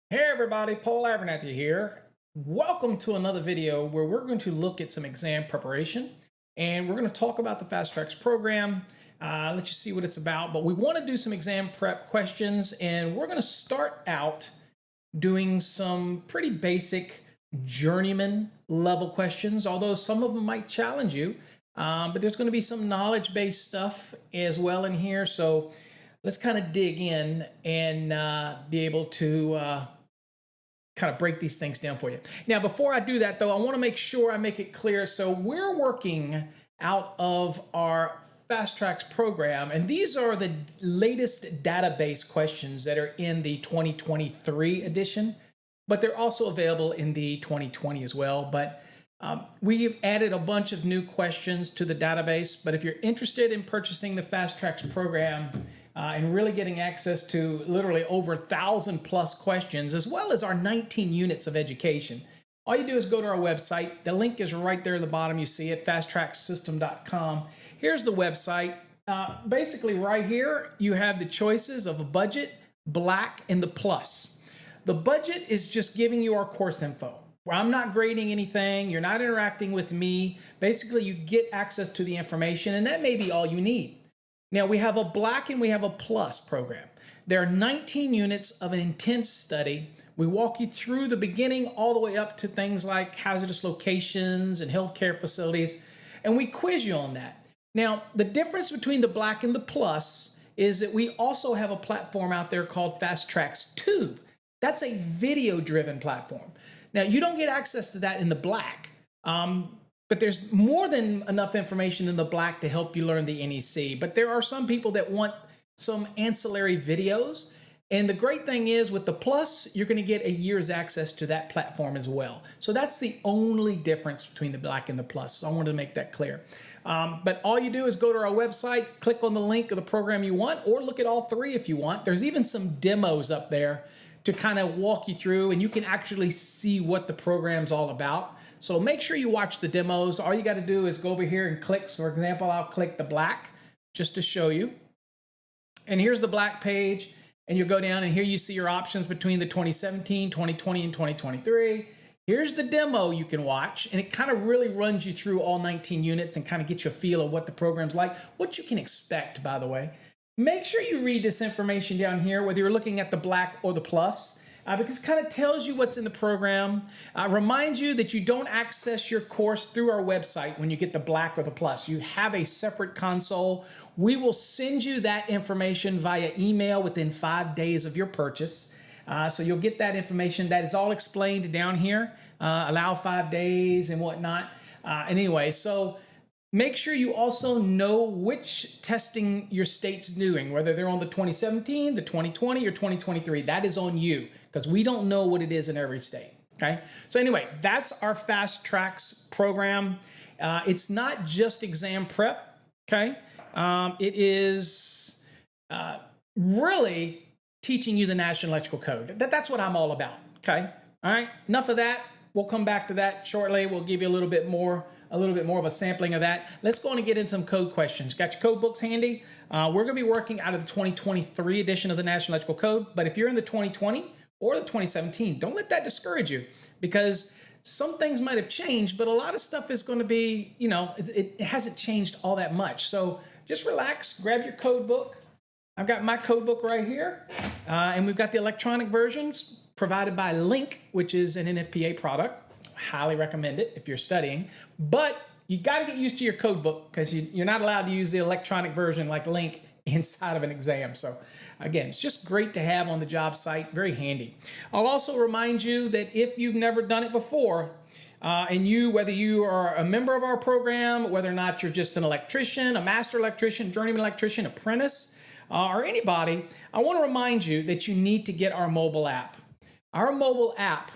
Hey everybody, Paul Abernathy here. Welcome to another video where we're going to look at some exam preparation and we're going to talk about the Fast Tracks program, let you see what it's about. But we want to do some exam prep questions and we're going to start out doing some pretty basic journeyman level questions, although some of them might challenge you. But there's going to be some knowledge-based stuff as well in here. So let's kind of dig in and be able to kind of break these things down for you. Now, before I do that, though, I want to make sure I make it clear. So we're working out of our Fast Tracks program, and these are the latest database questions that are in the 2023 edition, but they're also available in the 2020 as well. But we've added a bunch of new questions to the database, but if you're interested in purchasing the Fast Tracks program, and really getting access to literally over 1,000 plus questions, as well as our 19 units of education. All you do is go to our website. The link is right there at the bottom. You see it, fasttracksystem.com. Here's the website. Basically right here, you have the choices of a budget, black, and the plus. The budget is just giving you our course info. I'm not grading anything. You're not interacting with me. Basically, you get access to the information, and that may be all you need. Now, we have a black and we have a plus program. There are 19 units of an intense study. We walk you through the beginning all the way up to things like hazardous locations and healthcare facilities, and we quiz you on that. Now, the difference between the black and the plus is that we also have a platform out there called Fast Tracks Tube. That's a video-driven platform. Now, you don't get access to that in the black. But there's more than enough information in the black to help you learn the NEC. But there are some people that want some ancillary videos. And the great thing is with the plus, you're going to get a year's access to that platform as well. So that's the only difference between the black and the plus. So I wanted to make that clear. But all you do is go to our website, click on the link of the program you want, or look at all three if you want. There's even some demos up there to kind of walk you through, and you can actually see what the program's all about. So make sure you watch the demos. All you got to do is go over here and click. So for example, I'll click the black just to show you. And here's the black page. And you'll go down and here you see your options between the 2017, 2020, and 2023. Here's the demo you can watch. And it kind of really runs you through all 19 units and kind of gets you a feel of what the program's like, what you can expect, by the way. Make sure you read this information down here, whether you're looking at the black or the plus. Because it kind of tells you what's in the program. Reminds you that you don't access your course through our website when you get the black or the plus. You have a separate console. We will send you that information via email within 5 days of your purchase. So you'll get that information. That is all explained down here. Allow 5 days and whatnot. Anyway, so make sure you also know which testing your state's doing, whether they're on the 2017, the 2020, or 2023. That is on you, because we don't know what it is in every state, okay? So anyway, that's our Fast Tracks program. It's not just exam prep, okay? It is really teaching you the National Electrical Code. That's what I'm all about, okay? All right, enough of that. We'll come back to that shortly. We'll give you a little bit more of a sampling of that. Let's go on and get into some code questions. Got your code books handy? We're going to be working out of the 2023 edition of the National Electrical Code, but if you're in the 2020 or the 2017, don't let that discourage you, because some things might have changed, but a lot of stuff is going to be, you know, it hasn't changed all that much. So just relax, grab your code book. I've got my code book right here, and we've got the electronic versions provided by Link, which is an NFPA product. Highly recommend it if you're studying, but you got to get used to your code book, because you're not allowed to use the electronic version like Link inside of an exam. So again, it's just great to have on the job site, very handy. I'll also remind you that if you've never done it before, and whether you are a member of our program, whether or not you're just an electrician, a master electrician, journeyman electrician, apprentice, or anybody, I want to remind you that you need to get our mobile app. Our mobile app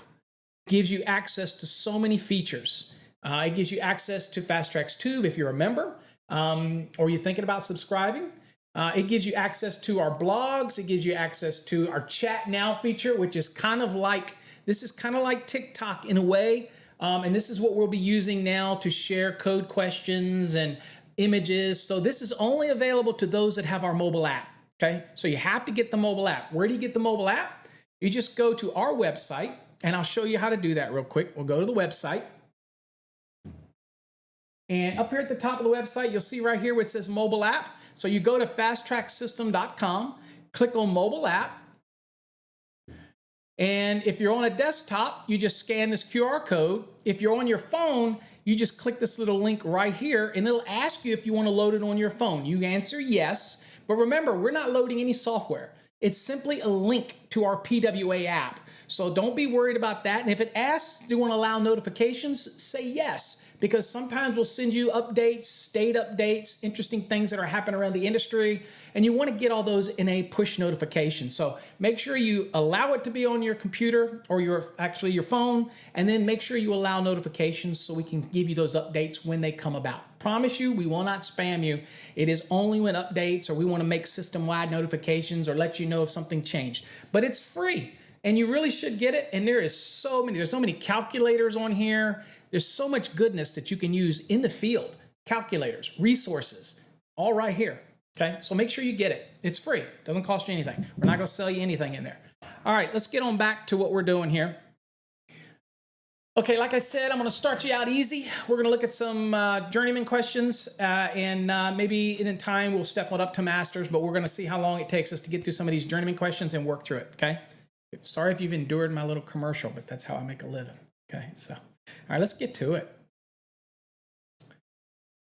gives you access to so many features. It gives you access to Fast Tracks Tube if you're a member, or you're thinking about subscribing. It gives you access to our blogs. It gives you access to our Chat Now feature, which is kind of like TikTok in a way. And this is what we'll be using now to share code questions and images. So this is only available to those that have our mobile app. Okay, so you have to get the mobile app. Where do you get the mobile app? you just go to our website, and I'll show you how to do that real quick. We'll go to the website. And up here at the top of the website, you'll see right here where it says mobile app. So you go to fasttracksystem.com, click on mobile app. And if you're on a desktop, you just scan this QR code. If you're on your phone, you just click this little link right here, and it'll ask you if you want to load it on your phone. You answer yes, but remember, we're not loading any software. It's simply a link to our PWA app. So don't be worried about that. And if it asks, do you want to allow notifications? Say yes, because sometimes we'll send you updates, state updates, interesting things that are happening around the industry, and you want to get all those in a push notification. So make sure you allow it to be on your computer or your phone, and then make sure you allow notifications so we can give you those updates when they come about. Promise you, we will not spam you. It is only when updates or we want to make system-wide notifications or let you know if something changed. But it's free, and you really should get it. And there's so many calculators on here. There's so much goodness that you can use in the field. Calculators, resources, all right here. Okay, so make sure you get it. It's free. Doesn't cost you anything. We're not going to sell you anything in there. All right, let's get on back to what we're doing here. Okay, like I said, I'm going to start you out easy. We're going to look at some journeyman questions, and maybe in time we'll step it up to masters, but we're going to see how long it takes us to get through some of these journeyman questions and work through it, okay? Sorry if you've endured my little commercial, but that's how I make a living, okay? So, all right, let's get to it.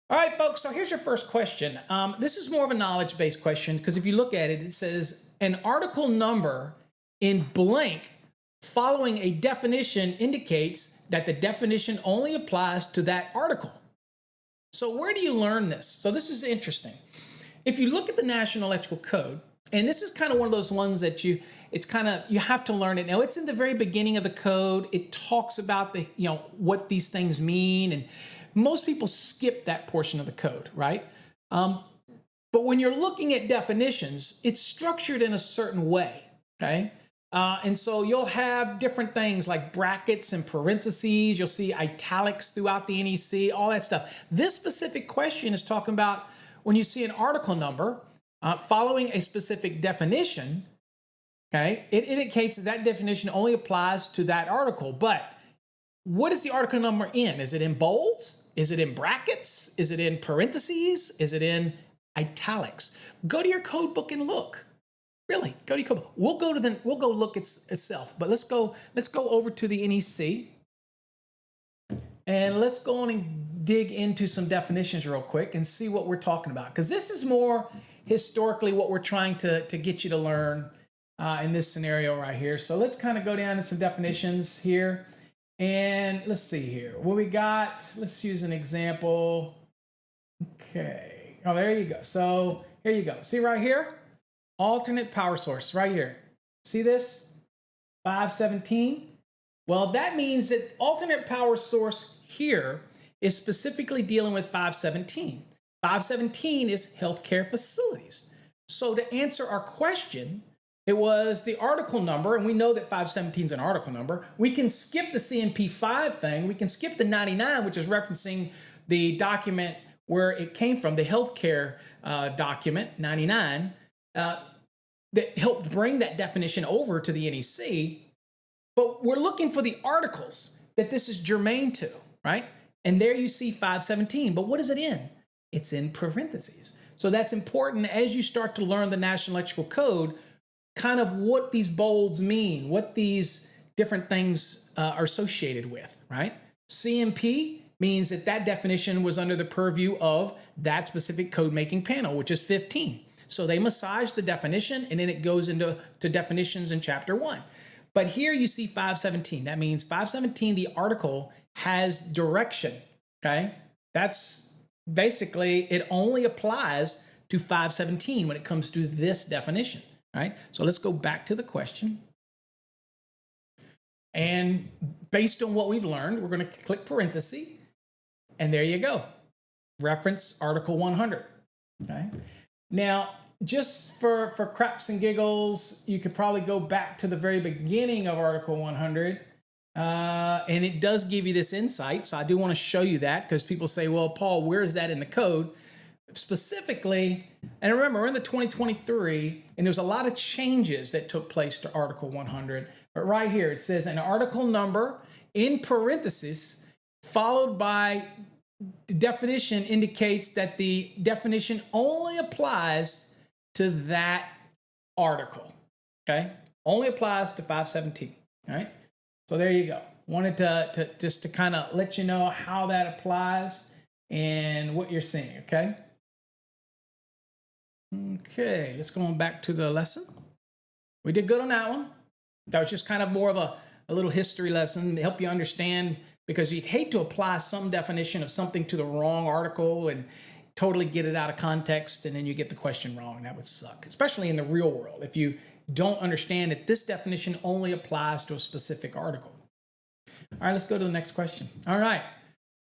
All right, folks, so here's your first question. This is more of a knowledge-based question because if you look at it, it says an article number in blank following a definition indicates that the definition only applies to that article. So where do you learn this? So this is interesting. If you look at the National Electrical Code, and this is kind of one of those ones that you have to learn it. Now, it's in the very beginning of the code. It talks about what these things mean, and most people skip that portion of the code, right? But when you're looking at definitions, it's structured in a certain way, okay? And so you'll have different things like brackets and parentheses. You'll see italics throughout the NEC, all that stuff. This specific question is talking about when you see an article number following a specific definition, okay, it indicates that that definition only applies to that article. But what is the article number in? Is it in bolds? Is it in brackets? Is it in parentheses? Is it in italics? Go to your code book and look. Really, go to your code book. We'll go look itself. But let's go over to the NEC, and let's go on and dig into some definitions real quick and see what we're talking about. Because this is more historically what we're trying to get you to learn in this scenario right here. So let's kind of go down to some definitions here. And let's see here. What we got, let's use an example. Okay. Oh, there you go. So here you go. See right here? Alternate power source right here. See this? 517. Well, that means that alternate power source here is specifically dealing with 517. 517 is healthcare facilities. So to answer our question, it was the article number, and we know that 517 is an article number. We can skip the CMP5 thing. We can skip the 99, which is referencing the document where it came from, the healthcare document, 99, that helped bring that definition over to the NEC. But we're looking for the articles that this is germane to, right? And there you see 517. But what is it in? It's in parentheses. So that's important as you start to learn the National Electrical Code, kind of what these bolds mean, what these different things are associated with, right? CMP means that that definition was under the purview of that specific code-making panel, which is 15. So they massage the definition, and then it goes into definitions in Chapter 1. But here you see 517. That means 517, the article has direction, okay? That's basically, it only applies to 517 when it comes to this definition. All right, so let's go back to the question. And based on what we've learned, we're going to click parenthesis, and there you go. Reference Article 100. Okay. Now, just for craps and giggles, you could probably go back to the very beginning of Article 100, and it does give you this insight. So I do want to show you that because people say, well, Paul, where is that in the code? specifically, and remember, we're in the 2023, and there's a lot of changes that took place to Article 100. But right here, it says an article number in parentheses, followed by the definition indicates that the definition only applies to that article, okay? Only applies to 517, all right? So there you go. Wanted to just to kind of let you know how that applies and what you're seeing, okay? Okay, let's go on back to the lesson. We did good on that one. That was just kind of more of a little history lesson to help you understand, because you'd hate to apply some definition of something to the wrong article and totally get it out of context, and then you get the question wrong. That would suck, especially in the real world, if you don't understand that this definition only applies to a specific article. All right, let's go to the next question. All right.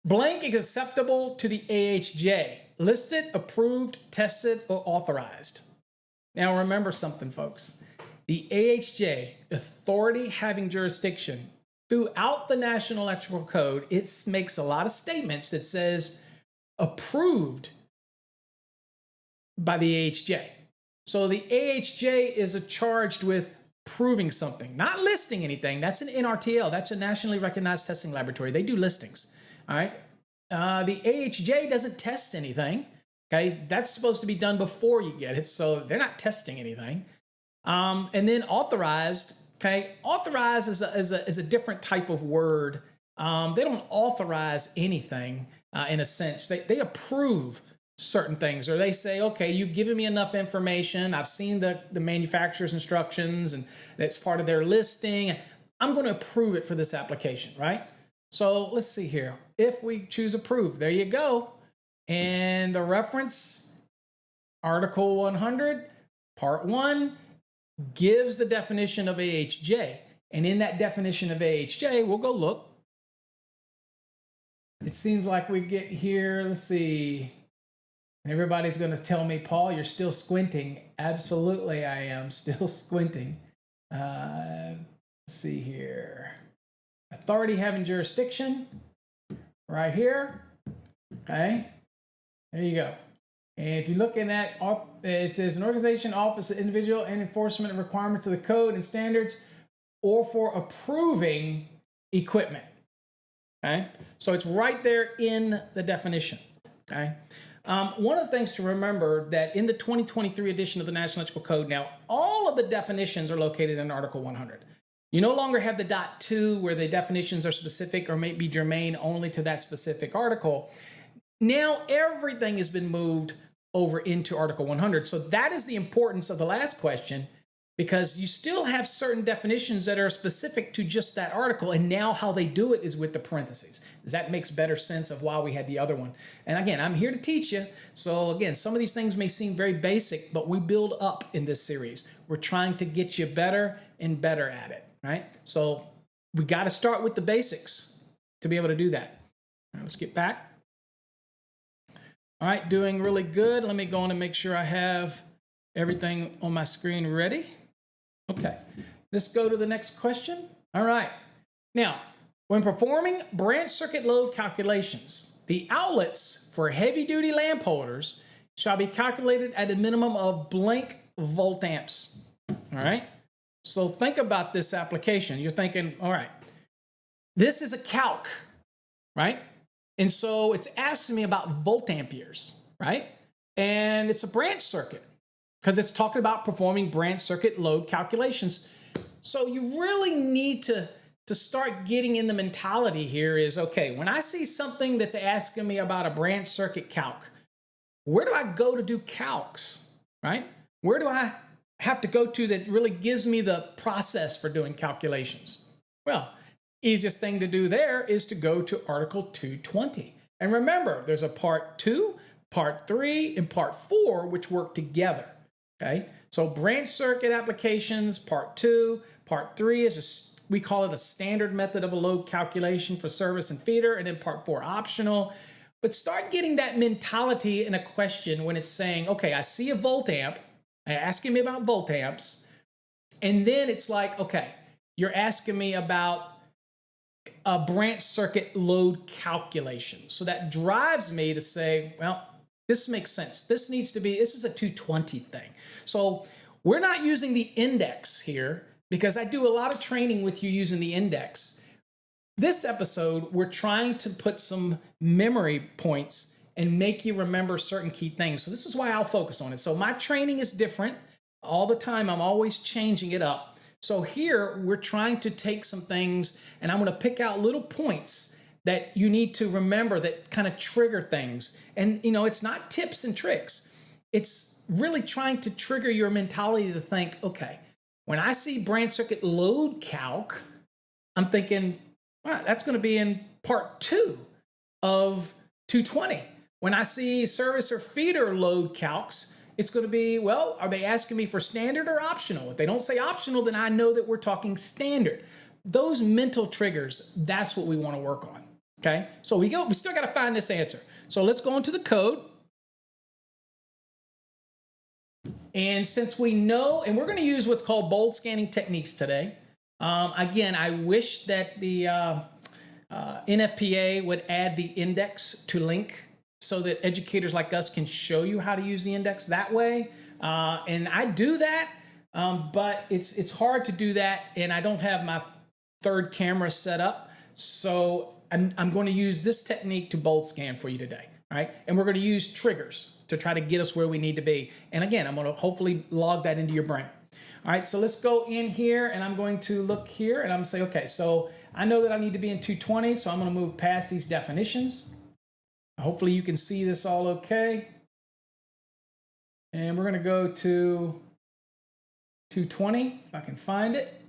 Blank is acceptable to the AHJ. Listed, approved, tested, or authorized. Now remember something, folks. The AHJ, authority having jurisdiction, throughout the National Electrical Code, it makes a lot of statements that says approved by the AHJ. So the AHJ is charged with proving something, not listing anything. That's an NRTL. That's a nationally recognized testing laboratory. They do listings. All right. The AHJ doesn't test anything. Okay. That's supposed to be done before you get it. So they're not testing anything. And then authorized. Okay. Authorized is a different type of word. They don't authorize anything in a sense. They approve certain things, or they say, okay, you've given me enough information. I've seen the manufacturer's instructions, and that's part of their listing. I'm going to approve it for this application, right? So let's see here. If we choose approve, there you go. And the reference, Article 100, Part 1, gives the definition of AHJ. And in that definition of AHJ, we'll go look. It seems like we get here, let's see. Everybody's going to tell me, Paul, you're still squinting. Absolutely, I am still squinting. Let's see here. Authority having jurisdiction, right here. Okay, there you go. And if you're looking at, it says an organization, office, individual, and enforcement of requirements of the code and standards, or for approving equipment. Okay, so it's right there in the definition. Okay. One of the things to remember that in the 2023 edition of the National Electrical Code, now all of the definitions are located in Article 100. You no longer have the .2 where the definitions are specific or may be germane only to that specific article. Now everything has been moved over into Article 100. So that is the importance of the last question, because you still have certain definitions that are specific to just that article, and now how they do it is with the parentheses. That makes better sense of why we had the other one. And again, I'm here to teach you. So again, some of these things may seem very basic, but we build up in this series. We're trying to get you better and better at it, right? So we got to start with the basics to be able to do that. All right, let's get back. All right, doing really good. Let me go on and make sure I have everything on my screen ready. Okay, let's go to the next question. All right, now, when performing branch circuit load calculations, the outlets for heavy-duty lamp holders shall be calculated at a minimum of blank volt amps. All right, so think about this application. You're thinking, all right, this is a calc, right? And so it's asking me about volt amperes, right? And it's a branch circuit, because it's talking about performing branch circuit load calculations. So you really need to start getting in the mentality here is, okay, when I see something that's asking me about a branch circuit calc, where do I go to do calcs, right? Where do I have to go to that really gives me the process for doing calculations? Well, easiest thing to do there is to go to Article 220. And remember, there's a Part 2, Part 3, and Part 4, which work together. Okay, so branch circuit applications, Part 2, Part 3 is we call it a standard method of a load calculation for service and feeder, and then Part 4 optional. But start getting that mentality in a question when it's saying, okay, I see a volt amp, asking me about volt amps, and then it's like, okay, you're asking me about a branch circuit load calculation. So that drives me to say, well, This makes sense. This is a 220 thing. So we're not using the index here because I do a lot of training with you using the index. This episode, we're trying to put some memory points and make you remember certain key things. So this is why I'll focus on it. So my training is different all the time. I'm always changing it up. So here we're trying to take some things and I'm going to pick out little points that you need to remember that kind of trigger things. And, you know, it's not tips and tricks. It's really trying to trigger your mentality to think, okay, when I see branch circuit load calc, I'm thinking, wow, that's going to be in part 2 of 220. When I see service or feeder load calcs, it's going to be, well, are they asking me for standard or optional? If they don't say optional, then I know that we're talking standard. Those mental triggers, that's what we want to work on. Okay, so we still got to find this answer. So let's go into the code. And since we know, and we're going to use what's called bold scanning techniques today. Again, I wish that the NFPA would add the index to link so that educators like us can show you how to use the index that way. And I do that, but it's hard to do that. And I don't have my third camera set up. So I'm going to use this technique to bold scan for you today, all right? And we're going to use triggers to try to get us where we need to be. And again, I'm going to hopefully log that into your brain. All right, so let's go in here and I'm going to look here and I'm going to say, okay, so I know that I need to be in 220, so I'm going to move past these definitions. Hopefully you can see this all okay. And we're going to go to 220, if I can find it.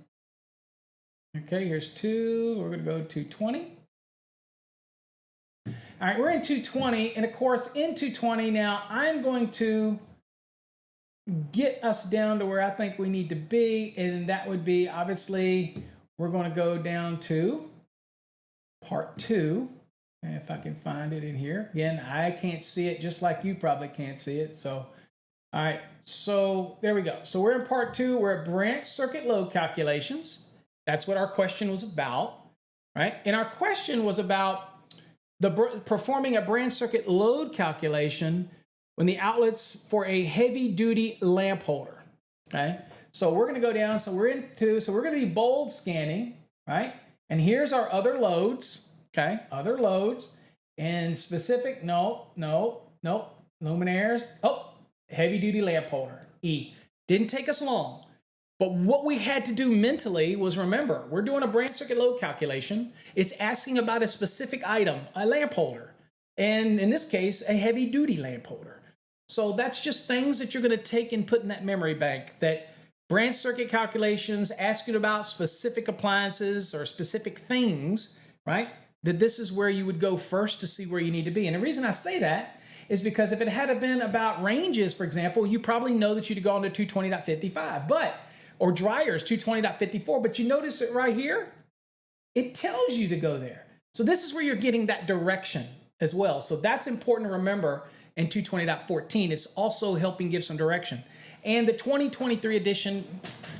Okay, here's 2, we're going to go to 220. All right, we're in 220, and of course, in 220 now, I'm going to get us down to where I think we need to be, and that would be, obviously, we're going to go down to part 2, if I can find it in here. Again, I can't see it just like you probably can't see it, so, all right, so there we go. So we're in part 2, we're at branch circuit load calculations. That's what our question was about, right? And our question was about performing a branch circuit load calculation when the outlets for a heavy duty lamp holder, okay? So we're gonna go down, so we're gonna be bold scanning, right? And here's our other loads, okay? Other loads, and specific, no, luminaires, heavy duty lamp holder, E. Didn't take us long. But what we had to do mentally was remember, we're doing a branch circuit load calculation. It's asking about a specific item, a lamp holder, and in this case, a heavy duty lamp holder. So that's just things that you're going to take and put in that memory bank, that branch circuit calculations, asking about specific appliances or specific things, right? That this is where you would go first to see where you need to be. And the reason I say that is because if it had been about ranges, for example, you probably know that you'd go into 220.55, or dryers 220.54, but you notice it right here, it tells you to go there. So this is where you're getting that direction as well. So that's important to remember in 220.14. It's also helping give some direction. And the 2023 edition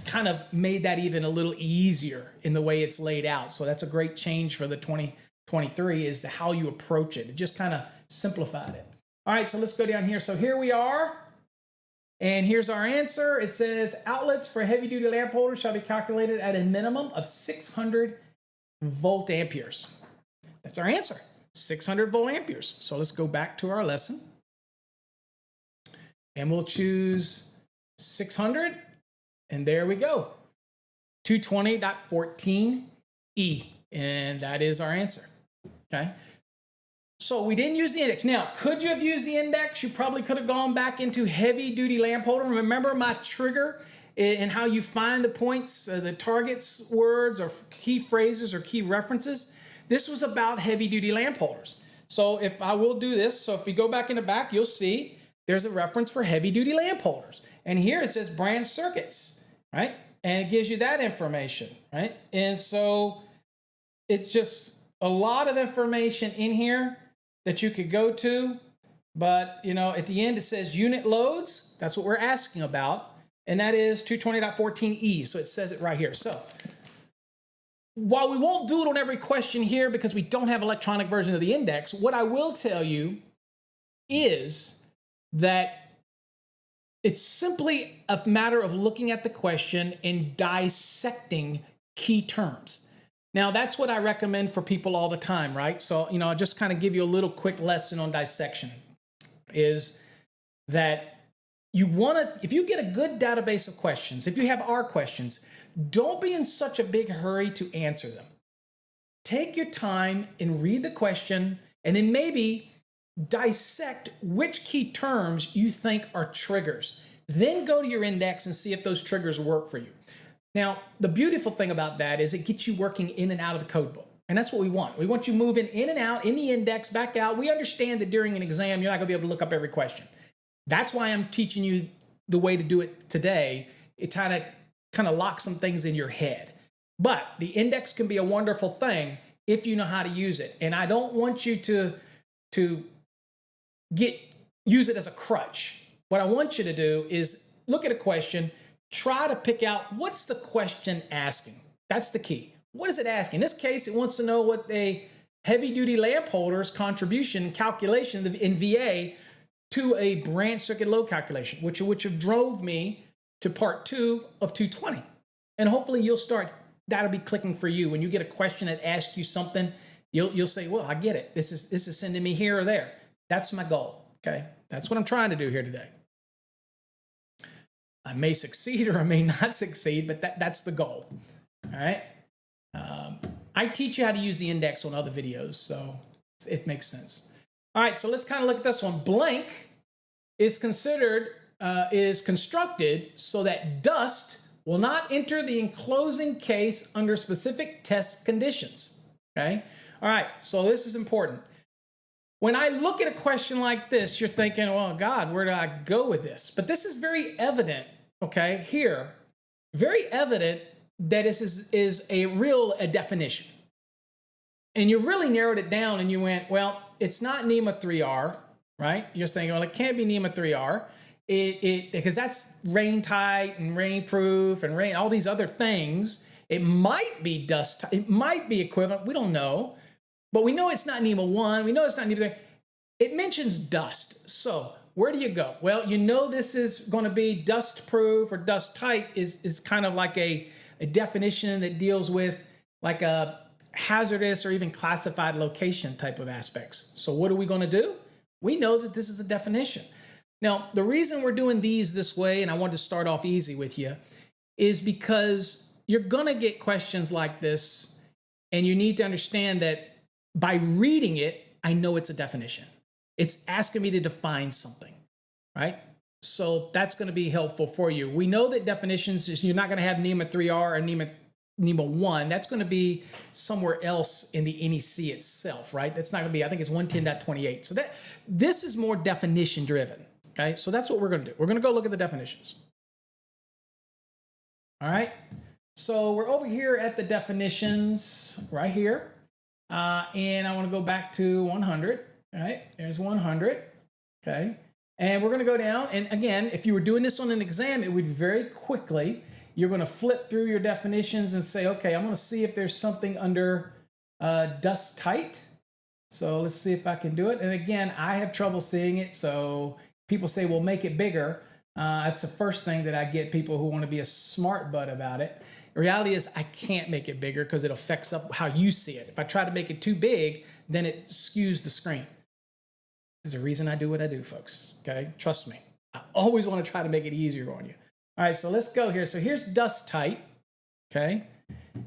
kind of made that even a little easier in the way it's laid out. So that's a great change for the 2023 is how you approach it. It just kind of simplified it. All right, so let's go down here. So here we are. And here's our answer. It says outlets for heavy duty lamp holders shall be calculated at a minimum of 600 volt amperes. That's our answer, 600 volt amperes. So let's go back to our lesson. And we'll choose 600. And there we go, 220.14E. And that is our answer, okay? So we didn't use the index. Now, could you have used the index? You probably could have gone back into heavy duty lamp holder. Remember my trigger and how you find the points, the targets words or key phrases or key references. This was about heavy duty lamp holders. So if I will do this, so if we go back in the back, you'll see there's a reference for heavy duty lamp holders. And here it says branch circuits, right? And it gives you that information, right? And so it's just a lot of information in here that you could go to, but you know, at the end it says unit loads. That's what we're asking about, and that is 220.14E. So it says it right here. So while we won't do it on every question here because we don't have electronic version of the index, what I will tell you is that it's simply a matter of looking at the question and dissecting key terms. Now, that's what I recommend for people all the time, right? So, I'll just kind of give you a little quick lesson on dissection is that if you get a good database of questions, if you have R questions, don't be in such a big hurry to answer them. Take your time and read the question, and then maybe dissect which key terms you think are triggers. Then go to your index and see if those triggers work for you. Now, the beautiful thing about that is it gets you working in and out of the code book. And that's what we want. We want you moving in and out, in the index, back out. We understand that during an exam, you're not going to be able to look up every question. That's why I'm teaching you the way to do it today. It kind of locks some things in your head. But the index can be a wonderful thing if you know how to use it. And I don't want you to use it as a crutch. What I want you to do is look at a question, try to pick out what's the question asking. That's the key. What is it asking? In this case, it wants to know what a heavy-duty lamp holder's contribution calculation in VA to a branch circuit load calculation, which have drove me to part 2 of 220. And hopefully that'll be clicking for you. When you get a question that asks you something, you'll say, well, I get it. This is sending me here or there. That's my goal, okay? That's what I'm trying to do here today. I may succeed or I may not succeed, but that's the goal, all right? I teach you how to use the index on other videos, so it makes sense. All right, so let's kind of look at this one. Blank is constructed so that dust will not enter the enclosing case under specific test conditions, okay? All right, so this is important. When I look at a question like this, you're thinking, well, God, where do I go with this? But this is very evident, okay, here. Very evident that this is a definition. And you really narrowed it down and you went, well, it's not NEMA 3R, right? You're saying, well, it can't be NEMA 3R. Because that's rain tight and rain proof and all these other things. It might be dust, it might be equivalent, we don't know. But we know it's not NEMA 1, we know it's not NEMA 3. It mentions dust. So where do you go? Well, this is going to be dust proof or dust tight is kind of like a definition that deals with like a hazardous or even classified location type of aspects. So what are we going to do? We know that this is a definition. Now, the reason we're doing these this way, and I wanted to start off easy with you, is because you're going to get questions like this, and you need to understand that by reading it, I know it's a definition. It's asking me to define something, right? So that's going to be helpful for you. We know that definitions is you're not going to have NEMA 3R or NEMA 1. That's going to be somewhere else in the NEC itself, right? That's not going to be, I think it's 110.28. So this is more definition driven. Okay, so that's what we're going to do. We're going to go look at the definitions. All right, so we're over here at the definitions right here. And I want to go back to 100. All right, there's 100. Okay, and we're going to go down. And again, if you were doing this on an exam, it would very quickly, you're going to flip through your definitions and say, okay, I'm going to see if there's something under dust tight. So let's see if I can do it. And again, I have trouble seeing it. So people say, well, make it bigger. That's the first thing that I get people who want to be a smart butt about it. The reality is I can't make it bigger because it affects up how you see it. If I try to make it too big, then it skews the screen. There's a reason I do what I do, folks. Okay, trust me. I always want to try to make it easier on you. All right, so let's go here. So here's dust tight. Okay,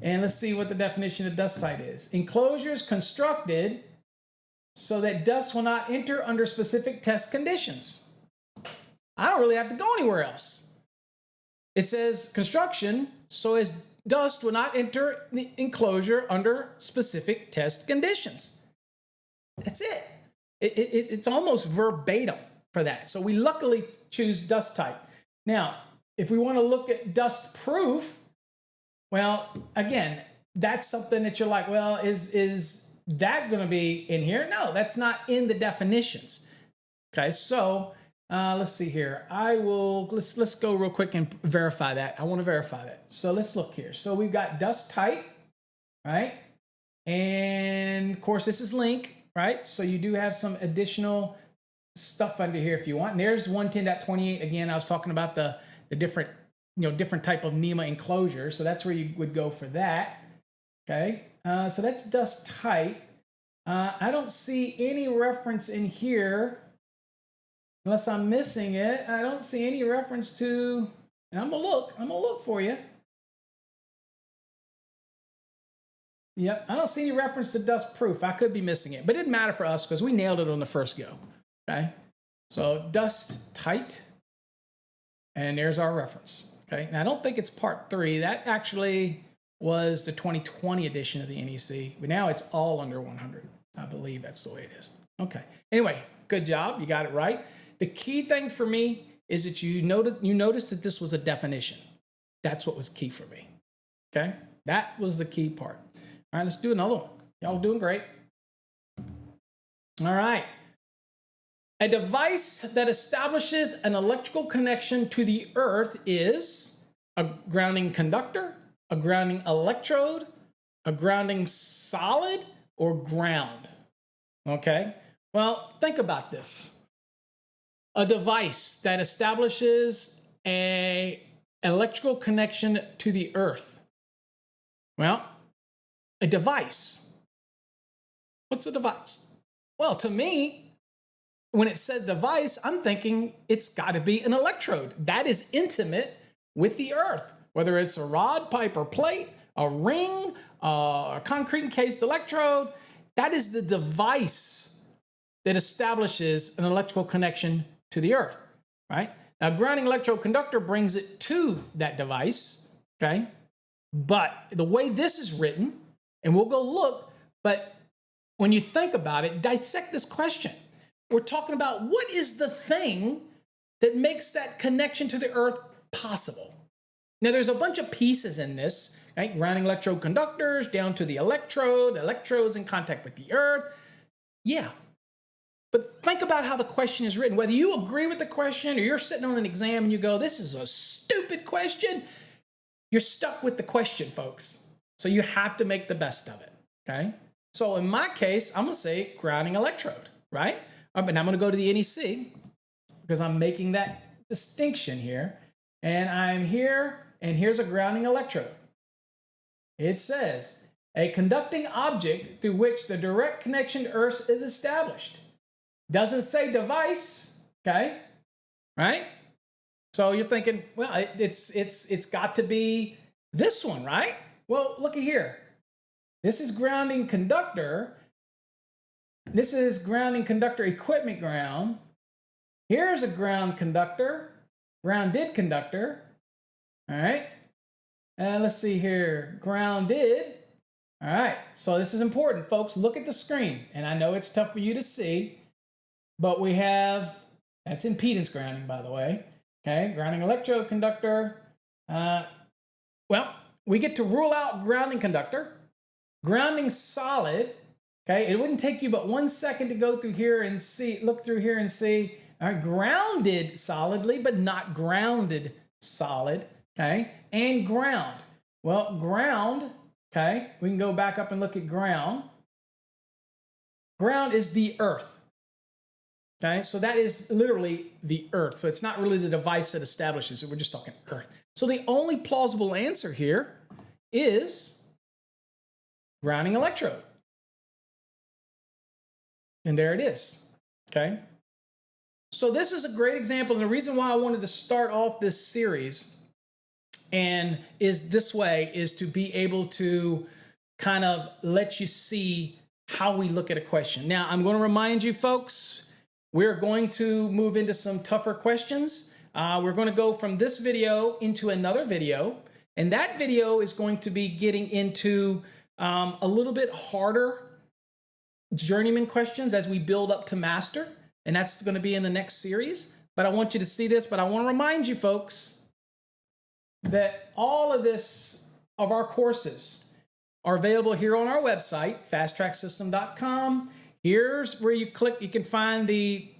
and let's see what the definition of dust tight is. Enclosures constructed so that dust will not enter under specific test conditions. I don't really have to go anywhere else. It says construction so as dust will not enter the enclosure under specific test conditions. That's it. It's almost verbatim for that. So we luckily choose dust tight. Now, if we want to look at dust proof, well, again, that's something that you're like, well, is that going to be in here? No, that's not in the definitions. Okay, so let's see here. Let's go real quick and verify that. I want to verify that. So let's look here. So we've got dust tight, right? And of course, this is link, right? So you do have some additional stuff under here if you want. And there's 110.28. Again, I was talking about the different, different type of NEMA enclosure. So that's where you would go for that. Okay. So that's dust tight. I don't see any reference in here, unless I'm missing it. I don't see any reference to, and I'm gonna look for you. Yep, I don't see any reference to dust proof. I could be missing it, but it didn't matter for us because we nailed it on the first go. Okay, so dust tight, and there's our reference. Okay, now I don't think it's part 3. That actually was the 2020 edition of the NEC, but now it's all under 100. I believe that's the way it is. Okay, anyway, good job. You got it right. The key thing for me is that you noticed that this was a definition. That's what was key for me. Okay, that was the key part. All right, let's do another one. Y'all doing great. All right. A device that establishes an electrical connection to the earth is a grounding conductor, a grounding electrode, a grounding solid, or ground. Okay? Well, think about this. A device that establishes an electrical connection to the earth. Well, a device. What's a device? Well, to me, when it says device, I'm thinking it's got to be an electrode. That is intimate with the earth, whether it's a rod, pipe, or plate, a ring, a concrete encased electrode. That is the device that establishes an electrical connection to the earth, right? Now, grounding electrode conductor brings it to that device, okay? But the way this is written, and we'll go look, but when you think about it, dissect this question. We're talking about what is the thing that makes that connection to the earth possible. Now, there's a bunch of pieces in this, right? Grounding electrode conductors down to the electrodes in contact with the earth. Yeah. But think about how the question is written. Whether you agree with the question or you're sitting on an exam and you go, this is a stupid question, you're stuck with the question, folks. So you have to make the best of it, okay? So in my case, I'm going to say grounding electrode, right? But I'm going to go to the NEC because I'm making that distinction here. And I'm here, and here's a grounding electrode. It says, a conducting object through which the direct connection to earth is established. Doesn't say device, okay? Right? So you're thinking, well, it's got to be this one, right? Well, look at here. This is grounding conductor. This is grounding conductor equipment ground. Here's a ground conductor, grounded conductor. All right. And let's see here, grounded. All right. So this is important, folks. Look at the screen. And I know it's tough for you to see, but we have, that's impedance grounding, by the way. Okay. Grounding electrode conductor. Well, we get to rule out grounding conductor, grounding solid. Okay, it wouldn't take you but 1 second to go through here and see, look through here and see, all right, grounded solidly, but not grounded solid. Okay, and ground. Well, ground, okay, we can go back up and look at ground. Ground is the earth. Okay, so that is literally the earth. So it's not really the device that establishes it. We're just talking earth. So the only plausible answer here is grounding electrode. And there it is, okay? So this is a great example, and the reason why I wanted to start off this series and is this way is to be able to kind of let you see how we look at a question. Now, I'm going to remind you folks, we're going to move into some tougher questions. We're going to go from this video into another video, and that video is going to be getting into a little bit harder journeyman questions as we build up to master, and that's going to be in the next series. But I want you to see this, but I want to remind you folks that all of our courses are available here on our website, fasttracksystem.com. Here's where you click, you can find the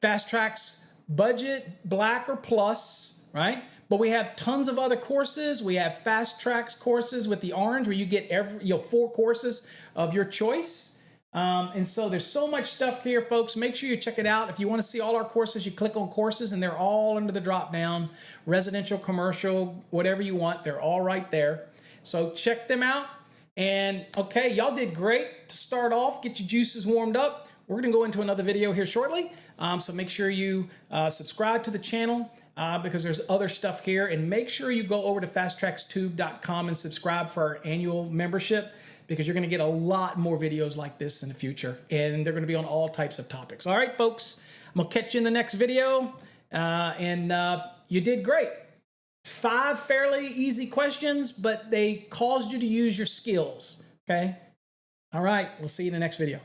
Fast Tracks budget, black or plus, right? But we have tons of other courses. We have Fast Tracks courses with the orange where you get 4 courses of your choice. And so there's so much stuff here, folks. Make sure you check it out. If you want to see all our courses, you click on courses and they're all under the drop down. Residential, commercial, whatever you want, they're all right there. So check them out. And okay, y'all did great to start off. Get your juices warmed up. We're going to go into another video here shortly. So make sure you subscribe to the channel because there's other stuff here. And make sure you go over to fasttrackstube.com and subscribe for our annual membership, because you're going to get a lot more videos like this in the future. And they're going to be on all types of topics. All right, folks, I'm going to catch you in the next video. You did great. 5 fairly easy questions, but they caused you to use your skills. Okay? All right, we'll see you in the next video.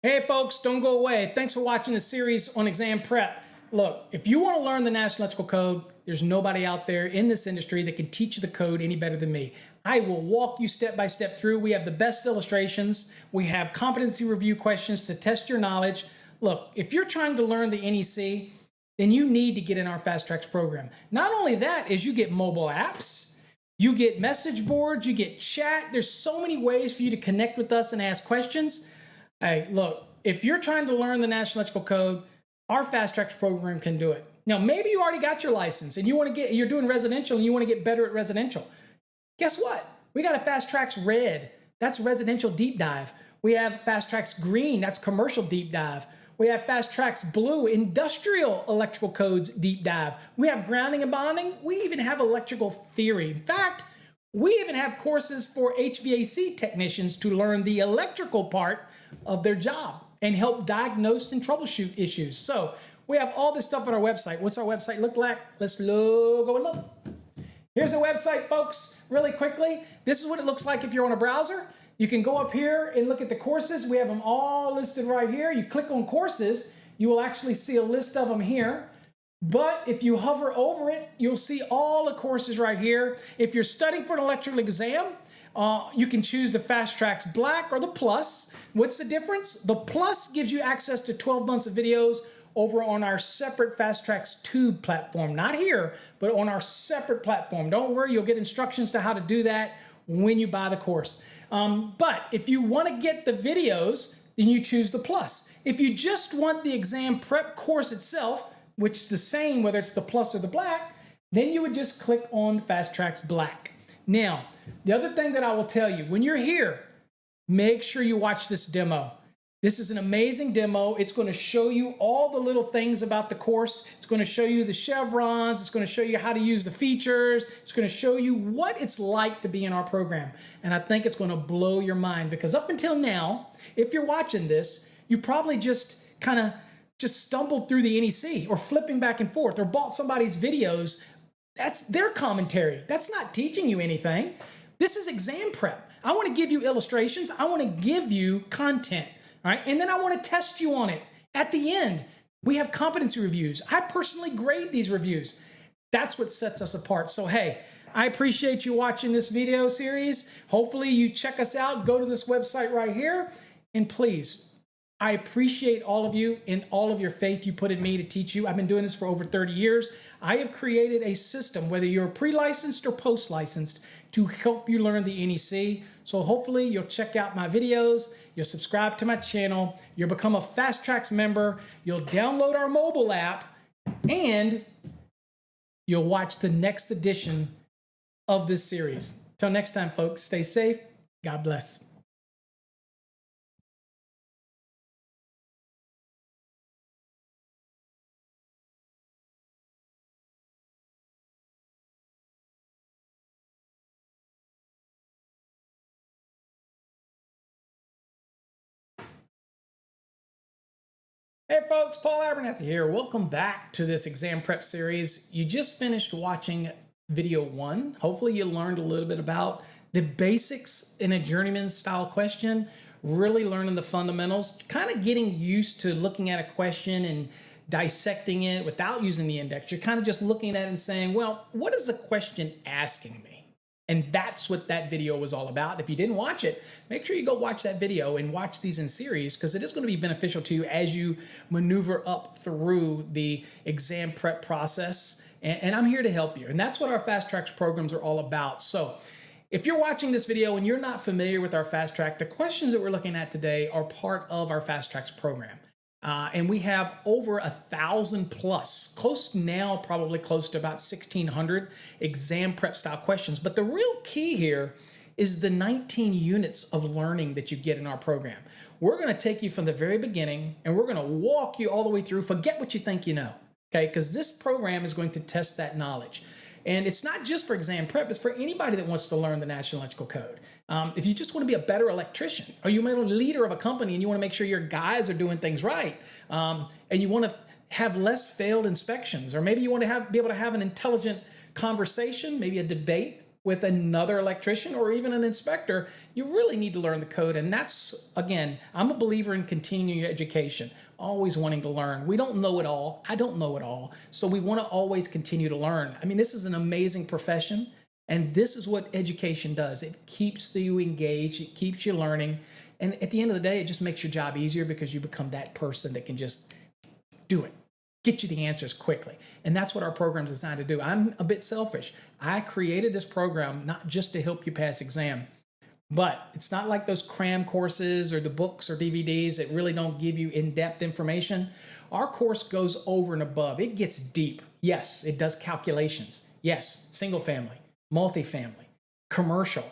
Hey folks, don't go away. Thanks for watching the series on exam prep. Look, if you want to learn the National Electrical Code, there's nobody out there in this industry that can teach you the code any better than me. I will walk you step by step through. We have the best illustrations. We have competency review questions to test your knowledge. Look, if you're trying to learn the NEC, then you need to get in our Fast Tracks program. Not only that, is you get mobile apps, you get message boards, you get chat. There's so many ways for you to connect with us and ask questions. Hey, look, if you're trying to learn the National Electrical Code, our Fast Tracks program can do it. Now, maybe you already got your license and you're doing residential and you want to get better at residential. Guess what? We got a Fast Tracks Red. That's residential deep dive. We have Fast Tracks Green. That's commercial deep dive. We have Fast Tracks Blue, industrial electrical codes deep dive. We have grounding and bonding. We even have electrical theory. In fact, we even have courses for HVAC technicians to learn the electrical part of their job and help diagnose and troubleshoot issues. So we have all this stuff on our website. What's our website look like? Let's go and look. Here's the website, folks, really quickly. This is what it looks like if you're on a browser. You can go up here and look at the courses. We have them all listed right here. You click on courses, you will actually see a list of them here. But if you hover over it, you'll see all the courses right here. If you're studying for an electrical exam, you can choose the Fast Tracks Black or the Plus. What's the difference? The Plus gives you access to 12 months of videos over on our separate Fast Tracks Tube platform. Not here, but on our separate platform. Don't worry, you'll get instructions to how to do that when you buy the course. But if you want to get the videos, then you choose the Plus. If you just want the exam prep course itself, which is the same whether it's the Plus or the Black, then you would just click on Fast Tracks Black. Now, the other thing that I will tell you, when you're here, make sure you watch this demo. This is an amazing demo. It's going to show you all the little things about the course. It's going to show you the chevrons. It's going to show you how to use the features. It's going to show you what it's like to be in our program. And I think it's going to blow your mind, because up until now, if you're watching this, you probably just kind of stumbled through the NEC or flipping back and forth or bought somebody's videos. That's their commentary. That's not teaching you anything. This is exam prep. I want to give you illustrations. I want to give you content. All right, and then I want to test you on it. At the end, we have competency reviews. I personally grade these reviews. That's what sets us apart. So, hey, I appreciate you watching this video series. Hopefully you check us out. Go to this website right here. And please, I appreciate all of you and all of your faith you put in me to teach you. I've been doing this for over 30 years. I have created a system, whether you're pre-licensed or post-licensed, to help you learn the NEC. So hopefully you'll check out my videos, you'll subscribe to my channel, you'll become a Fast Tracks member, you'll download our mobile app, and you'll watch the next edition of this series. Till next time, folks, stay safe. God bless. Hey folks, Paul Abernathy here. Welcome back to this exam prep series. You just finished watching video 1. Hopefully you learned a little bit about the basics in a journeyman style question, really learning the fundamentals, kind of getting used to looking at a question and dissecting it without using the index. You're kind of just looking at it and saying, well, what is the question asking me? And that's what that video was all about. If you didn't watch it, make sure you go watch that video and watch these in series, because it is going to be beneficial to you as you maneuver up through the exam prep process. And I'm here to help you. And that's what our Fast Tracks programs are all about. So if you're watching this video and you're not familiar with our Fast Track, the questions that we're looking at today are part of our Fast Tracks program. And we have over 1,000 plus, probably close to about 1,600 exam prep style questions. But the real key here is the 19 units of learning that you get in our program. We're going to take you from the very beginning and we're going to walk you all the way through. Forget what you think you know, okay? Because this program is going to test that knowledge. And it's not just for exam prep, it's for anybody that wants to learn the National Electrical Code. If you just want to be a better electrician, or you're a leader of a company and you want to make sure your guys are doing things right, and you want to have less failed inspections, or maybe you want to be able to have an intelligent conversation, maybe a debate with another electrician or even an inspector, you really need to learn the code. And that's, again, I'm a believer in continuing education, always wanting to learn. We don't know it all. I don't know it all. So we want to always continue to learn. I mean, this is an amazing profession. And this is what education does. It keeps you engaged. It keeps you learning. And at the end of the day, it just makes your job easier because you become that person that can just do it, get you the answers quickly. And that's what our program is designed to do. I'm a bit selfish. I created this program not just to help you pass exam, but it's not like those cram courses or the books or DVDs that really don't give you in-depth information. Our course goes over and above. It gets deep. Yes, it does calculations. Yes, single family, multifamily, commercial.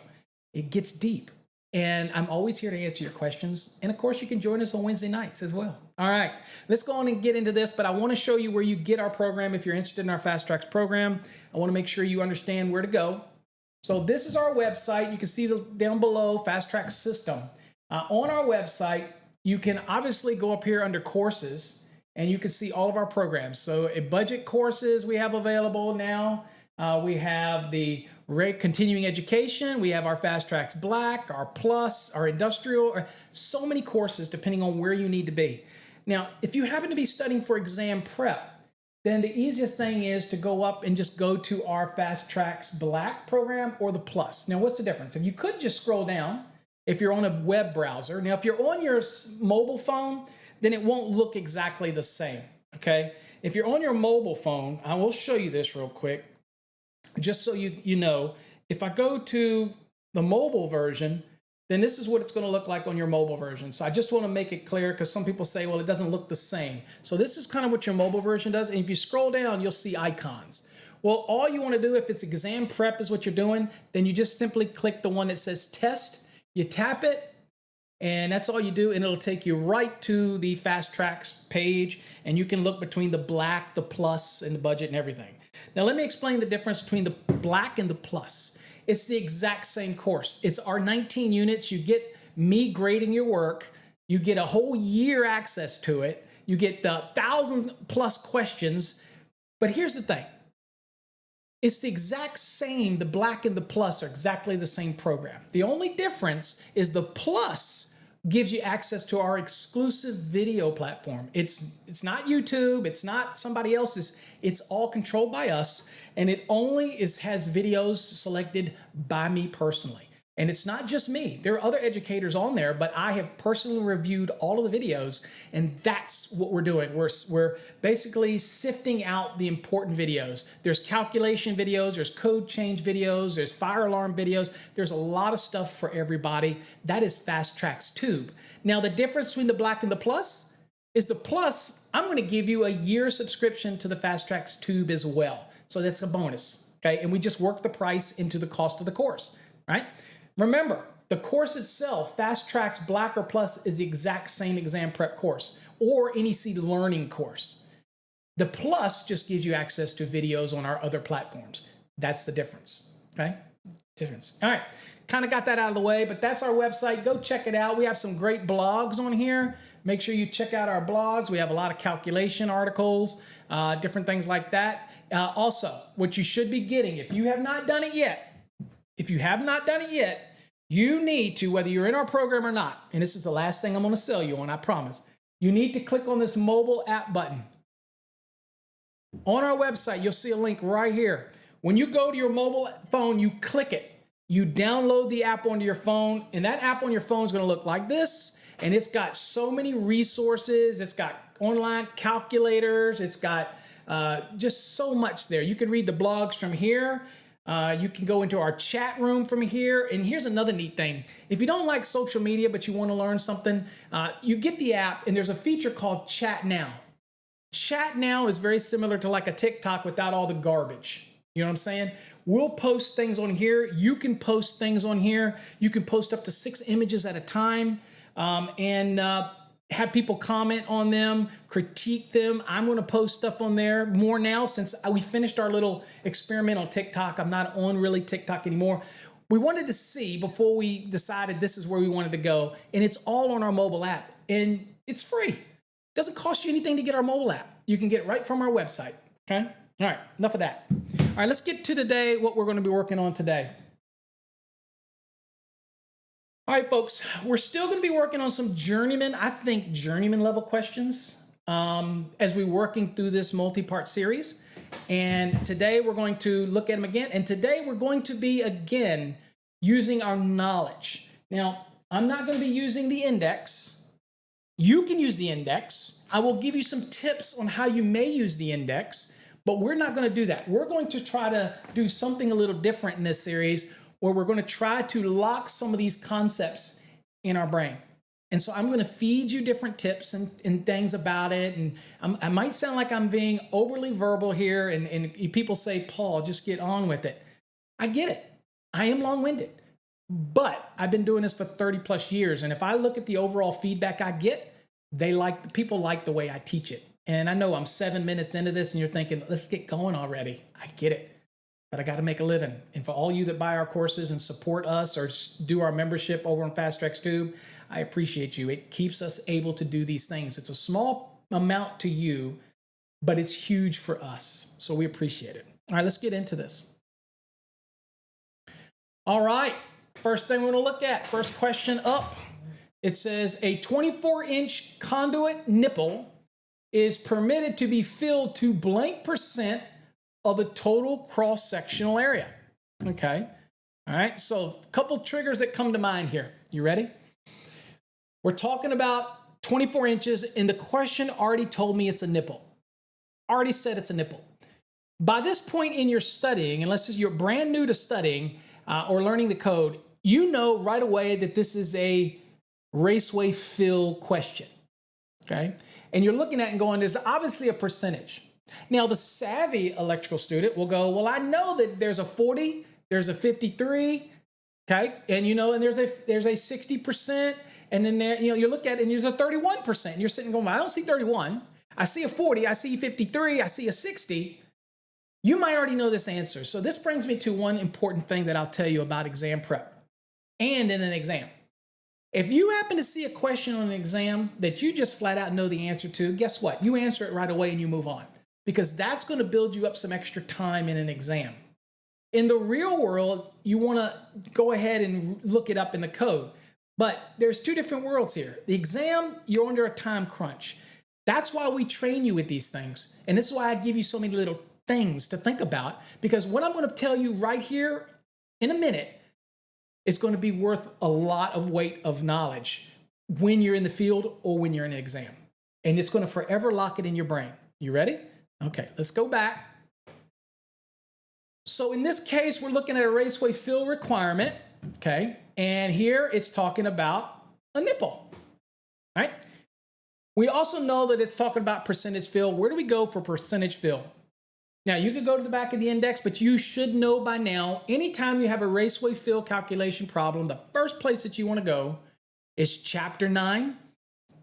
It gets deep. And I'm always here to answer your questions. And of course, you can join us on Wednesday nights as well. All right, let's go on and get into this. But I want to show you where you get our program. If you're interested in our Fast Tracks program, I want to make sure you understand where to go. So this is our website. You can see down below, Fast Track System. On our website, you can obviously go up here under courses, and you can see all of our programs. So budget courses we have available now. We have the continuing education. We have our Fast Tracks Black, our Plus, our Industrial, so many courses depending on where you need to be. Now, if you happen to be studying for exam prep, then the easiest thing is to go up and just go to our Fast Tracks Black program or the Plus. Now, what's the difference? If you could just scroll down, if you're on a web browser. Now, if you're on your mobile phone, then it won't look exactly the same, okay? If you're on your mobile phone, I will show you this real quick. Just so you know, if I go to the mobile version, then this is what it's going to look like on your mobile version. So I just want to make it clear because some people say, well, it doesn't look the same. So this is kind of what your mobile version does. And if you scroll down, you'll see icons. Well, all you want to do, if it's exam prep is what you're doing, then you just simply click the one that says test. You tap it, and that's all you do, and it'll take you right to the Fast Tracks page, and you can look between the Black, the Plus, and the budget and everything. Now, let me explain the difference between the Black and the Plus. It's the exact same course. It's our 19 units. You get me grading your work. You get a whole year access to it. You get the 1,000+ questions. But here's the thing. It's the exact same. The Black and the Plus are exactly the same program. The only difference is the Plus gives you access to our exclusive video platform. It's not YouTube. It's not somebody else's. It's all controlled by us, and it only has videos selected by me personally. And it's not just me. There are other educators on there, but I have personally reviewed all of the videos, and that's what we're doing. We're basically sifting out the important videos. There's calculation videos, there's code change videos, there's fire alarm videos. There's a lot of stuff for everybody. That is Fast Tracks Tube. Now, the difference between the Black and the Plus is the Plus, I'm going to give you a year subscription to the Fast Tracks Tube as well. So that's a bonus, okay? And we just work the price into the cost of the course, right? Remember, the course itself, Fast Tracks Black or Plus, is the exact same exam prep course or NEC learning course. The Plus just gives you access to videos on our other platforms. That's the difference, okay? Difference. All right, kind of got that out of the way, but that's our website. Go check it out. We have some great blogs on here. Make sure you check out our blogs. We have a lot of calculation articles, different things like that. Also, what you should be getting, if you have not done it yet, you need to, whether you're in our program or not, and this is the last thing I'm going to sell you on, I promise, you need to click on this mobile app button. On our website, you'll see a link right here. When you go to your mobile phone, you click it. You download the app onto your phone, and that app on your phone is going to look like this. And it's got so many resources. It's got online calculators. It's got just so much there. You can read the blogs from here. You can go into our chat room from here. And here's another neat thing. If you don't like social media, but you want to learn something, you get the app, and there's a feature called Chat Now. Chat Now is very similar to like a TikTok without all the garbage. You know what I'm saying? We'll post things on here. You can post things on here. You can post up to 6 images at a time, and have people comment on them, critique them. I'm going to post stuff on there more now since we finished our little experiment on TikTok. I'm not on really TikTok anymore. We wanted to see before we decided this is where we wanted to go, and it's all on our mobile app, and it's free. It doesn't cost you anything to get our mobile app. You can get it right from our website, okay? All right, enough of that. All right, let's get to today, what we're going to be working on today. All right, folks, we're still going to be working on some journeyman, I think journeyman level questions as we're working through this multi-part series. And today we're going to look at them again. And today we're going to be, again, using our knowledge. Now, I'm not going to be using the index. You can use the index. I will give you some tips on how you may use the index, but we're not going to do that. We're going to try to do something a little different in this series, where we're going to try to lock some of these concepts in our brain. And so I'm going to feed you different tips and things about it. And I might sound like I'm being overly verbal here, and people say, Paul, just get on with it. I get it. I am long-winded. But I've been doing this for 30 plus years. And if I look at the overall feedback I get, people like the way I teach it. And I know I'm 7 minutes into this and you're thinking, let's get going already. I get it. But I got to make a living. And for all you that buy our courses and support us or do our membership over on Fast Tracks Tube, I appreciate you. It keeps us able to do these things. It's a small amount to you, but it's huge for us. So we appreciate it. All right, let's get into this. All right, first thing we're going to look at, first question up. It says a 24-inch conduit nipple is permitted to be filled to blank percent of the total cross-sectional area. Okay. All right. So a couple triggers that come to mind here. You ready? We're talking about 24 inches, and the question already told me it's a nipple. Already said it's a nipple. By this point in your studying, unless you're brand new to studying or learning the code, you know right away that this is a raceway fill question. Okay. And you're looking at it and going, there's obviously a percentage. Now, the savvy electrical student will go, well, I know that there's a 40, there's a 53, okay? And and there's a 60%, and then there, you look at it and there's a 31%. And you're sitting going, well, I don't see 31. I see a 40, I see 53, I see a 60. You might already know this answer. So this brings me to one important thing that I'll tell you about exam prep and in an exam. If you happen to see a question on an exam that you just flat out know the answer to, guess what? You answer it right away and you move on, because that's going to build you up some extra time in an exam. In the real world, you want to go ahead and look it up in the code. But there's two different worlds here. The exam, you're under a time crunch. That's why we train you with these things. And this is why I give you so many little things to think about, because what I'm going to tell you right here in a minute is going to be worth a lot of weight of knowledge when you're in the field or when you're in an exam. And it's going to forever lock it in your brain. You ready? Okay, let's go back. So in this case, we're looking at a raceway fill requirement, okay? And here it's talking about a nipple, right? We also know that it's talking about percentage fill. Where do we go for percentage fill? Now, you could go to the back of the index, but you should know by now, anytime you have a raceway fill calculation problem, the first place that you want to go is Chapter 9,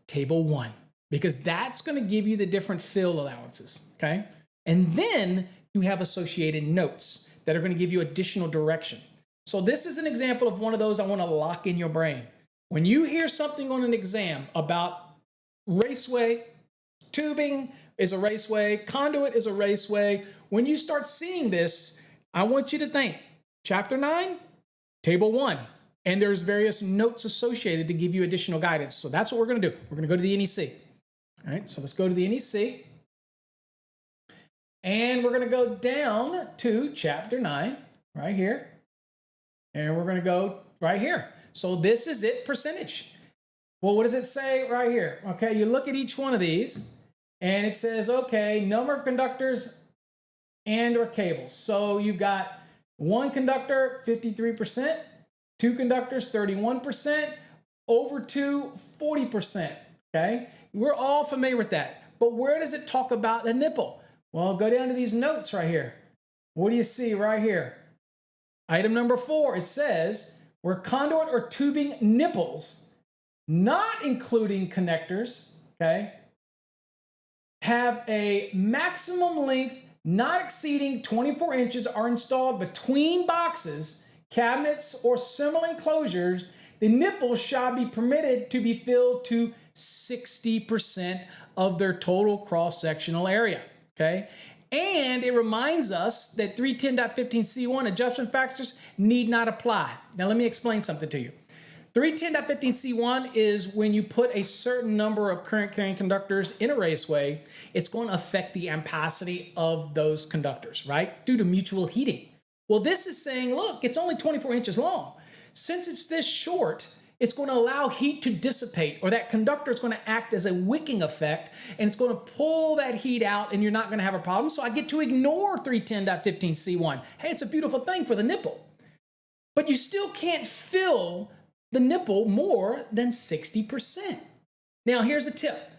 Table 1. Because that's going to give you the different fill allowances, okay? And then you have associated notes that are going to give you additional direction. So this is an example of one of those I want to lock in your brain. When you hear something on an exam about raceway, tubing is a raceway, conduit is a raceway, when you start seeing this, I want you to think, Chapter 9, Table 1. And there's various notes associated to give you additional guidance. So that's what we're going to do. We're going to go to the NEC. All right, so let's go to the NEC. And we're going to go down to Chapter 9 right here. And we're going to go right here. So this is it percentage. Well, what does it say right here? Okay, you look at each one of these and it says, okay, number of conductors and or cables. So you've got one conductor, 53%, two conductors, 31%, over two, 40%, okay? We're all familiar with that. But where does it talk about the nipple? Well, go down to these notes right here. What do you see right here? Item number 4, it says, where conduit or tubing nipples, not including connectors, okay, have a maximum length not exceeding 24 inches are installed between boxes, cabinets, or similar enclosures, the nipples shall be permitted to be filled to 60% of their total cross-sectional area, okay? And it reminds us that 310.15c1 adjustment factors need not apply. Now, let me explain something to you. 310.15c1 is when you put a certain number of current carrying conductors in a raceway, it's going to affect the ampacity of those conductors, right? Due to mutual heating. Well, this is saying, look, it's only 24 inches long. Since it's this short, it's going to allow heat to dissipate, or that conductor is going to act as a wicking effect, and it's going to pull that heat out, and you're not going to have a problem. So I get to ignore 310.15c1. Hey, it's a beautiful thing for the nipple. But you still can't fill the nipple more than 60%. Now, here's a tip.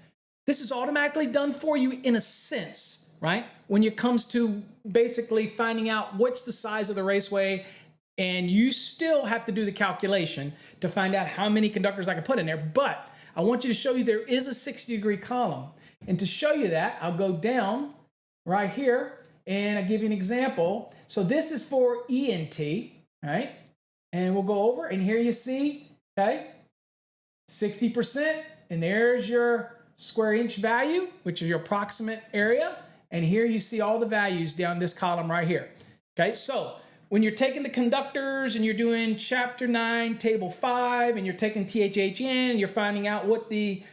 This is automatically done for you in a sense, right? When it comes to basically finding out what's the size of the raceway, and you still have to do the calculation to find out how many conductors I can put in there. But I want you to show you there is a 60-degree column. And to show you that, I'll go down right here and I'll give you an example. So this is for ENT, right? And we'll go over, and here you see, okay, 60%, and there's your square inch value, which is your approximate area. And here you see all the values down this column right here. Okay, so when you're taking the conductors and you're doing chapter 9, table 5, and you're taking THHN, and you're finding out what the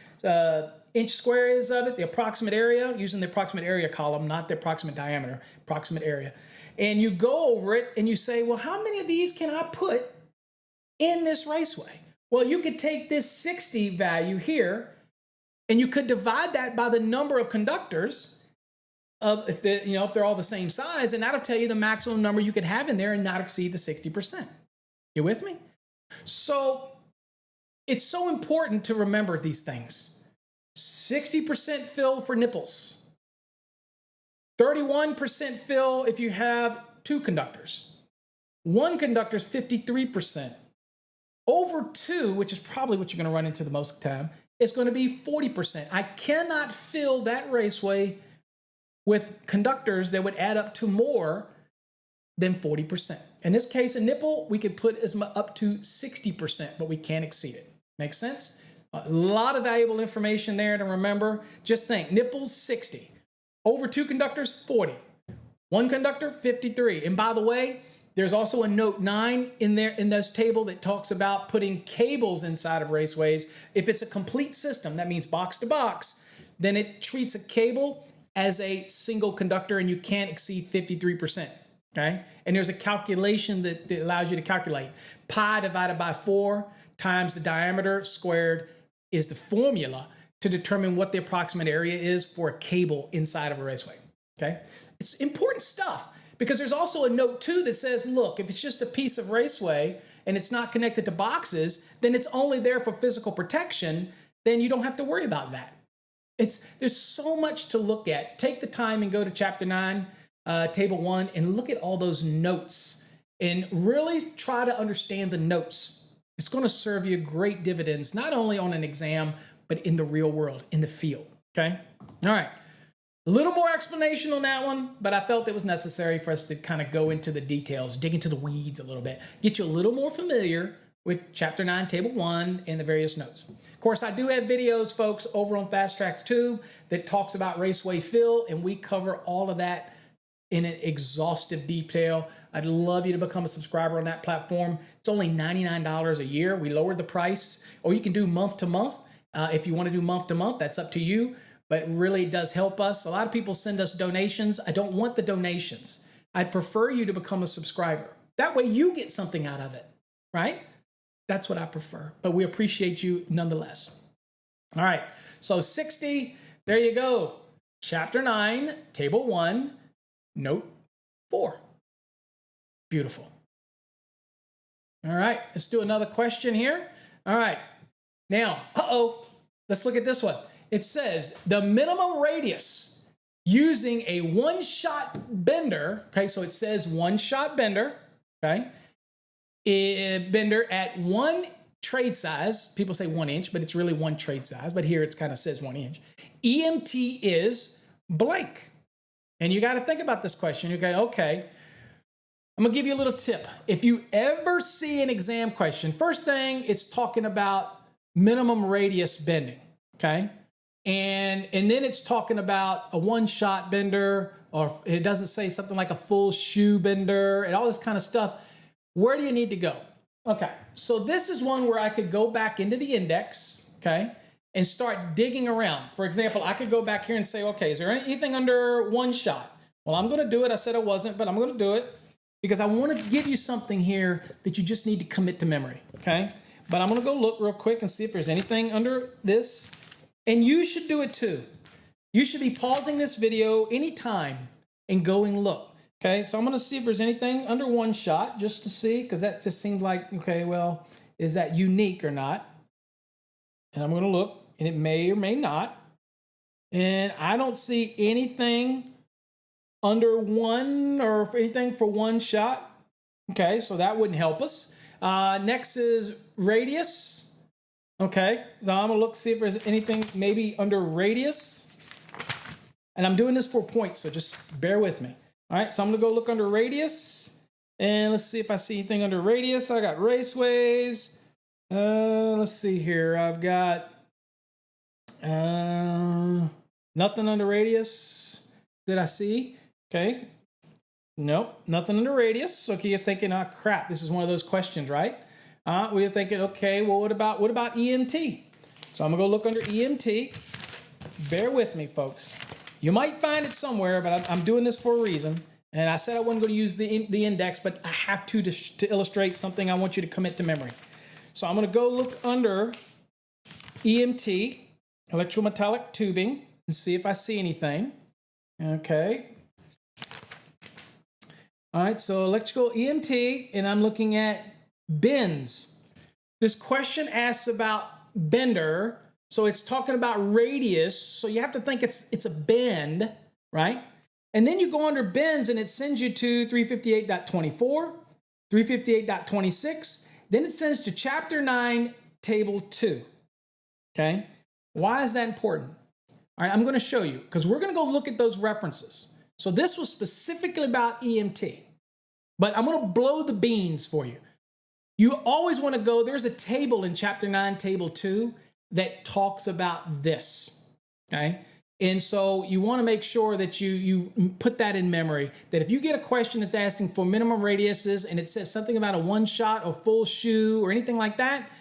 inch square is of it, the approximate area, using the approximate area column, not the approximate diameter, approximate area. And you go over it and you say, well, how many of these can I put in this raceway? Well, you could take this 60 value here and you could divide that by the number of conductors of if they're all the same size, and that'll tell you the maximum number you could have in there and not exceed the 60%. You with me? So it's so important to remember these things. 60% fill for nipples. 31% fill if you have two conductors. One conductor is 53%. Over two, which is probably what you're going to run into the most time, is going to be 40%. I cannot fill that raceway with conductors that would add up to more than 40%. In this case, a nipple, we could put as much up to 60%, but we can't exceed it. Make sense? A lot of valuable information there to remember. Just think, nipples, 60. Over two conductors, 40. One conductor, 53. And by the way, there's also a note 9 in there in this table that talks about putting cables inside of raceways. If it's a complete system, that means box to box, then it treats a cable as a single conductor and you can't exceed 53%. Okay? And there's a calculation that allows you to calculate. Pi divided by 4 times the diameter squared is the formula to determine what the approximate area is for a cable inside of a raceway. Okay? It's important stuff. Because there's also a note 2 that says, look, if it's just a piece of raceway and it's not connected to boxes, then it's only there for physical protection, then you don't have to worry about that. There's so much to look at. Take the time and go to chapter 9, table 1, and look at all those notes and really try to understand the notes. It's going to serve you great dividends, not only on an exam, but in the real world, in the field. Okay? All right. A little more explanation on that one, but I felt it was necessary for us to kind of go into the details, dig into the weeds a little bit, get you a little more familiar with Chapter 9, Table 1, and the various notes. Of course, I do have videos, folks, over on Fast Tracks Tube that talks about raceway fill, and we cover all of that in an exhaustive detail. I'd love you to become a subscriber on that platform. It's only $99 a year. We lowered the price, or you can do month to month. If you want to do month to month, that's up to you. But it really does help us. A lot of people send us donations. I don't want the donations. I'd prefer you to become a subscriber. That way you get something out of it. right? That's what I prefer, but we appreciate you nonetheless. All right, so 60, there you go. Chapter 9, Table 1, Note 4. Beautiful. All right, let's do another question here. All right, now, let's look at this one. It says the minimum radius using a one-shot bender, okay, so it says one-shot bender, okay, bender at 1 trade size. People say 1 inch, but it's really 1 trade size, but here it kind of says 1 inch. EMT is blank. And you got to think about this question. Okay, I'm gonna give you a little tip. If you ever see an exam question, first thing, it's talking about minimum radius bending, okay? And then it's talking about a one-shot bender, or it doesn't say something like a full shoe bender and all this kind of stuff. Where do you need to go? Okay, so this is one where I could go back into the index, okay, and start digging around. For example, I could go back here and say, okay, is there anything under one shot? Well, I'm gonna do it. I said I wasn't, but I'm gonna do it because I want to give you something here that you just need to commit to memory, okay? But I'm gonna go look real quick and see if there's anything under this. And you should do it too. You should be pausing this video anytime and go and look. Okay, so I'm gonna see if there's anything under one shot just to see, because that just seems like, okay, well, is that unique or not? And I'm gonna look, and it may or may not. And I don't see anything under one or anything for one shot. Okay, so that wouldn't help us. Next is radius. Okay, so I'm gonna look, see if there's anything maybe under radius. And I'm doing this for points, so just bear with me. All right, so I'm gonna go look under radius, and let's see if I see anything under radius. I got raceways. Let's see here. I've got nothing under radius that I see. Okay, nope, nothing under radius. Okay, you're thinking, oh crap, this is one of those questions, right? We're thinking, okay, well, what about EMT? So I'm gonna go look under EMT. Bear with me, folks. You might find it somewhere, but I'm doing this for a reason. And I said I wasn't going to use the index, but I have to illustrate something I want you to commit to memory. So I'm going to go look under EMT, electrometallic tubing, and see if I see anything. Okay. All right, so electrical EMT, and I'm looking at bends. This question asks about bender. So it's talking about radius, so you have to think it's a bend, right? And then you go under bends and it sends you to 358.24, 358.26, then it sends to chapter 9, table 2, okay? Why is that important? All right, I'm gonna show you, because we're gonna go look at those references. So this was specifically about EMT, but I'm gonna blow the beans for you. You always wanna go, there's a table in chapter 9, table 2, that talks about this, okay? And so you want to make sure that you put that in memory, that if you get a question that's asking for minimum radiuses and it says something about a one shot or full shoe or anything like that,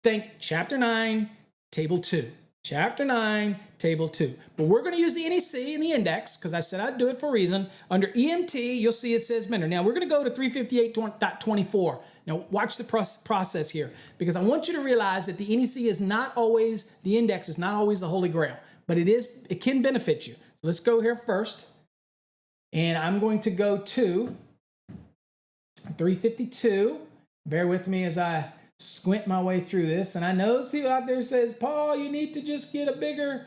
think chapter 9, table 2. Chapter 9, table 2. But we're going to use the NEC and the index because I said I'd do it for a reason. Under EMT, you'll see it says bender. Now we're going to go to 358.24. Now watch the process here, because I want you to realize that the NEC is not always, the index is not always the holy grail, but it can benefit you. Let's go here first. And I'm going to go to 352. Bear with me as I squint my way through this. And I know see out there says, Paul, you need to just get a bigger,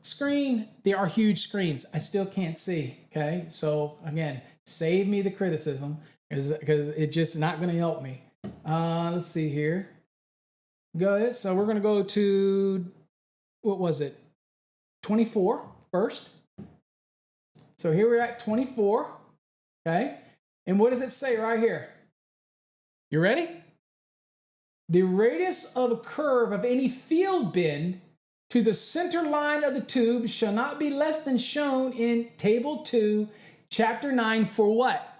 screen. There are huge screens. I still can't see. Okay. So again, save me the criticism because it's just not going to help me. Let's see here. Go ahead. So we're going to go to, what was it? 24 first. So here we're at 24. Okay. And what does it say right here? You ready? The radius of a curve of any field bend to the center line of the tube shall not be less than shown in table 2, chapter 9 for what?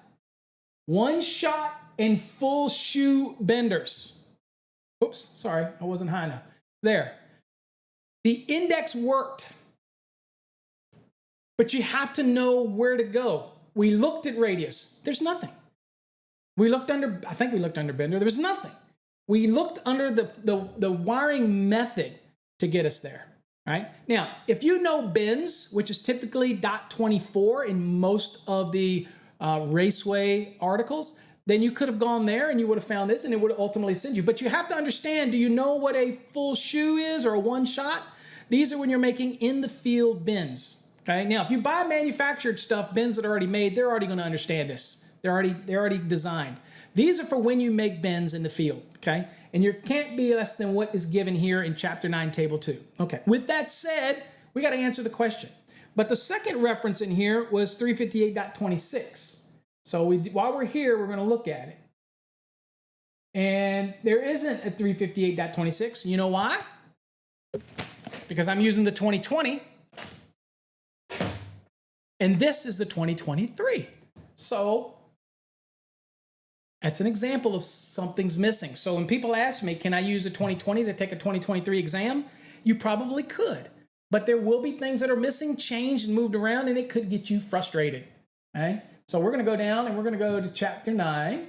One shot and full shoe benders. Oops, sorry, I wasn't high enough. There. The index worked, but you have to know where to go. We looked at radius. There's nothing. We looked under, I think we looked under bender. There was nothing. We looked under the wiring method to get us there, right? Now, if you know bins, which is typically .24 in most of the raceway articles, then you could have gone there and you would have found this and it would ultimately send you. But you have to understand, do you know what a full shoe is or a one shot? These are when you're making in the field bins. Okay. Now, if you buy manufactured stuff, bins that are already made, they're already going to understand this. They're already designed. These are for when you make bins in the field. Okay. And you can't be less than what is given here in chapter 9, table 2. Okay. With that said, we got to answer the question. But the second reference in here was 358.26. So while we're here, we're going to look at it. And there isn't a 358.26. You know why? Because I'm using the 2020. And this is the 2023. So that's an example of something's missing. So when people ask me, can I use a 2020 to take a 2023 exam? You probably could. But there will be things that are missing, changed, and moved around, and it could get you frustrated. Okay? So we're going to go down, and we're going to go to chapter 9.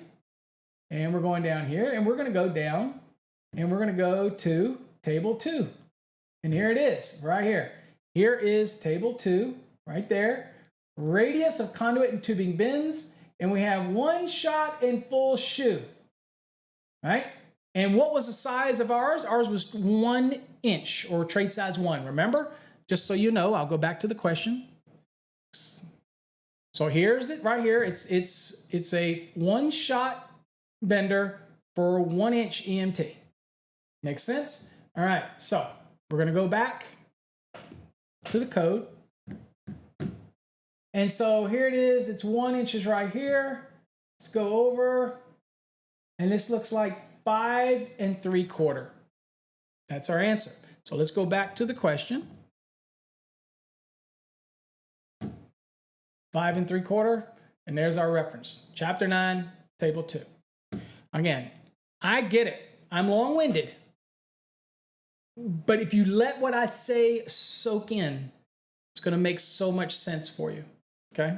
And we're going down here, and we're going to go down, and we're going to go to table 2. And here it is, right here. Here is table 2, right there. Radius of conduit and tubing bins, and we have one shot and full shoe, right? And what was the size of ours? Ours was 1 inch, or trade size 1. Remember? Just so you know, I'll go back to the question. So here's it right here. It's a one shot bender for 1 inch EMT. Makes sense? All right. So we're going to go back to the code. And so here it is. It's 1 inches right here. Let's go over. And this looks like 5 3/4. That's our answer. So let's go back to the question. 5 3/4. And there's our reference. Chapter 9, table 2. Again, I get it. I'm long-winded. But if you let what I say soak in, it's going to make so much sense for you. Okay?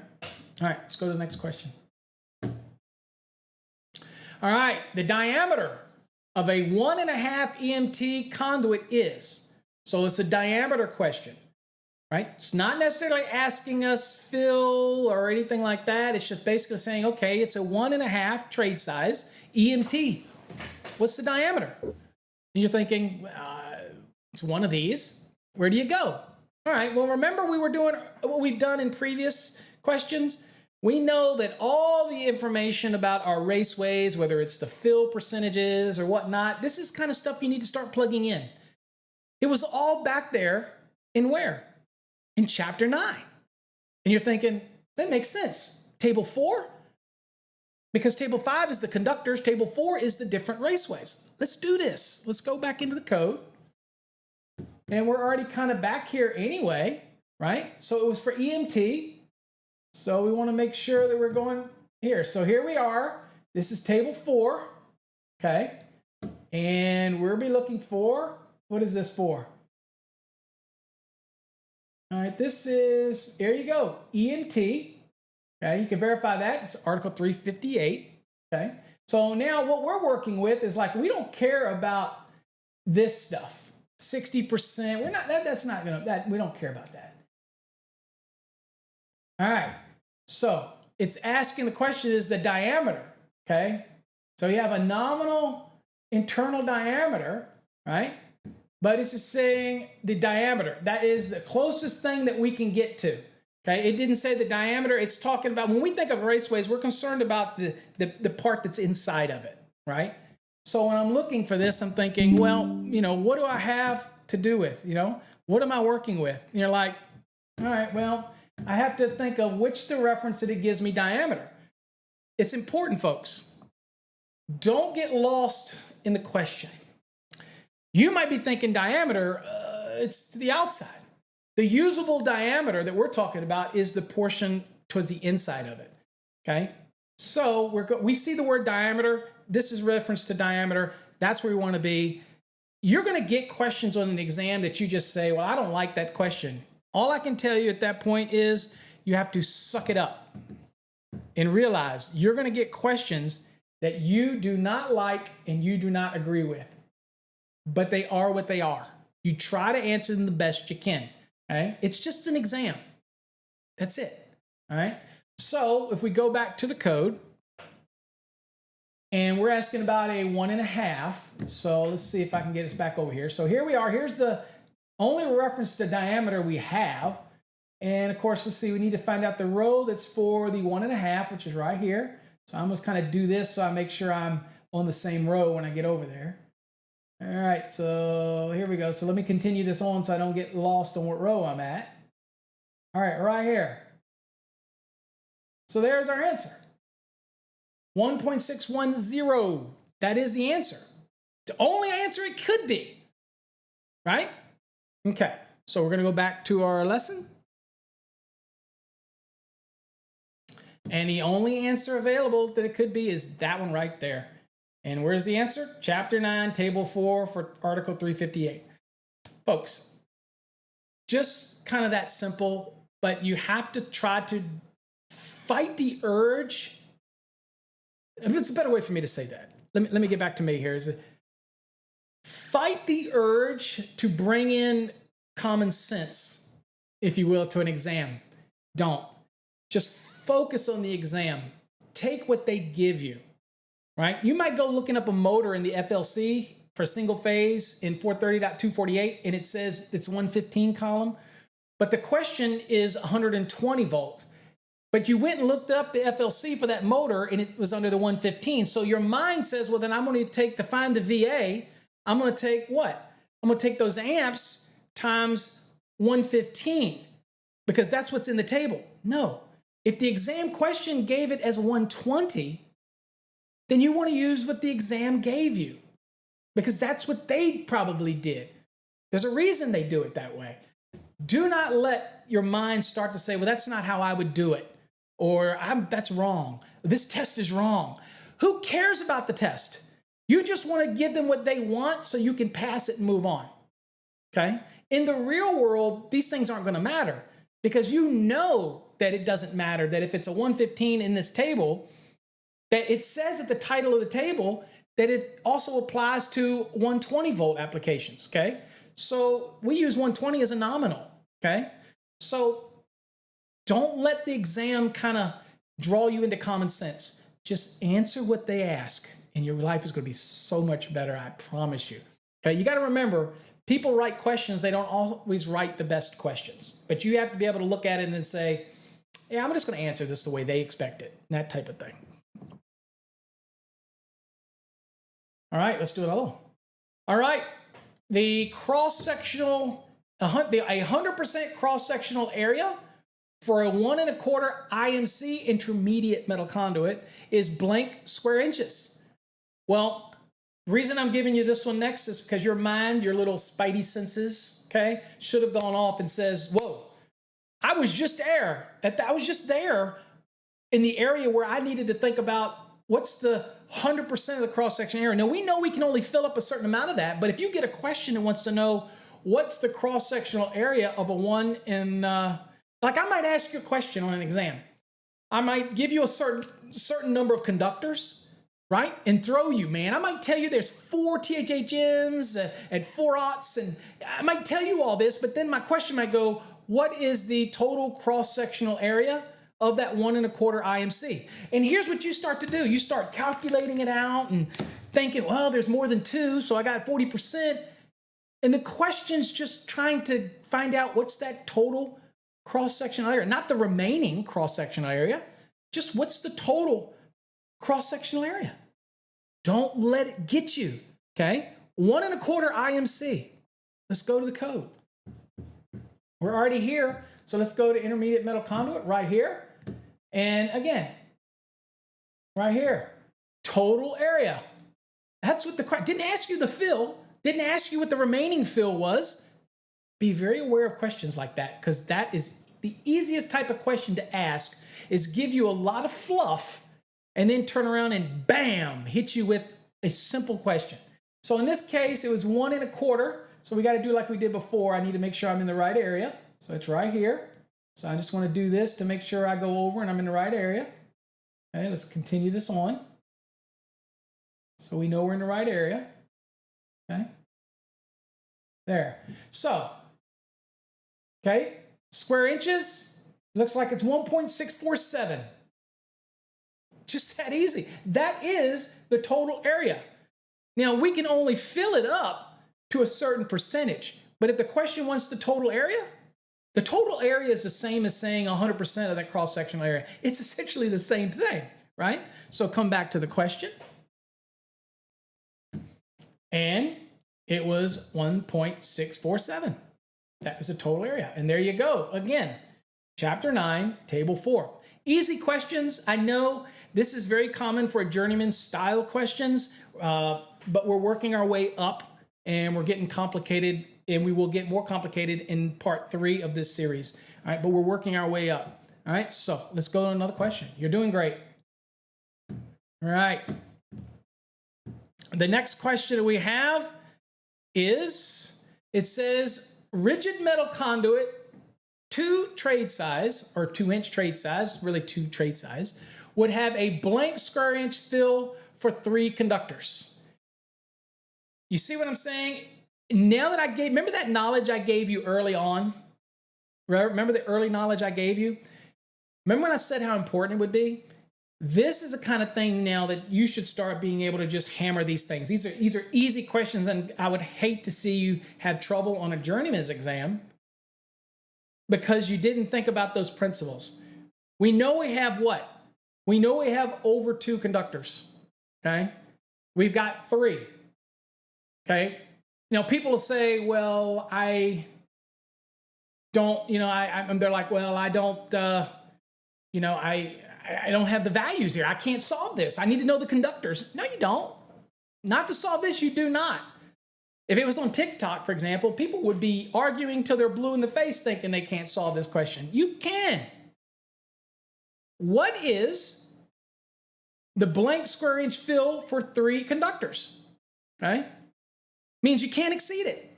All right, let's go to the next question. All right, the diameter of a 1.5 EMT conduit is. So it's a diameter question, right? It's not necessarily asking us fill or anything like that. It's just basically saying, okay, it's a 1.5 trade size EMT. What's the diameter? And you're thinking, it's one of these. Where do you go? All right, well, remember we were doing what we've done in previous questions? We know that all the information about our raceways, whether it's the fill percentages or whatnot, this is kind of stuff you need to start plugging in. It was all back there in where? In chapter 9. And you're thinking, that makes sense. Table 4? Because table 5 is the conductors, table 4 is the different raceways. Let's do this. Let's go back into the code. And we're already kind of back here anyway, right? So it was for EMT. So we want to make sure that we're going here. So here we are. This is table 4, okay? And we'll be looking for, what is this for? All right, this is, here you go, EMT. Okay, you can verify that. It's Article 358, okay? So now what we're working with is like, we don't care about this stuff. 60%, we're not, that's not gonna, we don't care about that. All right, so it's asking, the question is the diameter, okay? So you have a nominal internal diameter, right? But it's just saying the diameter. That is the closest thing that we can get to, okay? It didn't say the diameter. It's talking about, when we think of raceways, we're concerned about the part that's inside of it, right? So when I'm looking for this, I'm thinking, well, you know, what do I have to do with, you know? What am I working with? And you're like, all right, well, I have to think of which the reference that it gives me diameter. It's important, folks. Don't get lost in the question. You might be thinking diameter, it's the outside. The usable diameter that we're talking about is the portion towards the inside of it, okay? So we see the word diameter. This is reference to diameter. That's where we want to be. You're going to get questions on an exam that you just say, well, I don't like that question. All I can tell you at that point is you have to suck it up and realize you're going to get questions that you do not like and you do not agree with, but they are what they are. You try to answer them the best you can. Okay? It's just an exam. That's it. All right. So if we go back to the code, and we're asking about a 1.5. So let's see if I can get us back over here. So here we are. Here's the only reference to diameter we have. And of course, let's see, we need to find out the row that's for the 1.5, which is right here. So I'm just kind of do this so I make sure I'm on the same row when I get over there. All right, so here we go. So let me continue this on so I don't get lost on what row I'm at. All right, right here. So there's our answer. 1.610. That is the answer. The only answer it could be. Right? Okay. So we're going to go back to our lesson. And the only answer available that it could be is that one right there. And where's the answer? Chapter 9, Table 4 for Article 358. Folks, just kind of that simple, but you have to try to fight the urge. It's a better way for me to say that. Let me get back to me here. Fight the urge to bring in common sense, if you will, to an exam. Don't. Just focus on the exam. Take what they give you, right? You might go looking up a motor in the FLC for single phase in 430.248, and it says it's 115 column, but the question is 120 volts. But you went and looked up the FLC for that motor, and it was under the 115. So your mind says, well, then I'm going to find the VA, I'm going to take what? I'm going to take those amps times 115, because that's what's in the table. No. If the exam question gave it as 120, then you want to use what the exam gave you, because that's what they probably did. There's a reason they do it that way. Do not let your mind start to say, well, that's not how I would do it. Or that's wrong. This test is wrong. Who cares about the test? You just want to give them what they want so you can pass it and move on. Okay? In the real world, these things aren't going to matter, because you know that it doesn't matter, that if it's a 115 in this table, that it says at the title of the table that it also applies to 120 volt applications. Okay? So we use 120 as a nominal. Okay? So don't let the exam kind of draw you into common sense. Just answer what they ask, and your life is going to be so much better, I promise you. Okay, you got to remember, people write questions, they don't always write the best questions. But you have to be able to look at it and say, yeah, I'm just going to answer this the way they expect it, that type of thing. All right, let's do another one. All right, the cross-sectional, 100% cross-sectional area for a 1 1/4 IMC intermediate metal conduit is blank square inches. Well, the reason I'm giving you this one next is because your mind, your little spidey senses, okay, should have gone off and says, whoa, I was just there in the area where I needed to think about what's the 100% of the cross-section area. Now, we know we can only fill up a certain amount of that, but if you get a question that wants to know what's the cross-sectional area of a 1 in, like I might ask you a question on an exam. I might give you a certain number of conductors, right? And throw you, man. I might tell you there's 4 THHNs and 4 aughts, and I might tell you all this, but then my question might go, what is the total cross-sectional area of that 1 1/4 IMC? And here's what you start to do. You start calculating it out and thinking, well, there's more than 2, so I got 40%. And the question's just trying to find out what's that total cross-sectional area, not the remaining cross-sectional area, just what's the total cross-sectional area. Don't let it get you, okay? 1 1/4 IMC. Let's go to the code. We're already here, so let's go to intermediate metal conduit right here. And again, right here, total area. That's what the question, didn't ask you the fill, didn't ask you what the remaining fill was. Be very aware of questions like that, because that is the easiest type of question to ask, is give you a lot of fluff and then turn around and bam, hit you with a simple question. So in this case, it was 1 1/4. So we got to do like we did before. I need to make sure I'm in the right area. So it's right here. So I just want to do this to make sure I go over and I'm in the right area. Okay, let's continue this on. So we know we're in the right area. Okay. There. So, okay, square inches, looks like it's 1.647. Just that easy. That is the total area. Now, we can only fill it up to a certain percentage. But if the question wants the total area is the same as saying 100% of that cross-sectional area. It's essentially the same thing, right? So come back to the question. And it was 1.647. That was the total area. And there you go. Again, chapter 9, table 4. Easy questions. I know this is very common for journeyman style questions, but we're working our way up and we're getting complicated, and we will get more complicated in part 3 of this series. All right, but we're working our way up. All right, so let's go to another question. You're doing great. All right. The next question we have is, it says rigid metal conduit, 2 trade size, or 2-inch trade size, really 2 trade size, would have a blank square inch fill for 3 conductors. You see what I'm saying? Now that remember that knowledge I gave you early on? Remember the early knowledge I gave you? Remember when I said how important it would be? This is the kind of thing now that you should start being able to just hammer these things. These are easy questions, and I would hate to see you have trouble on a journeyman's exam because you didn't think about those principles. We know we have what? We know we have over 2 conductors, okay? We've got 3, okay? Now, people will say, well, I don't, they're like, well, I don't, I don't have the values here. I can't solve this. I need to know the conductors. No, you don't. Not to solve this, you do not. If it was on TikTok, for example, people would be arguing till they're blue in the face thinking they can't solve this question. You can. What is the blank square inch fill for 3 conductors? Okay? Means you can't exceed it.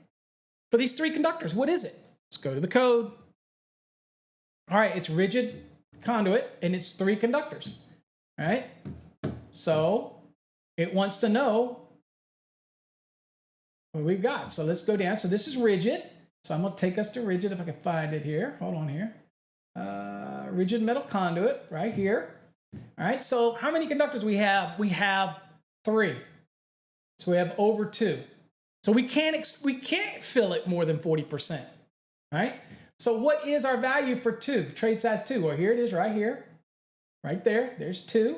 For these 3 conductors, what is it? Let's go to the code. All right, it's rigid conduit, and it's 3 conductors. All right? So it wants to know what we've got. So let's go down. So this is rigid. So I'm going to take us to rigid if I can find it here. Hold on here. Rigid metal conduit right here. All right, so how many conductors we have? We have 3. So we have over 2. So we can't fill it more than 40%. All right? So what is our value for 2? Trade size 2. Well, here it is right here. Right there. There's 2.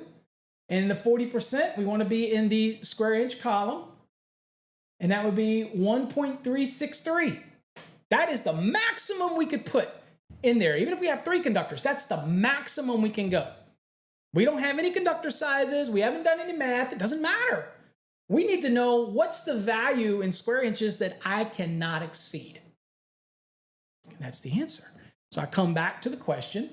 And the 40%, we want to be in the square inch column. And that would be 1.363. That is the maximum we could put in there. Even if we have 3 conductors, that's the maximum we can go. We don't have any conductor sizes. We haven't done any math. It doesn't matter. We need to know what's the value in square inches that I cannot exceed. And that's the answer. So I come back to the question.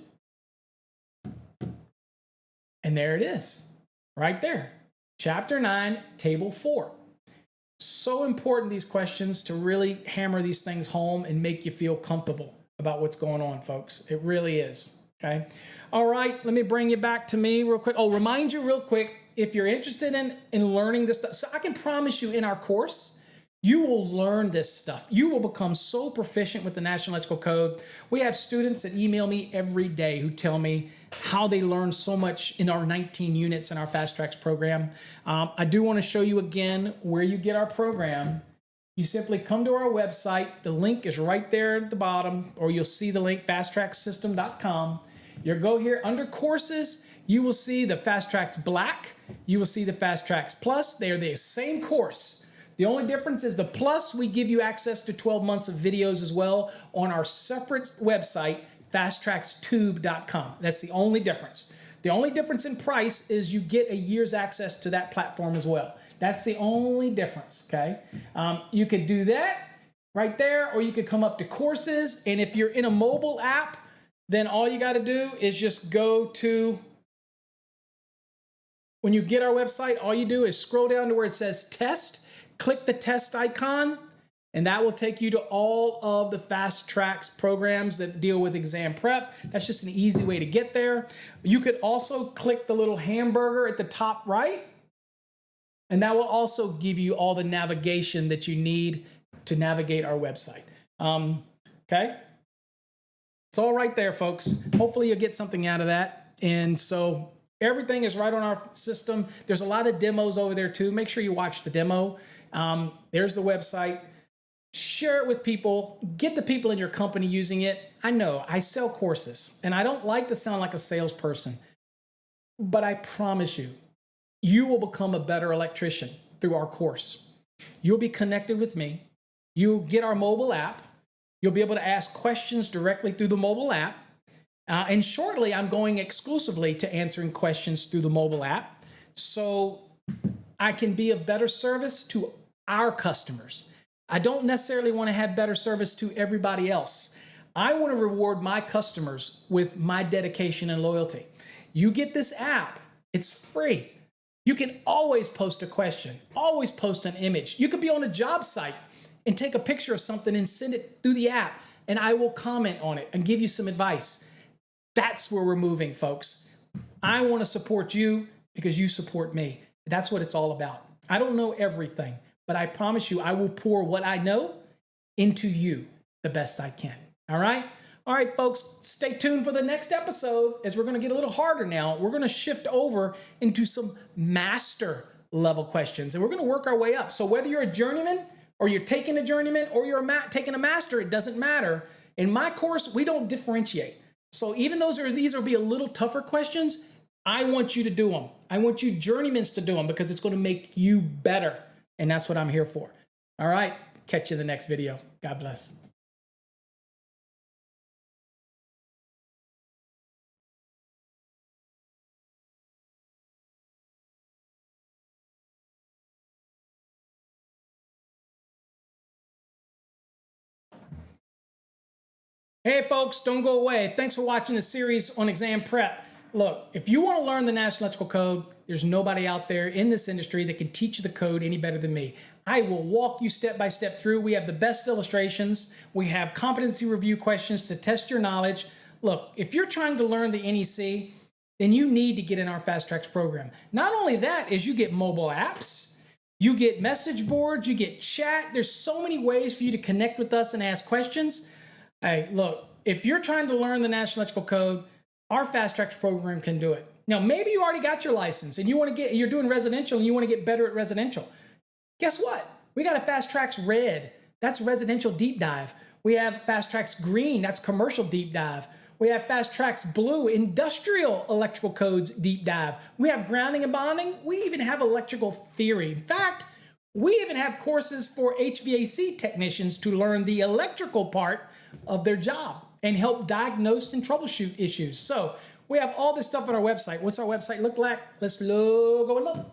And there it is. Right there. Chapter 9, table 4. So important, these questions, to really hammer these things home and make you feel comfortable about what's going on, folks. It really is. Okay. All right. Let me bring you back to me real quick. Oh, remind you real quick, if you're interested in learning this stuff, so I can promise you in our course, you will learn this stuff. You will become so proficient with the National Electrical Code. We have students that email me every day who tell me how they learn so much in our 19 units in our Fast Tracks program. I do want to show you again where you get our program. You simply come to our website. The link is right there at the bottom, or you'll see the link, fasttracksystem.com. You go here under courses. You will see the Fast Tracks Black. You will see the Fast Tracks Plus. They are the same course. The only difference is the Plus, we give you access to 12 months of videos as well on our separate website, fasttrackstube.com. That's the only difference. The only difference in price is you get a year's access to that platform as well. That's the only difference, okay? You could do that right there, or you could come up to courses, and if you're in a mobile app, then all you got to do is just go to, when you get our website, all you do is scroll down to where it says test, click the test icon, and that will take you to all of the Fast Tracks programs that deal with exam prep. That's just an easy way to get there. You could also click the little hamburger at the top right, And that will also give you all the navigation that you need to navigate our website. Okay? It's all right there, folks. Hopefully you'll get something out of that. And so everything is right on our system. There's a lot of demos over there too. Make sure you watch the demo. There's the website. Share it with people. Get the people in your company using it. I know I sell courses and I don't like to sound like a salesperson, but I promise you, you will become a better electrician through our course. You'll be connected with me. You'll get our mobile app. You'll be able to ask questions directly through the mobile app. And shortly, I'm going exclusively to answering questions through the mobile app so I can be of better service to our customers. I don't necessarily want to have better service to everybody else. I want to reward my customers with my dedication and loyalty. You get this app, it's free. You can always post a question, always post an image. You could be on a job site and take a picture of something and send it through the app, and I will comment on it and give you some advice. That's where we're moving, folks. I want to support you because you support me. That's what it's all about. I don't know everything, but I promise you I will pour what I know into you the best I can. All right? All right, folks, stay tuned for the next episode as we're going to get a little harder now. We're going to shift over into some master level questions, and we're going to work our way up. So whether you're a journeyman or you're taking a journeyman or you're taking a master, it doesn't matter. In my course, we don't differentiate. So even though these will be a little tougher questions, I want you to do them. I want you journeymans to do them because it's going to make you better. And that's what I'm here for. All right. Catch you in the next video. God bless. Hey folks, don't go away. Thanks for watching the series on exam prep. Look, if you want to learn the National Electrical Code, there's nobody out there in this industry that can teach you the code any better than me. I will walk you step by step through. We have the best illustrations. We have competency review questions to test your knowledge. Look, if you're trying to learn the NEC, then you need to get in our Fast Tracks program. Not only that is you get mobile apps, you get message boards, you get chat. There's so many ways for you to connect with us and ask questions. Hey, look, if you're trying to learn the National Electrical Code, our Fast Tracks program can do it. Now, maybe you already got your license and you're doing residential and you want to get better at residential. Guess what? We got a Fast Tracks Red. That's residential deep dive. We have Fast Tracks Green. That's commercial deep dive. We have Fast Tracks Blue, industrial electrical codes deep dive. We have grounding and bonding. We even have electrical theory. In fact, we even have courses for HVAC technicians to learn the electrical part of their job and help diagnose and troubleshoot issues. So we have all this stuff on our website. What's our website look like? Let's go and look.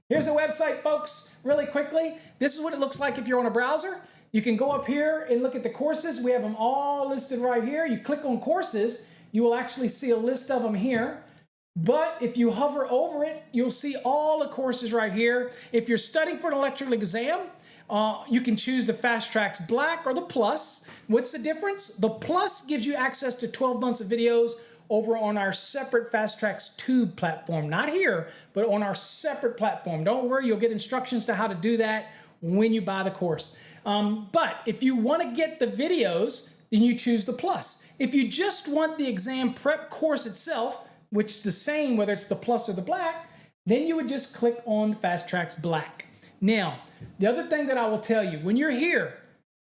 Here's the website, folks, really quickly. This is what it looks like if you're on a browser. You can go up here and look at the courses. We have them all listed right here. You click on courses, you will actually see a list of them here. But if you hover over it, you'll see all the courses right here. If you're studying for an electrical exam, you can choose the Fast Tracks Black or the Plus. What's the difference? The Plus gives you access to 12 months of videos over on our separate Fast Tracks Tube platform. Not here, but on our separate platform. Don't worry, you'll get instructions to how to do that when you buy the course. But if you want to get the videos, then you choose the Plus. If you just want the exam prep course itself, which is the same whether it's the Plus or the Black, then you would just click on Fast Tracks Black. Now, the other thing that I will tell you, when you're here,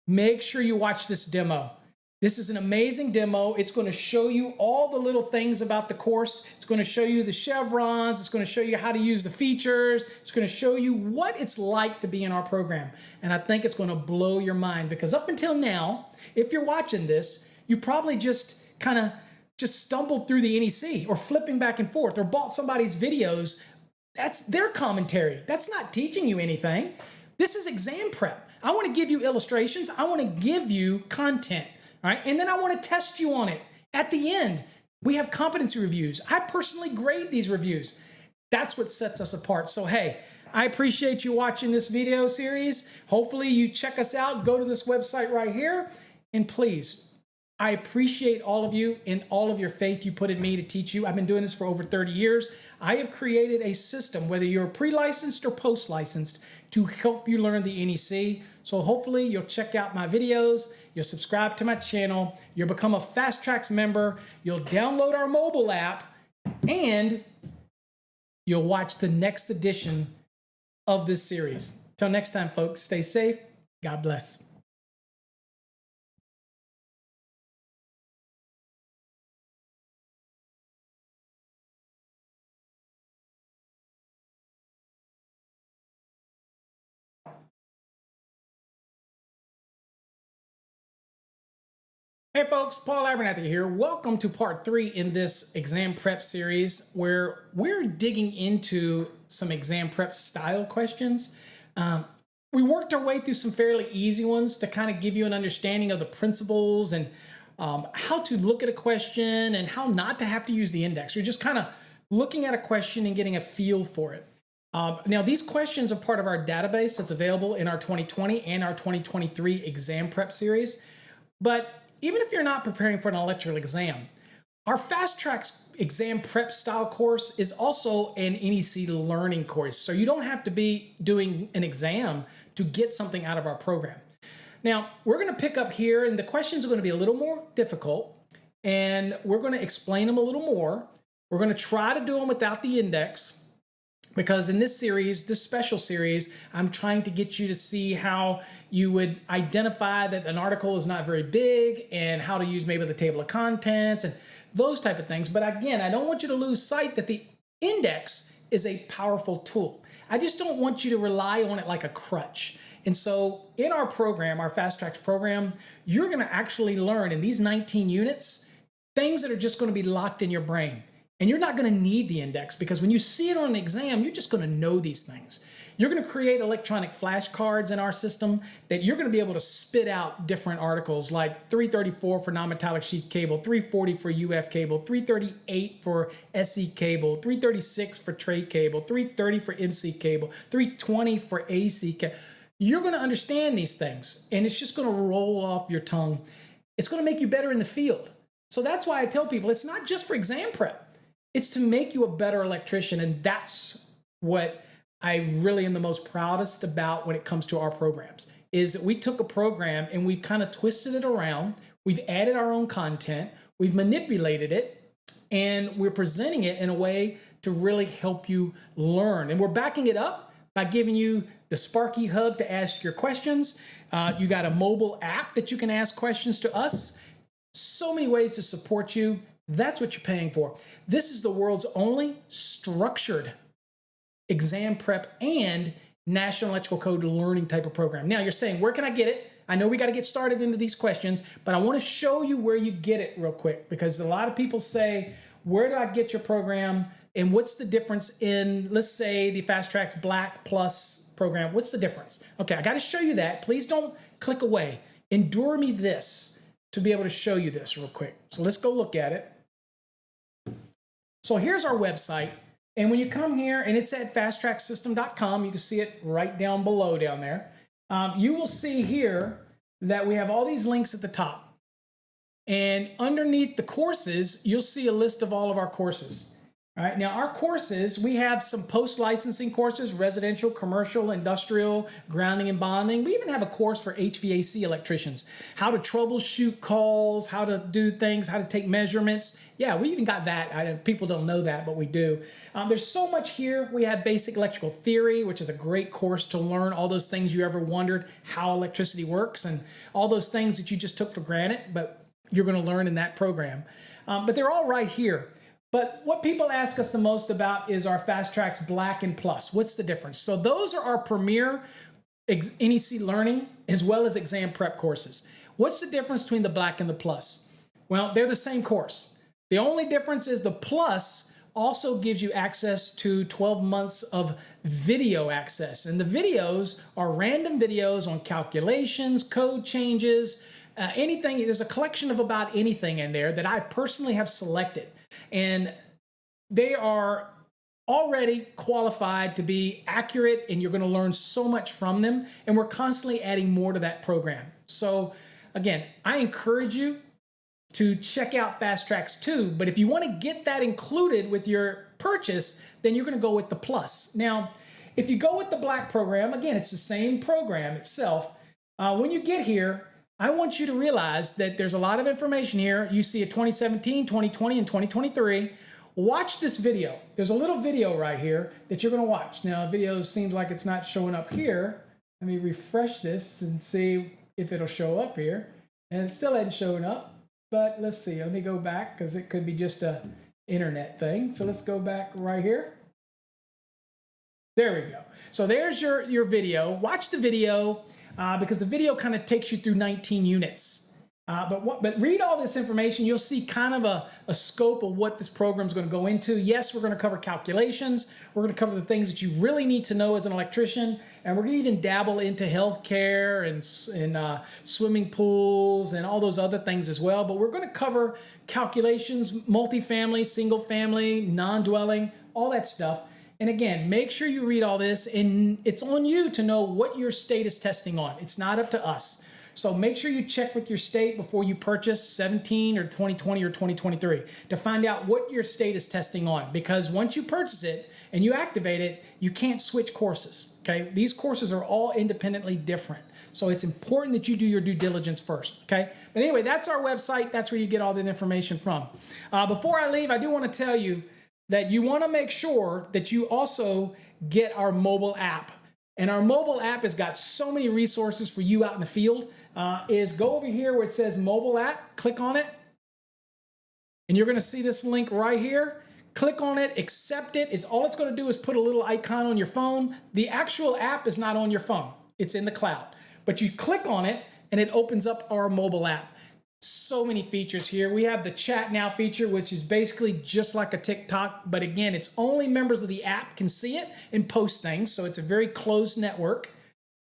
make sure you watch this demo. This is an amazing demo. It's going to show you all the little things about the course. It's going to show you the chevrons. It's going to show you how to use the features. It's going to show you what it's like to be in our program. And I think it's going to blow your mind because up until now, if you're watching this, you probably just stumbled through the NEC or flipping back and forth or bought somebody's videos. That's their commentary. That's not teaching you anything. This is exam prep. I want to give you illustrations. I want to give you content. All right, and then I want to test you on it. At the end, we have competency reviews. I personally grade these reviews. That's what sets us apart. So, hey, I appreciate you watching this video series. Hopefully you check us out. Go to this website right here. And please, I appreciate all of you and all of your faith you put in me to teach you. I've been doing this for over 30 years. I have created a system, whether you're pre-licensed or post-licensed, to help you learn the NEC. So hopefully you'll check out my videos, you'll subscribe to my channel, you'll become a Fast Tracks member, you'll download our mobile app, and you'll watch the next edition of this series. Till next time, folks, stay safe. God bless. Hey folks, Paul Abernathy here. Welcome to part 3 in this exam prep series where we're digging into some exam prep style questions. We worked our way through some fairly easy ones to kind of give you an understanding of the principles and how to look at a question and how not to have to use the index. We're just kind of looking at a question and getting a feel for it. Now, these questions are part of our database that's available in our 2020 and our 2023 exam prep series. But even if you're not preparing for an electrical exam, our Fast Tracks exam prep style course is also an NEC learning course. So you don't have to be doing an exam to get something out of our program. Now, we're going to pick up here, and the questions are going to be a little more difficult, and we're going to explain them a little more. We're going to try to do them without the index, because in this series, this special series, I'm trying to get you to see how you would identify that an article is not very big and how to use maybe the table of contents and those type of things. But again, I don't want you to lose sight that the index is a powerful tool. I just don't want you to rely on it like a crutch. And so in our program, our Fast Tracks program, you're going to actually learn in these 19 units things that are just going to be locked in your brain. And you're not going to need the index, because when you see it on an exam, you're just going to know these things. You're going to create electronic flashcards in our system that you're going to be able to spit out different articles like 334 for non-metallic sheath cable, 340 for UF cable, 338 for SE cable, 336 for tray cable, 330 for MC cable, 320 for AC cable. You're going to understand these things, and it's just going to roll off your tongue. It's going to make you better in the field. So that's why I tell people it's not just for exam prep. It's to make you a better electrician, and that's what I really am the most proudest about when it comes to our programs, is that we took a program and we've kind of twisted it around, we've added our own content, we've manipulated it, and we're presenting it in a way to really help you learn. And we're backing it up by giving you the Sparky Hub to ask your questions. You got a mobile app that you can ask questions to us. So many ways to support you. That's what you're paying for. This is the world's only structured exam prep and National Electrical Code learning type of program. Now you're saying, where can I get it? I know we got to get started into these questions, but I want to show you where you get it real quick, because a lot of people say, where do I get your program? And what's the difference in, let's say, the Fast Tracks Black Plus program? What's the difference? Okay, I got to show you that. Please don't click away. Endure me this to be able to show you this real quick. So let's go look at it. So here's our website, and when you come here, and it's at fasttracksystem.com, you can see it right down below down there. You will see here that we have all these links at the top, and underneath the courses, you'll see a list of all of our courses. All right, now our courses, we have some post-licensing courses, residential, commercial, industrial, grounding and bonding. We even have a course for HVAC electricians, how to troubleshoot calls, how to do things, how to take measurements. Yeah, we even got that. People don't know that, but we do. There's so much here. We have basic electrical theory, which is a great course to learn all those things you ever wondered how electricity works, and all those things that you just took for granted, but you're going to learn in that program. But they're all right here. But what people ask us the most about is our Fast Tracks Black and Plus. What's the difference? So those are our premier NEC learning as well as exam prep courses. What's the difference between the Black and the Plus? Well, they're the same course. The only difference is the Plus also gives you access to 12 months of video access. And the videos are random videos on calculations, code changes, anything. There's a collection of about anything in there that I personally have selected. And they are already qualified to be accurate, and you're going to learn so much from them. And we're constantly adding more to that program. So again, I encourage you to check out Fast Tracks 2. But if you want to get that included with your purchase, then you're going to go with the Plus. Now, if you go with the Black program, again, it's the same program itself. When you get here, I want you to realize that there's a lot of information here. You see a 2017, 2020, and 2023. Watch this video. There's a little video right here that you're going to watch. Now, the video seems like it's not showing up here. Let me refresh this and see if it'll show up here. And it still hasn't shown up. But let's see. Let me go back because it could be just a internet thing. So let's go back right here. There we go. So there's your video. Watch the video because the video kind of takes you through 19 units. But read all this information. You'll see kind of a scope of what this program is going to go into. Yes, we're going to cover calculations. We're going to cover the things that you really need to know as an electrician. And we're going to even dabble into healthcare and swimming pools and all those other things as well. But we're going to cover calculations, multifamily, single family, non-dwelling, all that stuff. And again, make sure you read all this. And it's on you to know what your state is testing on. It's not up to us. So make sure you check with your state before you purchase 17 or 2020 or 2023 to find out what your state is testing on. Because once you purchase it and you activate it, you can't switch courses, okay? These courses are all independently different. So it's important that you do your due diligence first, okay? But anyway, that's our website. That's where you get all that information from. Before I leave, I do want to tell you that you want to make sure that you also get our mobile app. And our mobile app has got so many resources for you out in the field. Go over here where it says mobile app, click on it. And you're going to see this link right here. Click on it, accept it. All it's going to do is put a little icon on your phone. The actual app is not on your phone. It's in the cloud. But you click on it and it opens up our mobile app. So many features here. We have the chat now feature, which is basically just like a TikTok, but again, it's only members of the app can see it and post things, so it's a very closed network.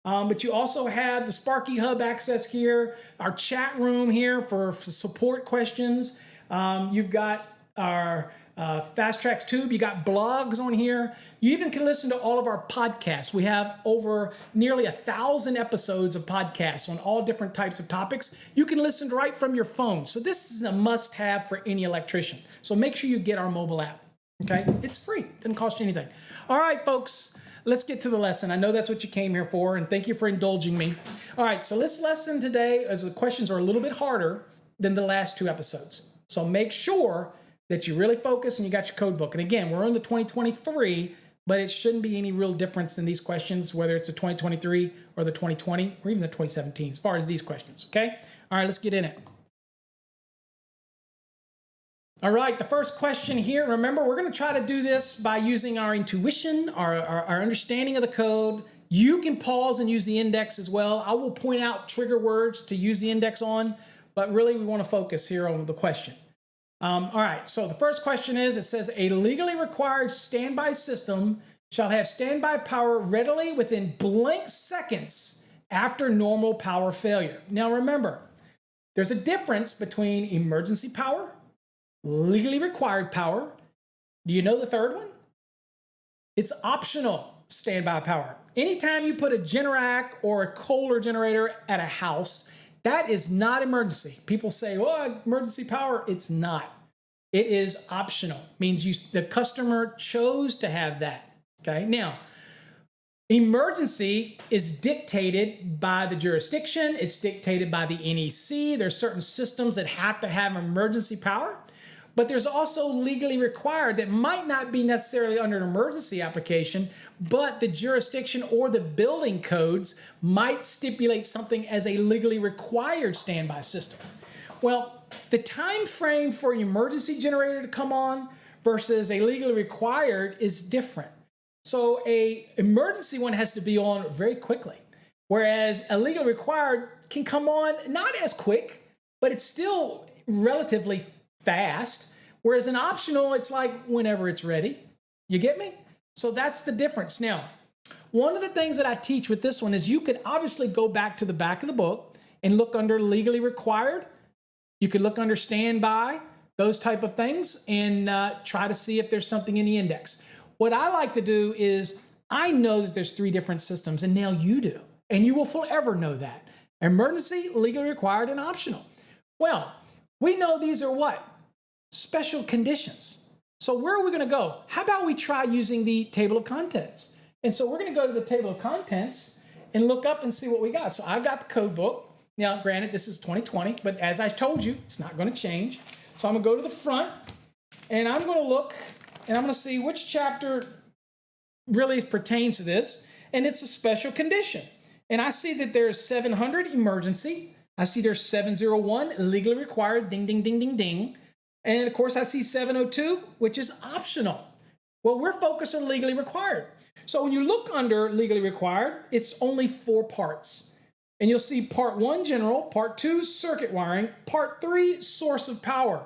But you also have the Sparky Hub access here, our chat room here for support questions. You've got our Fast Tracks Tube. You got blogs on here. You even can listen to all of our podcasts. We have over nearly 1,000 episodes of podcasts on all different types of topics. You can listen right from your phone. So this is a must-have for any electrician. So make sure you get our mobile app, okay? It's free. Doesn't cost you anything. All right, folks, let's get to the lesson. I know that's what you came here for, and thank you for indulging me. All right, so this lesson today, as the questions are a little bit harder than the last 2 episodes. So make sure that you really focus and you got your code book. And again, we're on the 2023, but it shouldn't be any real difference in these questions, whether it's the 2023 or the 2020 or even the 2017, as far as these questions, okay? All right, let's get in it. All right, the first question here, remember, we're gonna try to do this by using our intuition, our understanding of the code. You can pause and use the index as well. I will point out trigger words to use the index on, but really we wanna focus here on the question. All right, so the first question is, it says, a legally required standby system shall have standby power readily within blank seconds after normal power failure. Now remember, there's a difference between emergency power, legally required power. Do you know the third one? It's optional standby power. Anytime you put a Generac or a Kohler generator at a house, that is not emergency. People say, well, emergency power. It's not. It is optional. Means the customer chose to have that. Okay. Now, emergency is dictated by the jurisdiction. It's dictated by the NEC. There's certain systems that have to have emergency power, but there's also legally required that might not be necessarily under an emergency application, but the jurisdiction or the building codes might stipulate something as a legally required standby system. Well, the time frame for an emergency generator to come on versus a legally required is different. So a emergency one has to be on very quickly, whereas a legally required can come on not as quick, but it's still relatively fast, whereas an optional, it's like whenever it's ready. You get me? So that's the difference. Now, one of the things that I teach with this one is you could obviously go back to the back of the book and look under legally required. You could look under standby, those type of things, and try to see if there's something in the index. What I like to do is, I know that there's 3 different systems, and now you do, and you will forever know that. Emergency, legally required, and optional. Well, We know these are what? Special conditions. So where are we going to go? How about we try using the table of contents? And so we're going to go to the table of contents and look up and see what we got. So I've got the code book. Now, granted, this is 2020, but as I told you, it's not going to change. So I'm going to go to the front, and I'm going to look, and I'm going to see which chapter really pertains to this, and it's a special condition. And I see that there's 700 emergency. I see there's 701 legally required, ding, ding, ding, ding, ding. And of course, I see 702, which is optional. Well, we're focused on legally required. So when you look under legally required, it's only 4 parts. And you'll see part 1, general, part 2, circuit wiring, part 3, source of power.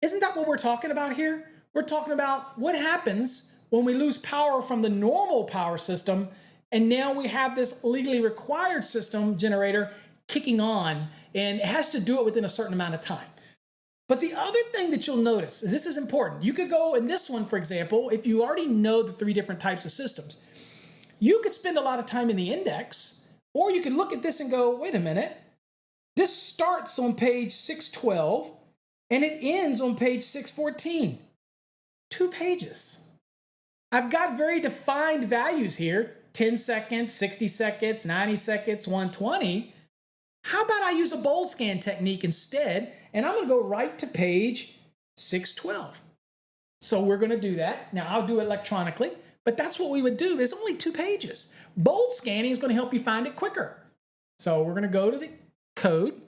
Isn't that what we're talking about here? We're talking about what happens when we lose power from the normal power system, and now we have this legally required system generator kicking on, and it has to do it within a certain amount of time. But the other thing that you'll notice is this is important. You could go in this one, for example, if you already know the 3 different types of systems, you could spend a lot of time in the index, or you could look at this and go, wait a minute, this starts on page 612 and it ends on page 614. 2 pages. I've got very defined values here, 10 seconds, 60 seconds, 90 seconds, 120. How about I use a bold scan technique instead, and I'm going to go right to page 612. So we're going to do that. Now, I'll do it electronically, but that's what we would do. There's only 2 pages. Bold scanning is going to help you find it quicker. So we're going to go to the code,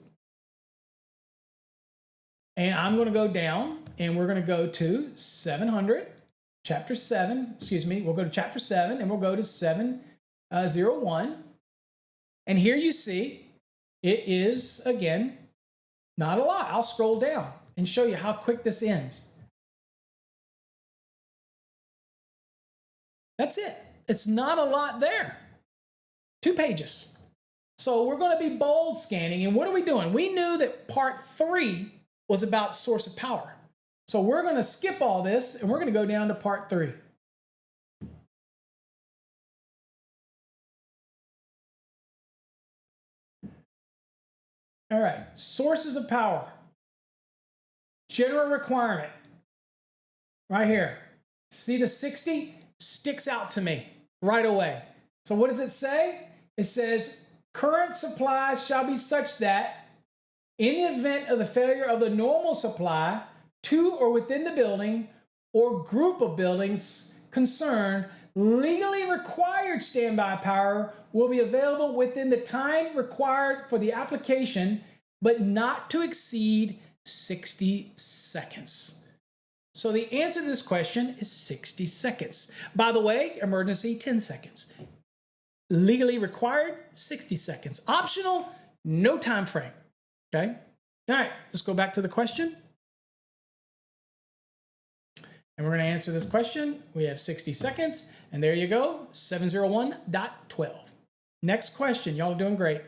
and I'm going to go down, and we're going to go to 700, chapter 7, excuse me. We'll go to chapter 7, and we'll go to 701. And here you see, it is, again, not a lot. I'll scroll down and show you how quick this ends. That's it. It's not a lot there. 2 pages. So we're going to be bold scanning. And what are we doing? We knew that part 3 was about source of power. So we're going to skip all this, and we're going to go down to part 3. All right, sources of power. General requirement. Right here. See the 60? Sticks out to me right away. So what does it say? It says, current supply shall be such that in the event of the failure of the normal supply to or within the building or group of buildings concerned, legally required standby power will be available within the time required for the application, but not to exceed 60 seconds. So the answer to this question is 60 seconds. By the way, emergency, 10 seconds. Legally required, 60 seconds. Optional, no time frame. Okay? All right, let's go back to the question. And we're going to answer this question. We have 60 seconds, and there you go, 701.12. Next question. Y'all are doing great.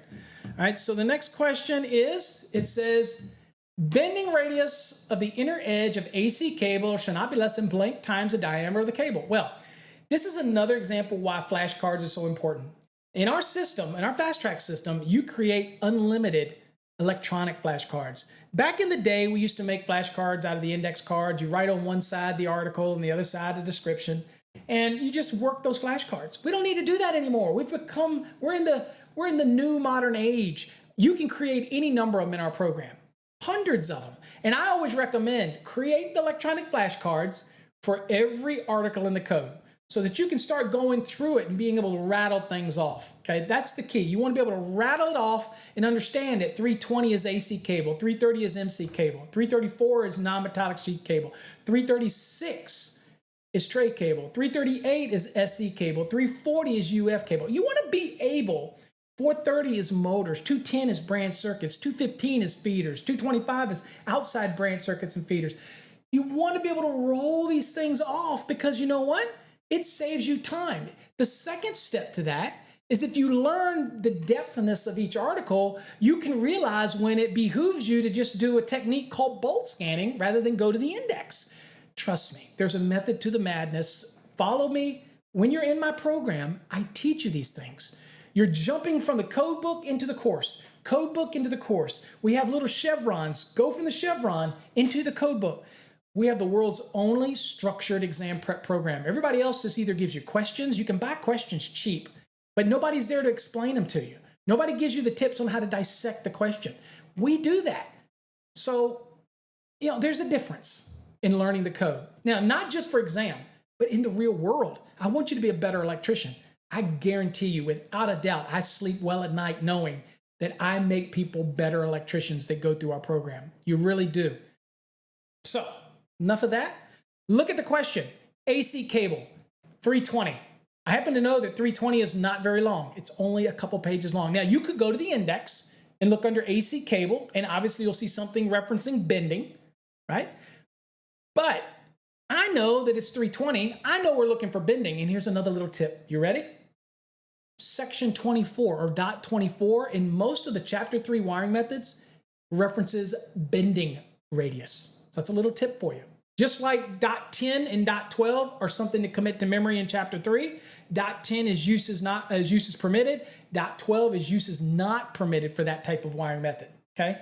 All right, so the next question is, it says, bending radius of the inner edge of AC cable should not be less than blank times the diameter of the cable. Well, this is another example why flashcards are so important. In our system, in our fast track system, you create unlimited electronic flashcards. Back in the day, we used to make flashcards out of the index cards. You write on one side the article and the other side the description, and you just work those flashcards. We don't need to do that anymore. We're in the new modern age. You can create any number of them in our program, hundreds of them. And I always recommend create the electronic flashcards for every article in the code, so that you can start going through it and being able to rattle things off. Okay, that's the key. You want to be able to rattle it off and understand that 320 is AC cable, 330 is MC cable, 334 is non-metallic sheet cable, 336 is tray cable, 338 is SC cable, 340 is UF cable. You want to be able, 430 is motors, 210 is branch circuits, 215 is feeders, 225 is outside branch circuits and feeders. You want to be able to roll these things off, because you know what? It saves you time. The second step to that is, if you learn the depthness of each article, you can realize when it behooves you to just do a technique called bolt scanning rather than go to the index. Trust me, there's a method to the madness. Follow me. When you're in my program, I teach you these things. You're jumping from the code book into the course. Code book into the course. We have little chevrons. Go from the chevron into the code book. We have the world's only structured exam prep program. Everybody else just either gives you questions. You can buy questions cheap, but nobody's there to explain them to you. Nobody gives you the tips on how to dissect the question. We do that. So, there's a difference in learning the code. Now, not just for exam, but in the real world. I want you to be a better electrician. I guarantee you, without a doubt, I sleep well at night knowing that I make people better electricians that go through our program. You really do. So, enough of that. Look at the question. AC cable, 320. I happen to know that 320 is not very long. It's only a couple pages long. Now, you could go to the index and look under AC cable, and obviously you'll see something referencing bending, right? But I know that it's 320. I know we're looking for bending, and here's another little tip. You ready? Section 24 or dot 24 in most of the chapter 3 wiring methods references bending radius. So that's a little tip for you. Just like dot 10 and dot 12 are something to commit to memory in chapter 3, dot 10 is uses permitted, dot 12 is uses not permitted for that type of wiring method, okay?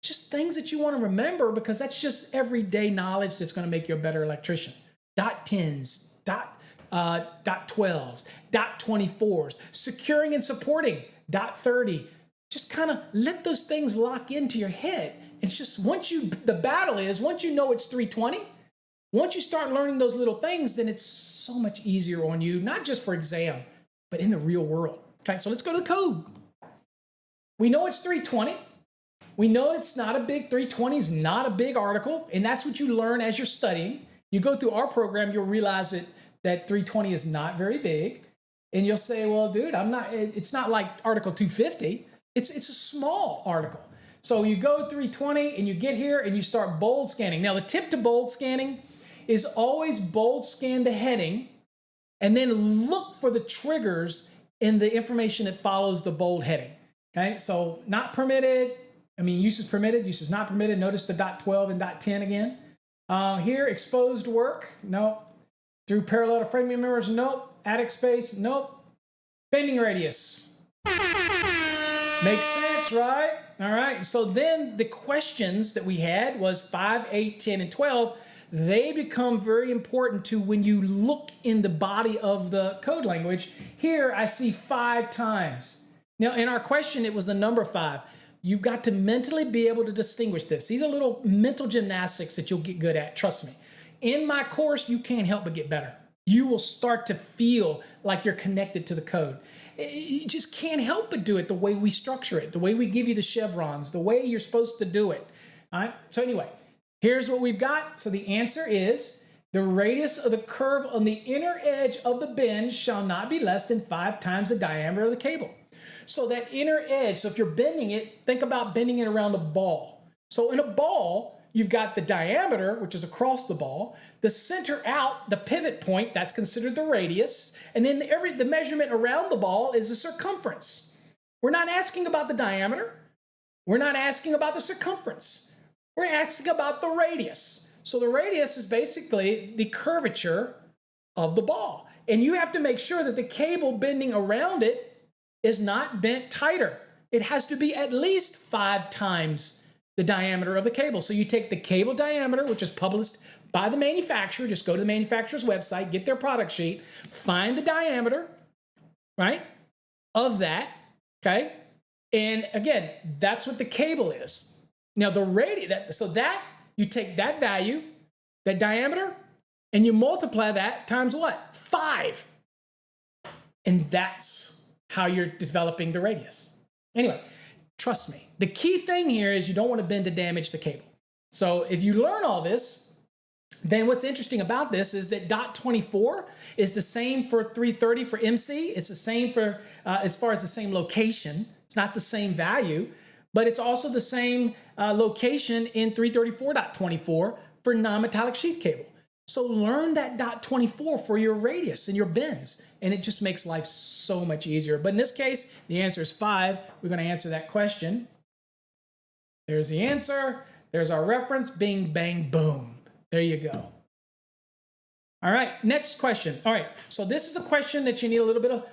Just things that you want to remember because that's just everyday knowledge that's going to make you a better electrician. Dot 10s, dot 12s, dot 24s, securing and supporting, dot 30. Just kind of let those things lock into your head. It's just once you know it's 320, once you start learning those little things, then it's so much easier on you, not just for exam, but in the real world. Okay, so let's go to the code. We know it's 320. We know it's not a big, 320 is not a big article, and that's what you learn as you're studying. You go through our program, you'll realize that 320 is not very big, and you'll say, well, dude, it's not like Article 250. It's a small article. So you go 320 and you get here and you start bold scanning. Now the tip to bold scanning is always bold scan the heading and then look for the triggers in the information that follows the bold heading. Okay, so not permitted, uses permitted, uses not permitted. Notice the dot 12 and dot 10 again. Here, exposed work, nope. Through parallel to framing members, nope. Attic space, nope. Bending radius. Makes sense, right? All right, so then the questions that we had was 5, 8, 10, and 12. They become very important to when you look in the body of the code language. Here, I see 5 times. Now, in our question, it was the number 5. You've got to mentally be able to distinguish this. These are little mental gymnastics that you'll get good at, trust me. In my course, you can't help but get better. You will start to feel like you're connected to the code. You just can't help but do it the way we structure it, the way we give you the chevrons, the way you're supposed to do it. All right, so anyway, here's what we've got. So the answer is the radius of the curve on the inner edge of the bend shall not be less than 5 times the diameter of the cable. So that inner edge, so if you're bending it, think about bending it around a ball. So in a ball, you've got the diameter, which is across the ball, the center out, the pivot point, that's considered the radius, and then the measurement around the ball is the circumference. We're not asking about the diameter. We're not asking about the circumference. We're asking about the radius. So the radius is basically the curvature of the ball. And you have to make sure that the cable bending around it is not bent tighter. It has to be at least 5 times the diameter of the cable. So you take the cable diameter, which is published by the manufacturer, just go to the manufacturer's website, get their product sheet, find the diameter, right, of that, okay? And again, that's what the cable is. Now the radius, you take that value, that diameter, and you multiply that times what? 5. And that's how you're developing the radius. Anyway, trust me. The key thing here is you don't want to bend to damage the cable. So if you learn all this, then what's interesting about this is that dot 24 is the same for 330 for MC. It's the same for, as far as the same location. It's not the same value, but it's also the same location in 334.24 for non-metallic sheath cable. So learn that dot 24 for your radius and your bends, and it just makes life so much easier. But in this case, the answer is 5. We're going to answer that question. There's the answer. There's our reference. Bing, bang, boom. There you go. All right, next question. All right, so this is a question that you need a little bit of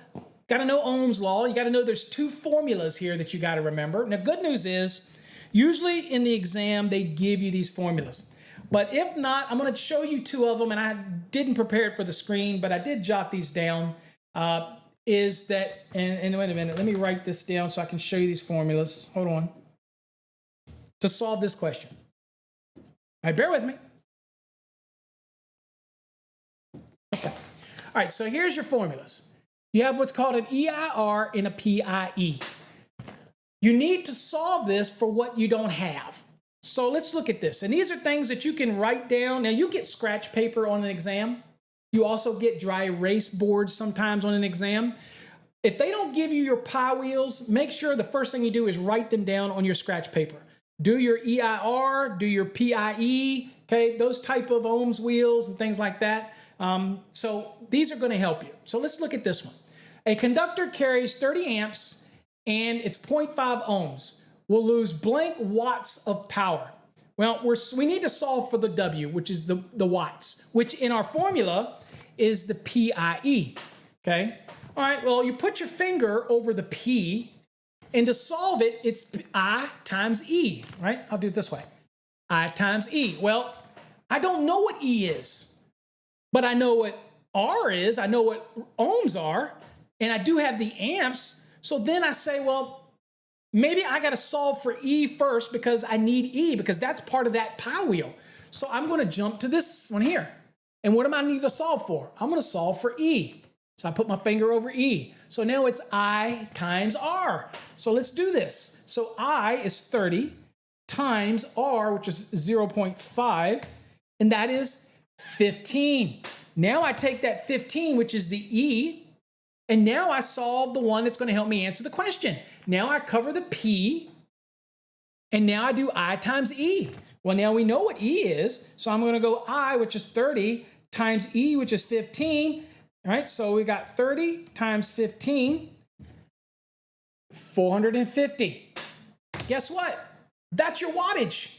Got to know Ohm's law. You got to know there's two formulas here that you got to remember. Now, good news is, usually in the exam, they give you these formulas. But if not, I'm going to show you two of them, and I didn't prepare it for the screen, but I did jot these down. Is that, and wait a minute, let me write this down so I can show you these formulas. Hold on. To solve this question. All right, bear with me. Okay. All right, so here's your formulas. You have what's called an EIR and a PIE. You need to solve this for what you don't have. So let's look at this. And these are things that you can write down. Now, you get scratch paper on an exam. You also get dry erase boards sometimes on an exam. If they don't give you your pie wheels, make sure the first thing you do is write them down on your scratch paper. Do your EIR, do your PIE, okay, those type of ohms wheels and things like that. So these are going to help you. So let's look at this one. A conductor carries 30 amps and it's 0.5 ohms. We'll lose blank watts of power. Well, we need to solve for the W, which is the watts, which in our formula is the PIE, okay? All right, well, you put your finger over the P, and to solve it, it's I times E, right? I'll do it this way. I times E. Well, I don't know what E is, but I know what R is. I know what ohms are, and I do have the amps. So then I say, well, maybe I got to solve for E first because I need E because that's part of that pie wheel. So I'm going to jump to this one here. And what am I need to solve for? I'm going to solve for E. So I put my finger over E. So now it's I times R. So let's do this. So I is 30 times R, which is 0.5, and that is 15. Now I take that 15, which is the E, and now I solve the one that's going to help me answer the question. Now I cover the P, and now I do I times E. Well, now we know what E is, so I'm going to go I, which is 30, times E, which is 15. All right, so we got 30 times 15, 450. Guess what? That's your wattage.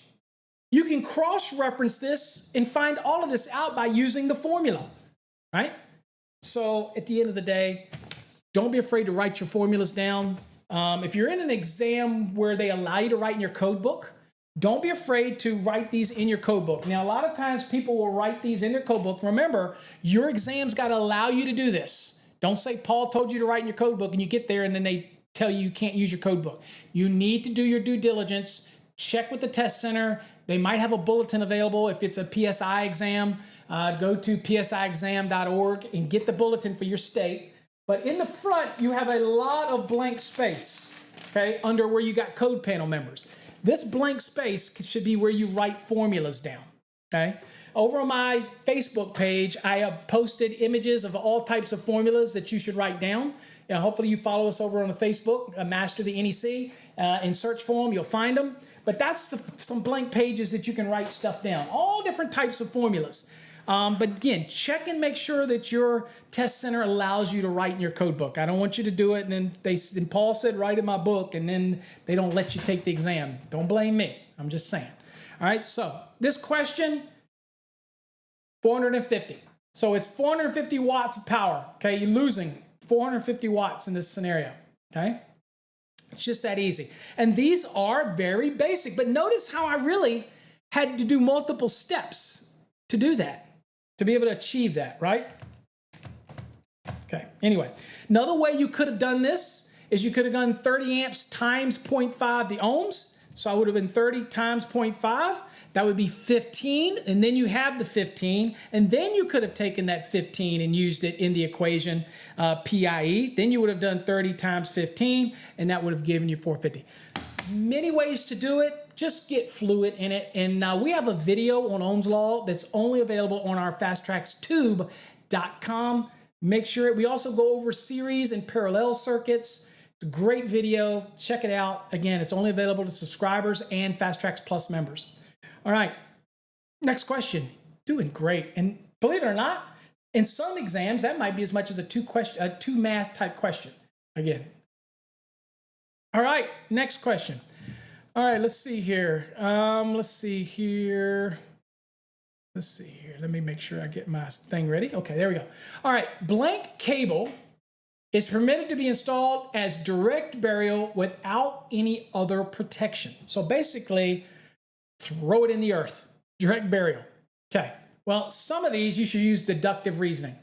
You can cross-reference this and find all of this out by using the formula, right? So at the end of the day, don't be afraid to write your formulas down. If you're in an exam where they allow you to write in your code book, don't be afraid to write these in your code book. Now, a lot of times people will write these in their code book. Remember, your exam's got to allow you to do this. Don't say Paul told you to write in your code book and you get there and then they tell you you can't use your code book. You need to do your due diligence. Check with the test center. They might have a bulletin available. If it's a PSI exam, go to psiexam.org and get the bulletin for your state. But in the front, you have a lot of blank space, okay, under where you got code panel members. This blank space should be where you write formulas down, okay? Over on my Facebook page, I have posted images of all types of formulas that you should write down. Hopefully you follow us over on the Facebook, Master the NEC, and search for them. You'll find them. But that's some blank pages that you can write stuff down. All different types of formulas. But again, check and make sure that your test center allows you to write in your code book. I don't want you to do it and then Paul said write in my book and then they don't let you take the exam. Don't blame me. I'm just saying. All right, so this question, 450. So it's 450 watts of power. Okay, you're losing 450 watts in this scenario. Okay, it's just that easy. And these are very basic, but notice how I really had to do multiple steps to do that, to be able to achieve that, right? Okay, anyway, another way you could have done this is you could have done 30 amps times 0.5 the ohms. So I would have been 30 times 0.5. That would be 15, and then you have the 15, and then you could have taken that 15 and used it in the equation PIE. Then you would have done 30 times 15, and that would have given you 450. Many ways to do it. Just get fluid in it. And we have a video on Ohm's Law that's only available on our fasttrackstube.com. Make sure we also go over series and parallel circuits. It's a great video. Check it out. Again, it's only available to subscribers and Fast Tracks Plus members. All right, next question. Doing great. And believe it or not, in some exams, that might be as much as a two math type question. Again. All right, next question. All right, let's see here. Let's see here. Let me make sure I get my thing ready. Okay, there we go. All right, blank cable It's permitted to be installed as direct burial without any other protection. So basically, throw it in the earth, direct burial. Okay, well, some of these you should use deductive reasoning.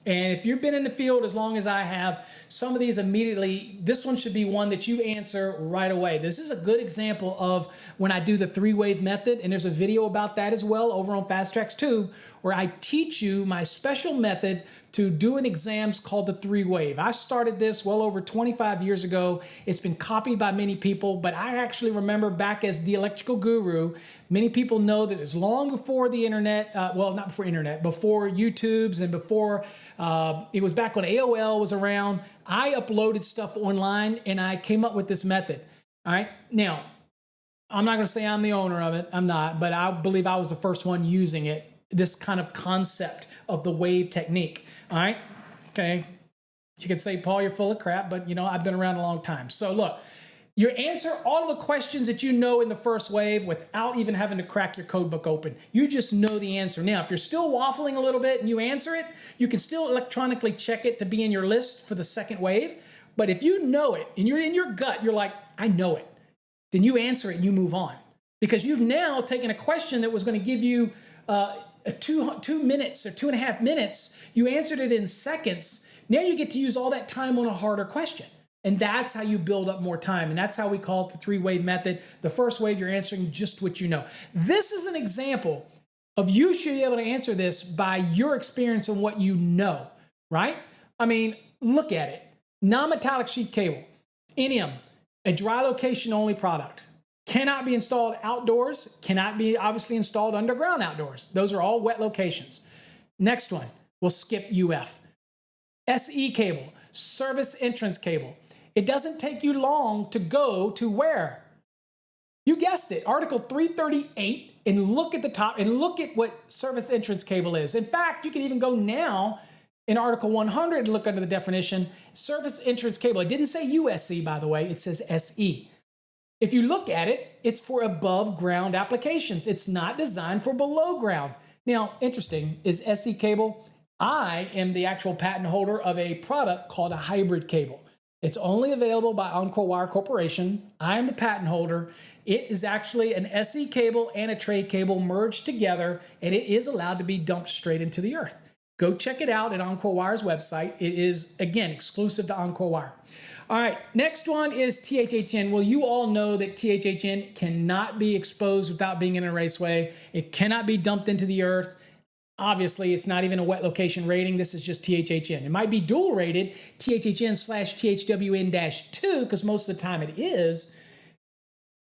And if you've been in the field as long as I have, some of these immediately, this one should be one that you answer right away. This is a good example of when I do the 3-wave method, and there's a video about that as well over on Fast Tracks 2, where I teach you my special method to do an exams called the 3-wave. I started this well over 25 years ago. It's been copied by many people, but I actually remember back as the electrical guru, many people know that it's long before the internet, well, not before internet, before YouTubes and before, it was back when AOL was around. I uploaded stuff online and I came up with this method. All right. Now, I'm not going to say I'm the owner of it. I'm not, but I believe I was the first one using it. This kind of concept of the wave technique. All right. Okay. You could say, Paul, you're full of crap, but you know, I've been around a long time. So look, you answer all of the questions that you know in the first wave without even having to crack your code book open. You just know the answer. Now, if you're still waffling a little bit and you answer it, you can still electronically check it to be in your list for the second wave. But if you know it and you're in your gut, you're like, I know it, then you answer it and you move on. Because you've now taken a question that was going to give you 2 minutes or 2.5 minutes. You answered it in seconds. Now you get to use all that time on a harder question. And that's how you build up more time. And that's how we call it the 3-wave method. The first wave, you're answering just what you know. This is an example of you should be able to answer this by your experience and what you know, right? I mean, look at it. Non-metallic sheet cable, NEM, a dry location only product. Cannot be installed outdoors, cannot be obviously installed underground outdoors. Those are all wet locations. Next one, we'll skip UF. SE cable, service entrance cable. It doesn't take you long to go to where? You guessed it, Article 338, and look at the top and look at what service entrance cable is. In fact, you can even go now in Article 100 and look under the definition, service entrance cable. It didn't say USC, by the way, it says SE. If you look at it, it's for above ground applications. It's not designed for below ground. Now, interesting, is SE cable? I am the actual patent holder of a product called a hybrid cable. It's only available by Encore Wire Corporation. I am the patent holder. It is actually an SE cable and a tray cable merged together, and it is allowed to be dumped straight into the earth. Go check it out at Encore Wire's website. It is, again, exclusive to Encore Wire. All right, next one is THHN. Well, you all know that THHN cannot be exposed without being in a raceway. It cannot be dumped into the earth. Obviously, it's not even a wet location rating. This is just THHN. It might be dual rated, THHN/THWN-2, because most of the time it is.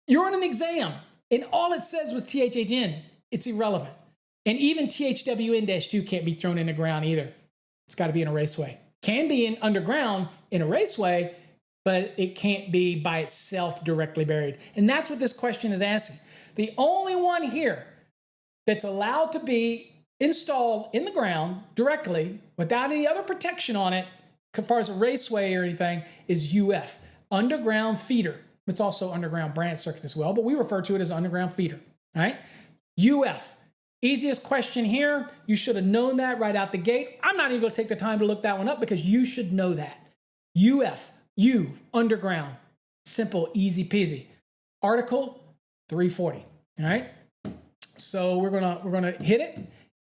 You're on an exam, and all it says was THHN. It's irrelevant. And even THWN-2 can't be thrown in the ground either. It's got to be in a raceway. Can be in underground in a raceway, but it can't be by itself directly buried. And that's what this question is asking. The only one here that's allowed to be installed in the ground directly without any other protection on it, as far as a raceway or anything, is UF, underground feeder. It's also underground branch circuit as well, but we refer to it as underground feeder. All right, UF. Easiest question here. You should have known that right out the gate. I'm not even going to take the time to look that one up because you should know that. UF, U, underground. Simple, easy peasy. Article 340. All right. So we're gonna hit it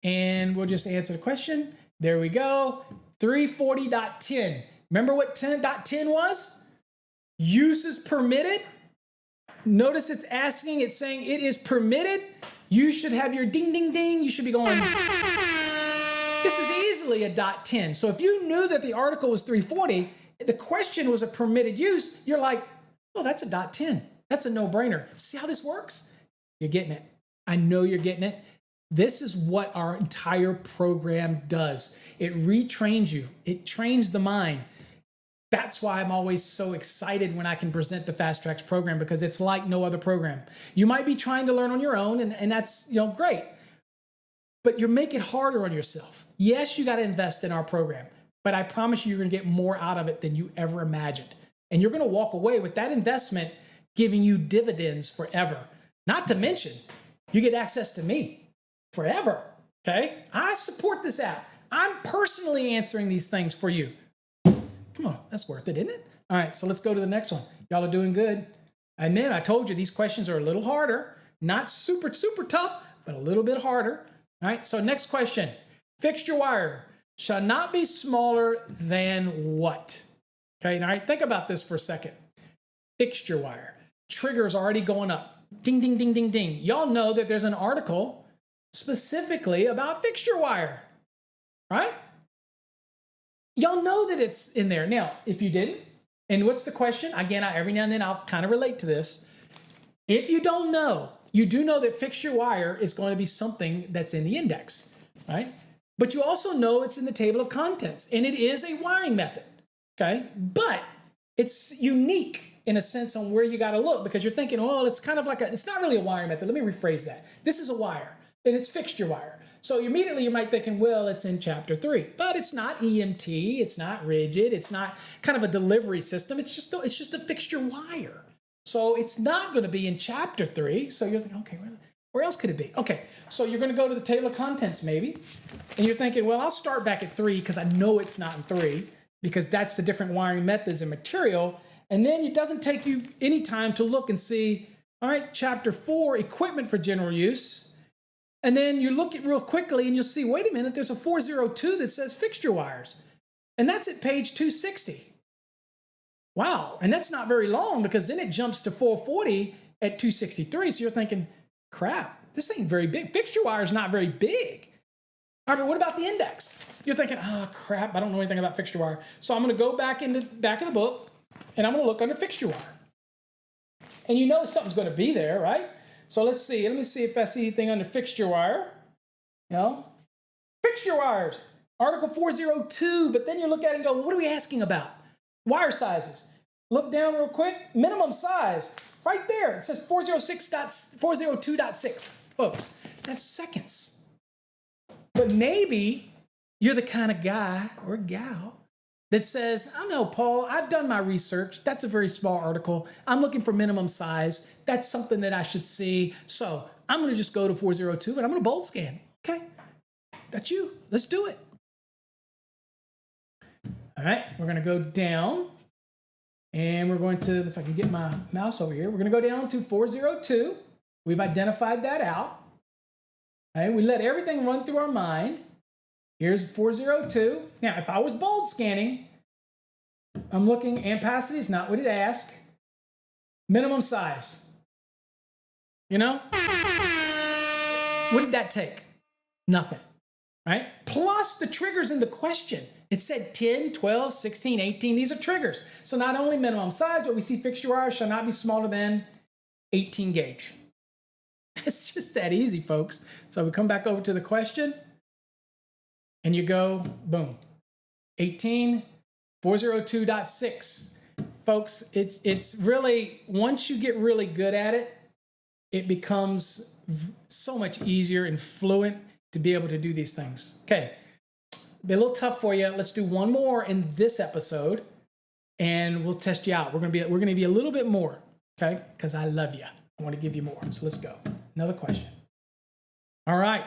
and we'll just answer the question. There we go. 340.10. Remember what 10.10 was? Use is permitted. Notice it's asking, it's saying it is permitted. You should have your ding, ding, ding. You should be going, this is easily a .10. So if you knew that the article was 340, the question was a permitted use, you're like, oh, that's a .10. That's a no-brainer. See how this works? You're getting it. I know you're getting it. This is what our entire program does. It retrains you. It trains the mind. That's why I'm always so excited when I can present the Fast Tracks program, because it's like no other program. You might be trying to learn on your own, and that's great, but you make it harder on yourself. Yes, you got to invest in our program, but I promise you're going to get more out of it than you ever imagined. And you're going to walk away with that investment giving you dividends forever. Not to mention, you get access to me forever, okay? I support this app. I'm personally answering these things for you. Come on. That's worth it, isn't it? All right, so let's go to the next one. Y'all are doing good. And then I told you these questions are a little harder, not super tough, but a little bit harder. All right, so next question. Fixture wire shall not be smaller than what? Okay, all right, think about this for a second. Fixture wire. Trigger's already going up. Ding, ding, ding, ding, ding. Y'all know that there's an article specifically about fixture wire, right? Y'all know that it's in there. Now, if you didn't, and what's the question? Again, every now and then I'll kind of relate to this. If you don't know, you do know that fixture wire is going to be something that's in the index, right? But you also know it's in the table of contents, and it is a wiring method, okay? But it's unique in a sense on where you got to look, because you're thinking, oh, it's kind of like it's not really a wiring method. Let me rephrase that. This is a wire, and it's fixture wire. So immediately you might thinking, well, it's in chapter 3, but it's not EMT, it's not rigid, it's not kind of a delivery system. It's just a fixture wire. So it's not going to be in chapter 3. So you're thinking, okay, where else could it be? Okay, so you're going to go to the table of contents maybe, and you're thinking, well, I'll start back at 3 because I know it's not in 3 because that's the different wiring methods and material. And then it doesn't take you any time to look and see, all right, chapter 4, equipment for general use. And then you look at real quickly and you'll see, wait a minute, there's a 402 that says fixture wires. And that's at page 260. Wow, and that's not very long because then it jumps to 440 at 263. So you're thinking, crap, this ain't very big. Fixture wire is not very big. All right, but what about the index? You're thinking, oh, crap, I don't know anything about fixture wire. So I'm going to go back in the back of the book and I'm going to look under fixture wire. And you know something's going to be there, right? So let's see. Let me see if I see anything under fixture wire. You know, fixture wires, Article 402. But then you look at it and go, well, what are we asking about? Wire sizes. Look down real quick. Minimum size, right there. It says 402.6. Folks, that's seconds. But maybe you're the kind of guy or gal that says, I know, Paul, I've done my research. That's a very small article. I'm looking for minimum size. That's something that I should see. So I'm going to just go to 402 and I'm going to bold scan. Okay, that's you. Let's do it. All right, we're going to go down and we're going to, if I can get my mouse over here, we're going to go down to 402. We've identified that out. All right, we let everything run through our mind. Here's 402. Now, if I was bold scanning, I'm looking, ampacity is not what it asks. Minimum size. You know? What did that take? Nothing, right? Plus the triggers in the question. It said 10, 12, 16, 18. These are triggers. So not only minimum size, but we see fixture wire shall not be smaller than 18 gauge. It's just that easy, folks. So we come back over to the question. And you go, boom, 18, 402.6. Folks, it's really, once you get really good at it, it becomes so much easier and fluent to be able to do these things. Okay, be a little tough for you. Let's do one more in this episode, and we'll test you out. We're gonna be a little bit more, okay? Because I love you. I want to give you more. So let's go. Another question. All right.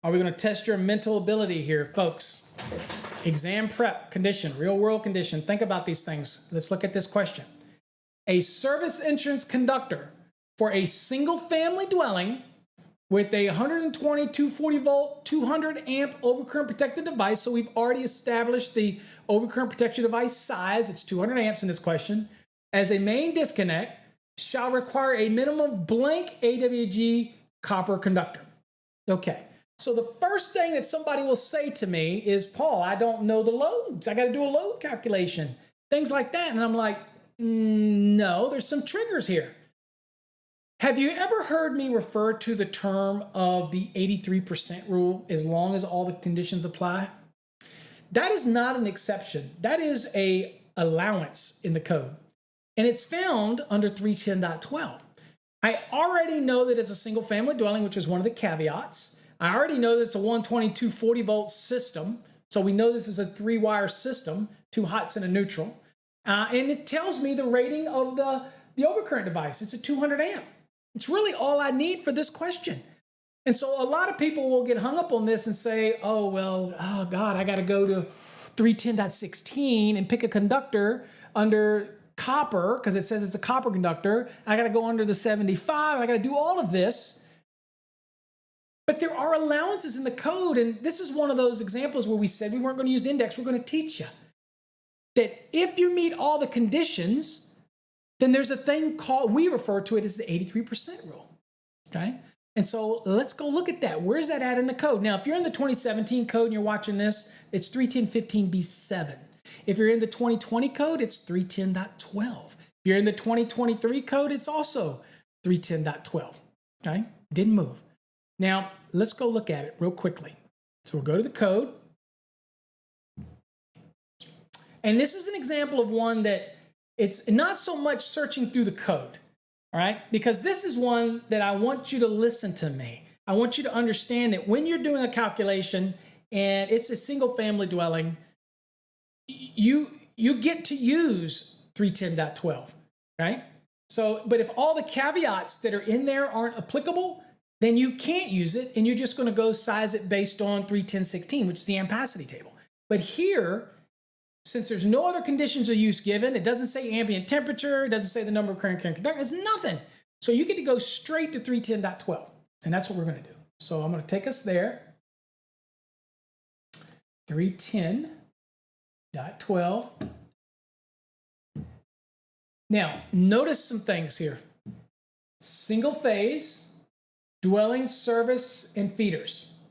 Are we going to test your mental ability here, folks? Exam prep condition, real world condition. Think about these things. Let's look at this question. A service entrance conductor for a single family dwelling with a 120, 240 volt, 200 amp overcurrent protected device. So we've already established the overcurrent protection device size. It's 200 amps in this question. As a main disconnect shall require a minimum blank AWG copper conductor. Okay. So the first thing that somebody will say to me is, Paul, I don't know the loads. I got to do a load calculation, things like that. And I'm like, no, there's some triggers here. Have you ever heard me refer to the term of the 83% rule as long as all the conditions apply? That is not an exception. That is an allowance in the code. And it's found under 310.12. I already know that it's a single family dwelling, which is one of the caveats. I already know that it's a 120, 240 volt system. So we know this is a 3-wire system, 2 hots and a neutral. And it tells me the rating of the overcurrent device. It's a 200 amp. It's really all I need for this question. And so a lot of people will get hung up on this and say, oh, well, oh God, I got to go to 310.16 and pick a conductor under copper, because it says it's a copper conductor. I got to go under the 75. I got to do all of this. But there are allowances in the code, and this is one of those examples where we said we weren't going to use the index. We're going to teach you that if you meet all the conditions, then there's a thing called, we refer to it as the 83% rule, okay? And so let's go look at that. Where's that at in the code? Now, if you're in the 2017 code and you're watching this, it's 310.15b7. If you're in the 2020 code, it's 310.12. If you're in the 2023 code, it's also 310.12, okay? Didn't move. Now, let's go look at it real quickly. So we'll go to the code. And this is an example of one that it's not so much searching through the code, all right? Because this is one that I want you to listen to me. I want you to understand that when you're doing a calculation and it's a single family dwelling, you get to use 310.12, right? So, but if all the caveats that are in there aren't applicable, then you can't use it, and you're just going to go size it based on 310.16, which is the ampacity table. But here, since there's no other conditions of use given, it doesn't say ambient temperature, it doesn't say the number of current conductors, it's nothing. So you get to go straight to 310.12, and that's what we're going to do. So I'm going to take us there. 310.12. Now, notice some things here. Single phase, dwelling, service, and feeders,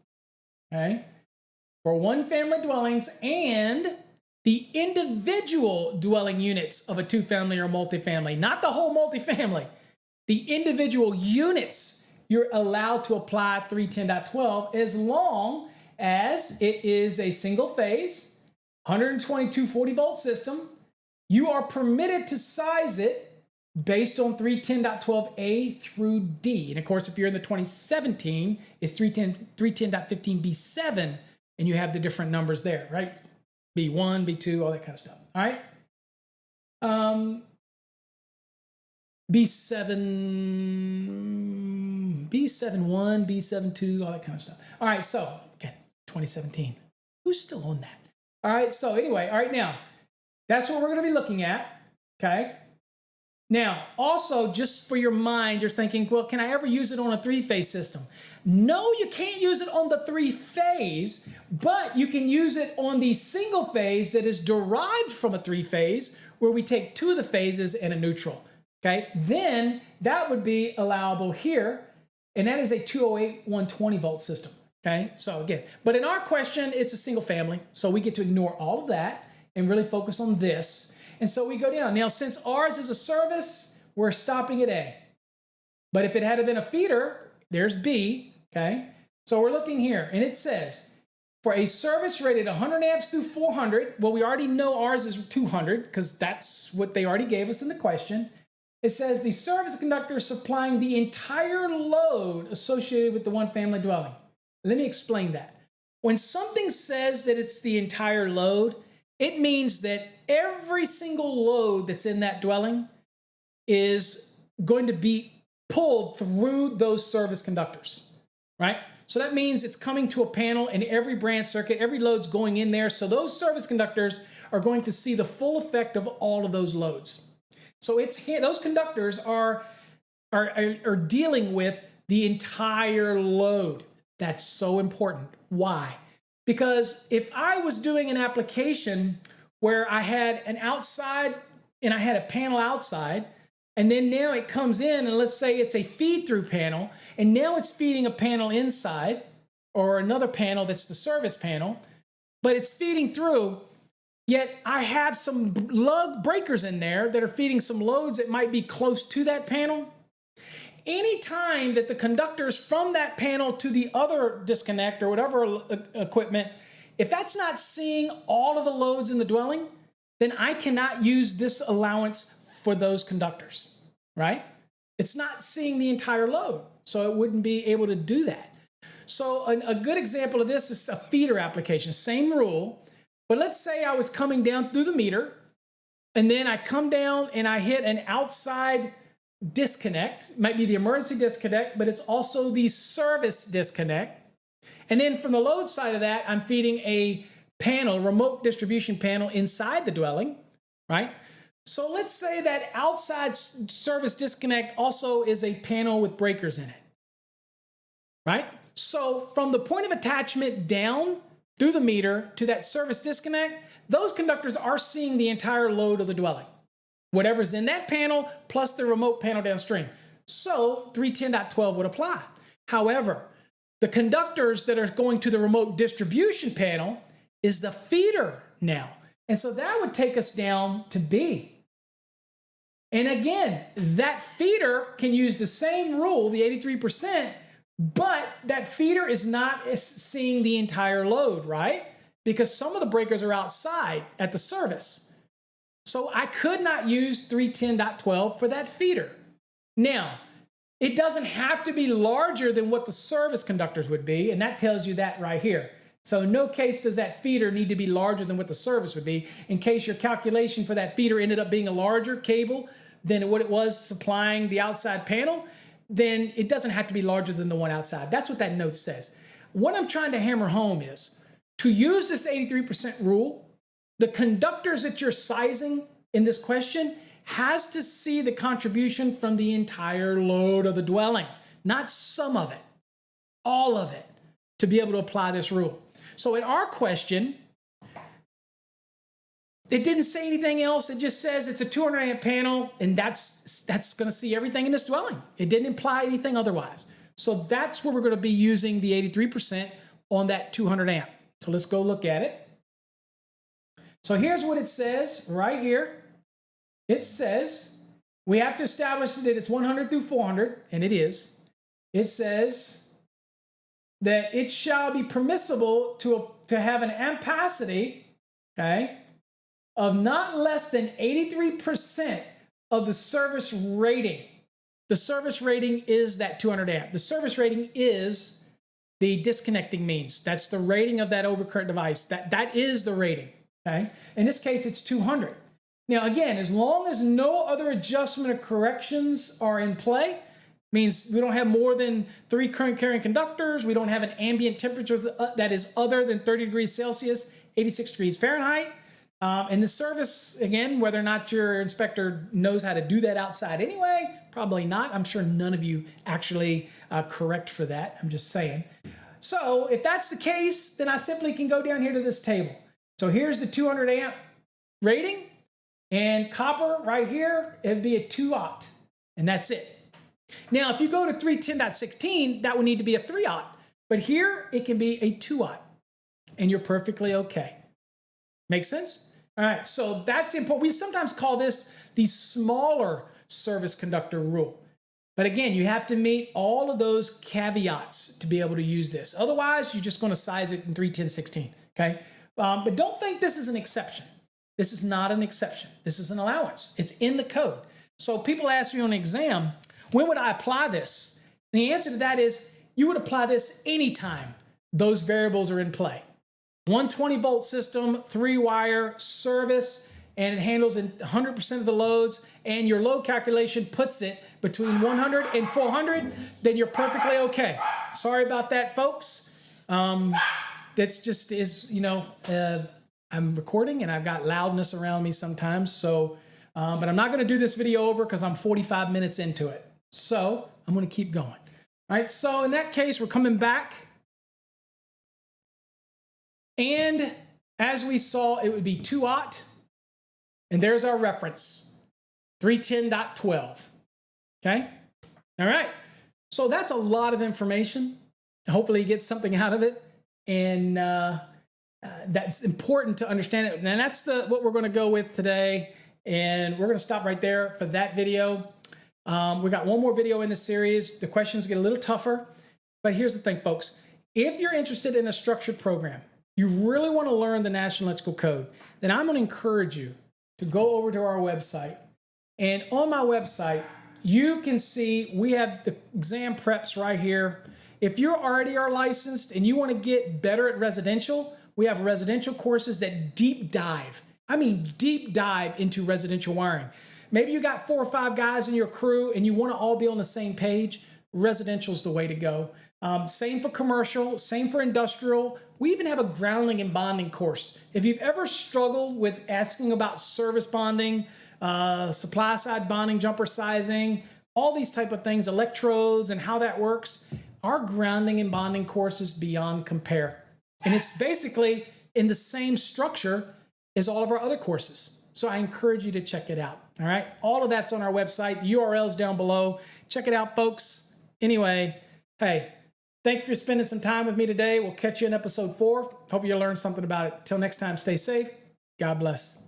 okay? For one family dwellings and the individual dwelling units of a two-family or multifamily, not the whole multifamily. The individual units, you're allowed to apply 310.12 as long as it is a single phase, 122 40-volt system. You are permitted to size it based on 310.12a through D. And of course, if you're in the 2017, it's 310.15b7, and you have the different numbers there, right? B1, B2, all that kind of stuff. All right. B7, B71, B72, all that kind of stuff. All right. So again, 2017. Who's still on that? All right. So anyway, all right. Now that's what we're going to be looking at. Okay. Now, also, just for your mind, you're thinking, well, can I ever use it on a three-phase system? No, you can't use it on the three-phase, but you can use it on the single phase that is derived from a three-phase, where we take two of the phases and a neutral, okay? Then that would be allowable here, and that is a 208 120-volt system, okay? So again, but in our question, it's a single family, so we get to ignore all of that and really focus on this. And so we go down. Now, since ours is a service, we're stopping at A. But if it had been a feeder, there's B, okay? So we're looking here, and it says, for a service rated 100 amps through 400, well, we already know ours is 200, because that's what they already gave us in the question. It says the service conductor is supplying the entire load associated with the one family dwelling. Let me explain that. When something says that it's the entire load, it means that every single load that's in that dwelling is going to be pulled through those service conductors, right? So that means it's coming to a panel and every branch circuit, every load's going in there. So those service conductors are going to see the full effect of all of those loads. So those conductors are dealing with the entire load. That's so important. Why? Because if I was doing an application where I had an outside and I had a panel outside, and then now it comes in and let's say it's a feed-through panel, and now it's feeding a panel inside or another panel that's the service panel, but it's feeding through, yet I have some lug breakers in there that are feeding some loads that might be close to that panel. Anytime that the conductors from that panel to the other disconnect or whatever equipment, if that's not seeing all of the loads in the dwelling, then I cannot use this allowance for those conductors, right? It's not seeing the entire load, so it wouldn't be able to do that. So a good example of this is a feeder application, same rule, but let's say I was coming down through the meter, and then I come down and I hit an outside disconnect. It might be the emergency disconnect, but it's also the service disconnect. And then from the load side of that, I'm feeding a panel, remote distribution panel inside the dwelling, right? So let's say that outside service disconnect also is a panel with breakers in it, right? So from the point of attachment down through the meter to that service disconnect, those conductors are seeing the entire load of the dwelling, whatever's in that panel plus the remote panel downstream. So 310.12 would apply. However, the conductors that are going to the remote distribution panel is the feeder now. And so that would take us down to B. And again, that feeder can use the same rule, the 83%, but that feeder is not seeing the entire load, right? Because some of the breakers are outside at the service. So I could not use 310.12 for that feeder. Now, it doesn't have to be larger than what the service conductors would be, and that tells you that right here. So in no case does that feeder need to be larger than what the service would be. In case your calculation for that feeder ended up being a larger cable than what it was supplying the outside panel, then it doesn't have to be larger than the one outside. That's what that note says. What I'm trying to hammer home is, to use this 83% rule, the conductors that you're sizing in this question has to see the contribution from the entire load of the dwelling, not some of it, all of it, to be able to apply this rule. So in our question, it didn't say anything else. It just says it's a 200 amp panel, and that's going to see everything in this dwelling. It didn't imply anything otherwise. So that's where we're going to be using the 83% on that 200 amp. So let's go look at it. So here's what it says right here. It says we have to establish that it's 100 through 400, and it is. It says that it shall be permissible to have an ampacity, okay, of not less than 83% of the service rating. The service rating is that 200 amp. The service rating is the disconnecting means. That's the rating of that overcurrent device. That is the rating, okay? In this case, it's 200. Now, again, as long as no other adjustment or corrections are in play, means we don't have more than 3 current carrying conductors, we don't have an ambient temperature that is other than 30 degrees Celsius, 86 degrees Fahrenheit. And the service, again, whether or not your inspector knows how to do that outside anyway, probably not. I'm sure none of you actually correct for that. I'm just saying. So if that's the case, then I simply can go down here to this table. So here's the 200 amp rating, and copper right here, it'd be a 2-aught, and that's it. Now, if you go to 310.16, that would need to be a 3-aught, but here it can be a 2-aught, and you're perfectly okay. Make sense? All right, so that's important. We sometimes call this the smaller service conductor rule. But again, you have to meet all of those caveats to be able to use this. Otherwise, you're just going to size it in 310.16, okay? But don't think this is an exception. This is not an exception. This is an allowance. It's in the code. So people ask me on an exam, when would I apply this? The answer to that is you would apply this anytime those variables are in play. 120-volt system, 3-wire service, and it handles 100% of the loads, and your load calculation puts it between 100 and 400, then you're perfectly okay. Sorry about that, folks. That's just is, you know, I'm recording and I've got loudness around me sometimes, so, but I'm not going to do this video over because I'm 45 minutes into it. So I'm going to keep going. All right, so in that case, we're coming back. And as we saw, it would be 2-aught. And there's our reference, 310.12. Okay? All right. So that's a lot of information. Hopefully you get something out of it. And that's important to understand it. And that's what we're going to go with today. And we're going to stop right there for that video. We got one more video in this series. The questions get a little tougher. But here's the thing, folks. If you're interested in a structured program, you really want to learn the National Electrical Code, then I'm going to encourage you to go over to our website. And on my website, you can see we have the exam preps right here. If you already are licensed and you want to get better at residential, we have residential courses that deep dive. I mean, deep dive into residential wiring. Maybe you got 4 or 5 guys in your crew and you want to all be on the same page. Residential is the way to go. Same for commercial, same for industrial. We even have a grounding and bonding course. If you've ever struggled with asking about service bonding, supply side bonding, jumper sizing, all these type of things, electrodes and how that works, our grounding and bonding course is beyond compare. And it's basically in the same structure as all of our other courses. So I encourage you to check it out. All right. All of that's on our website. The URL's down below. Check it out, folks. Anyway, hey, thanks for spending some time with me today. We'll catch you in episode 4. Hope you learned something about it. Till next time, stay safe. God bless.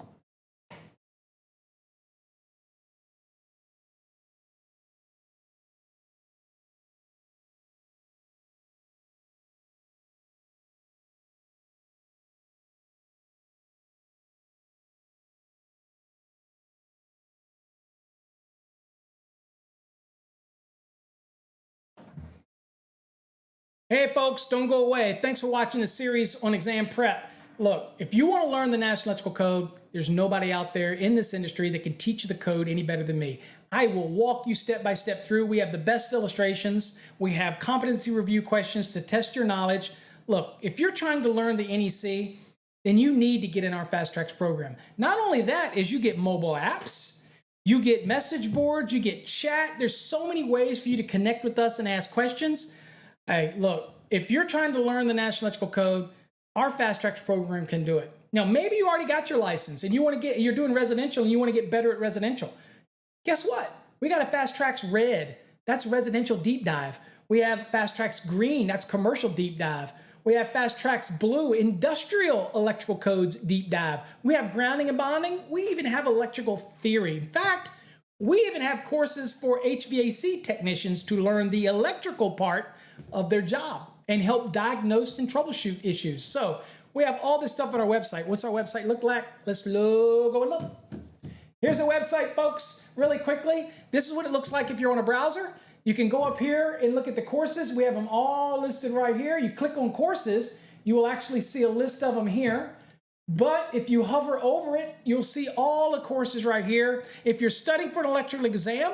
Hey folks, don't go away. Thanks for watching the series on exam prep. Look, if you want to learn the National Electrical Code, there's nobody out there in this industry that can teach you the code any better than me. I will walk you step by step through. We have the best illustrations. We have competency review questions to test your knowledge. Look, if you're trying to learn the NEC, then you need to get in our Fast Tracks program. Not only that is you get mobile apps, you get message boards, you get chat. There's so many ways for you to connect with us and ask questions. Hey, look, if you're trying to learn the National Electrical Code, our Fast Tracks program can do it. Now, maybe you already got your license and you're doing residential and you want to get better at residential. Guess what? We got a Fast Tracks Red. That's residential deep dive. We have Fast Tracks Green. That's commercial deep dive. We have Fast Tracks Blue, industrial electrical codes deep dive. We have grounding and bonding. We even have electrical theory. In fact, we even have courses for HVAC technicians to learn the electrical part of their job and help diagnose and troubleshoot issues. So we have all this stuff on our website. What's our website look like? Let's go and look. Here's a website, folks, really quickly. This is what it looks like if you're on a browser. You can go up here and look at the courses. We have them all listed right here. You click on courses, you will actually see a list of them here. But if you hover over it, you'll see all the courses right here. If you're studying for an electrical exam,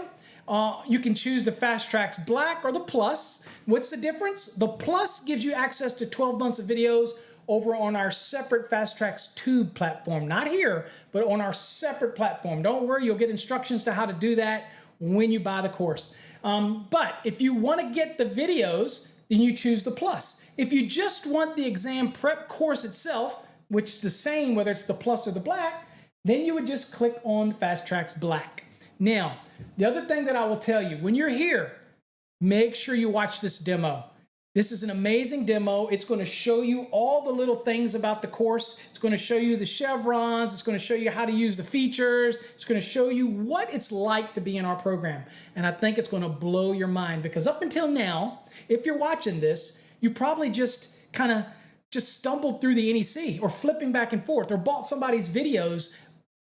you can choose the Fast Tracks Black or the Plus. What's the difference? The Plus gives you access to 12 months of videos over on our separate Fast Tracks Tube platform. Not here, but on our separate platform. Don't worry, you'll get instructions to how to do that when you buy the course. But if you want to get the videos, then you choose the Plus. If you just want the exam prep course itself, which is the same whether it's the Plus or the Black, then you would just click on Fast Tracks Black. Now, the other thing that I will tell you, when you're here, make sure you watch this demo. This is an amazing demo. It's going to show you all the little things about the course. It's going to show you the chevrons. It's going to show you how to use the features. It's going to show you what it's like to be in our program. And I think it's going to blow your mind because up until now, if you're watching this, you probably just stumbled through the NEC or flipping back and forth or bought somebody's videos.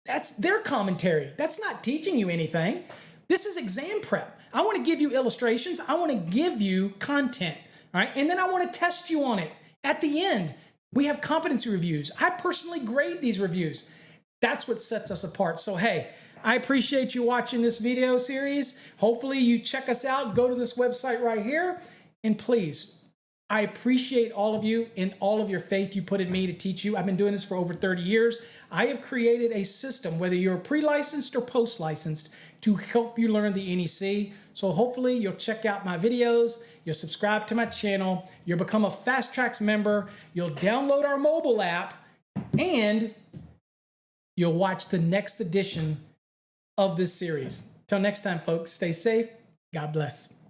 That's their commentary. That's not teaching you anything. This is exam prep. I want to give you illustrations. I want to give you content. All right, and then I want to test you on it. At the end, we have competency reviews. I personally grade these reviews. That's what sets us apart. So, hey, I appreciate you watching this video series. Hopefully you check us out. Go to this website right here. And please, I appreciate all of you and all of your faith you put in me to teach you. I've been doing this for over 30 years. I have created a system, whether you're pre-licensed or post-licensed, to help you learn the NEC. So hopefully you'll check out my videos, you'll subscribe to my channel, you'll become a Fast Tracks member, you'll download our mobile app, and you'll watch the next edition of this series. Till next time, folks, stay safe. God bless.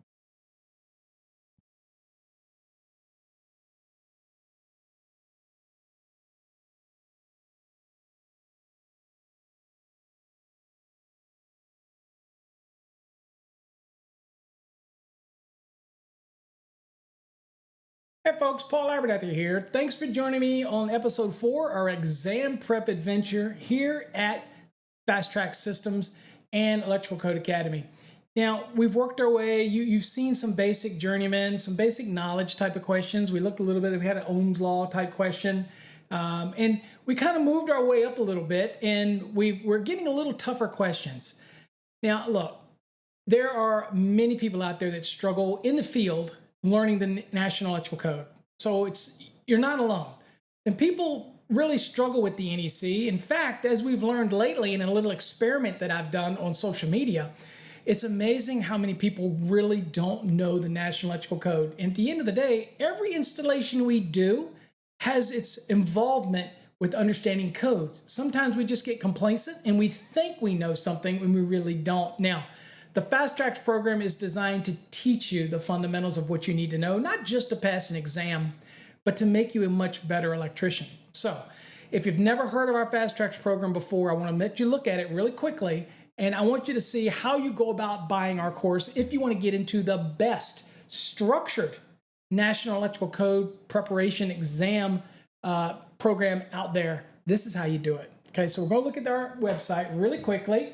Hey folks, Paul Abernathy here. Thanks for joining me on episode 4, our exam prep adventure here at Fast Track Systems and Electrical Code Academy. Now, we've worked our way, you've seen some basic journeyman, some basic knowledge type of questions. We looked a little bit, we had an Ohm's Law type question. And we kind of moved our way up a little bit and we're getting a little tougher questions. Now, look, there are many people out there that struggle in the field learning the National Electrical Code. So you're not alone. And people really struggle with the NEC. In fact, as we've learned lately in a little experiment that I've done on social media, it's amazing how many people really don't know the National Electrical Code. And at the end of the day, every installation we do has its involvement with understanding codes. Sometimes we just get complacent and we think we know something when we really don't. Now, the Fast Tracks program is designed to teach you the fundamentals of what you need to know, not just to pass an exam, but to make you a much better electrician. So if you've never heard of our Fast Tracks program before, I want to let you look at it really quickly, and I want you to see how you go about buying our course if you want to get into the best structured National Electrical Code preparation exam program out there. This is how you do it. Okay, so we're going to look at our website really quickly,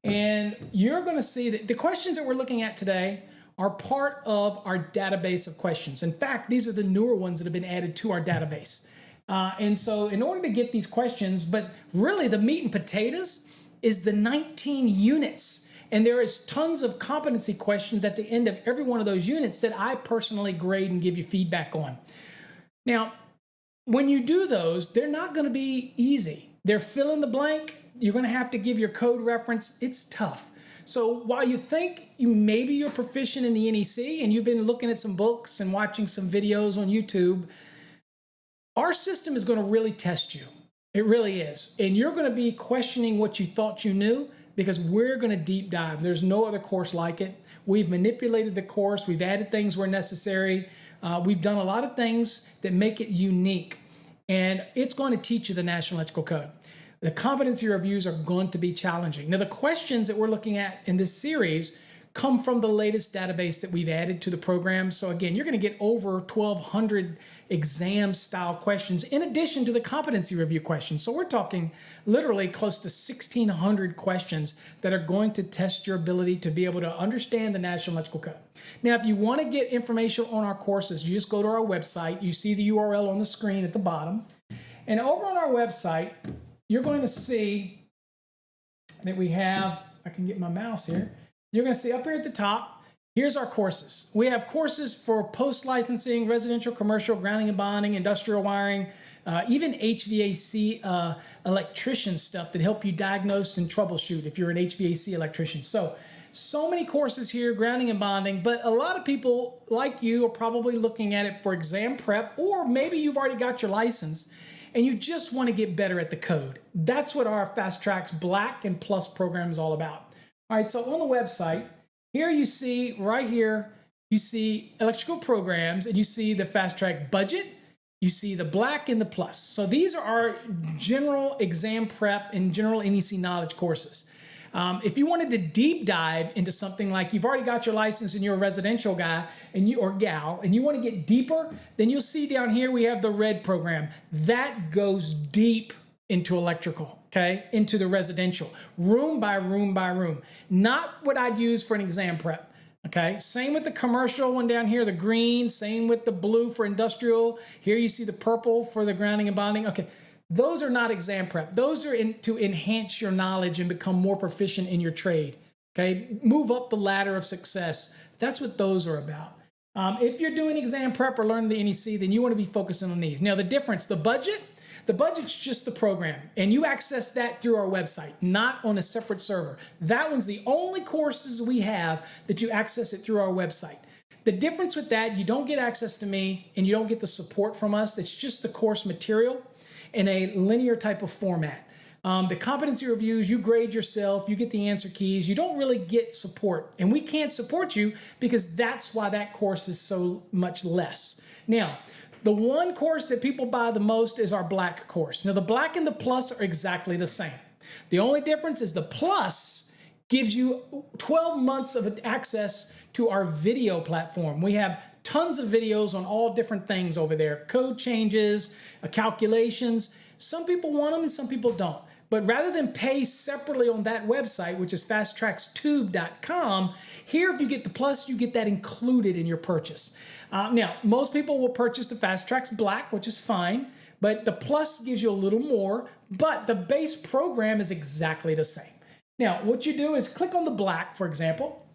and you're going to see that the questions that we're looking at today are part of our database of questions. In fact, these are the newer ones that have been added to our database. And so in order to get these questions, but really the meat and potatoes is the 19 units. And there is tons of competency questions at the end of every one of those units that I personally grade and give you feedback on. Now, when you do those, they're not going to be easy. They're fill in the blank. You're going to have to give your code reference. It's tough. So while you think maybe you're proficient in the NEC and you've been looking at some books and watching some videos on YouTube, our system is going to really test you. It really is. And you're going to be questioning what you thought you knew because we're going to deep dive. There's no other course like it. We've manipulated the course. We've added things where necessary. We've done a lot of things that make it unique. And it's going to teach you the National Electrical Code. The competency reviews are going to be challenging. Now, the questions that we're looking at in this series come from the latest database that we've added to the program. So again, you're going to get over 1,200 exam style questions in addition to the competency review questions. So we're talking literally close to 1,600 questions that are going to test your ability to be able to understand the National Electrical Code. Now, if you want to get information on our courses, you just go to our website. You see the URL on the screen at the bottom. And over on our website, you're going to see that we have, I can get my mouse here. You're going to see up here at the top, here's our courses. We have courses for post-licensing, residential, commercial, grounding and bonding, industrial wiring, even HVAC electrician stuff that help you diagnose and troubleshoot if you're an HVAC electrician. So many courses here, grounding and bonding, but a lot of people like you are probably looking at it for exam prep, or maybe you've already got your license and you just want to get better at the code. That's what our Fast Tracks Black and Plus program is all about. All right, so on the website, here you see, right here, you see electrical programs, and you see the Fast Track Budget, you see the Black and the Plus. So these are our general exam prep and general NEC knowledge courses. If you wanted to deep dive into something like you've already got your license and you're a residential guy or gal, and you want to get deeper, then you'll see down here we have the Red program. That goes deep into electrical, okay, into the residential, room by room by room. Not what I'd use for an exam prep, okay? Same with the commercial one down here, the green, same with the blue for industrial. Here you see the purple for the grounding and bonding, okay. Those are not exam prep. Those are to enhance your knowledge and become more proficient in your trade, okay? Move up the ladder of success. That's what those are about. If you're doing exam prep or learning the NEC, then you want to be focusing on these. Now, the difference, the budget's just the program, and you access that through our website, not on a separate server. That one's the only courses we have that you access it through our website. The difference with that, you don't get access to me, and you don't get the support from us. It's just the course material in a linear type of format. The competency reviews, you grade yourself, you get the answer keys, you don't really get support. And we can't support you because that's why that course is so much less. Now, the one course that people buy the most is our Black course. Now, the Black and the Plus are exactly the same. The only difference is the Plus gives you 12 months of access to our video platform. We have tons of videos on all different things over there, code changes, calculations. Some people want them and some people don't. But rather than pay separately on that website, which is fasttrackstube.com, here if you get the Plus, you get that included in your purchase. Now, most people will purchase the Fast Tracks Black, which is fine, but the Plus gives you a little more, but the base program is exactly the same. Now, what you do is click on the Black, for example,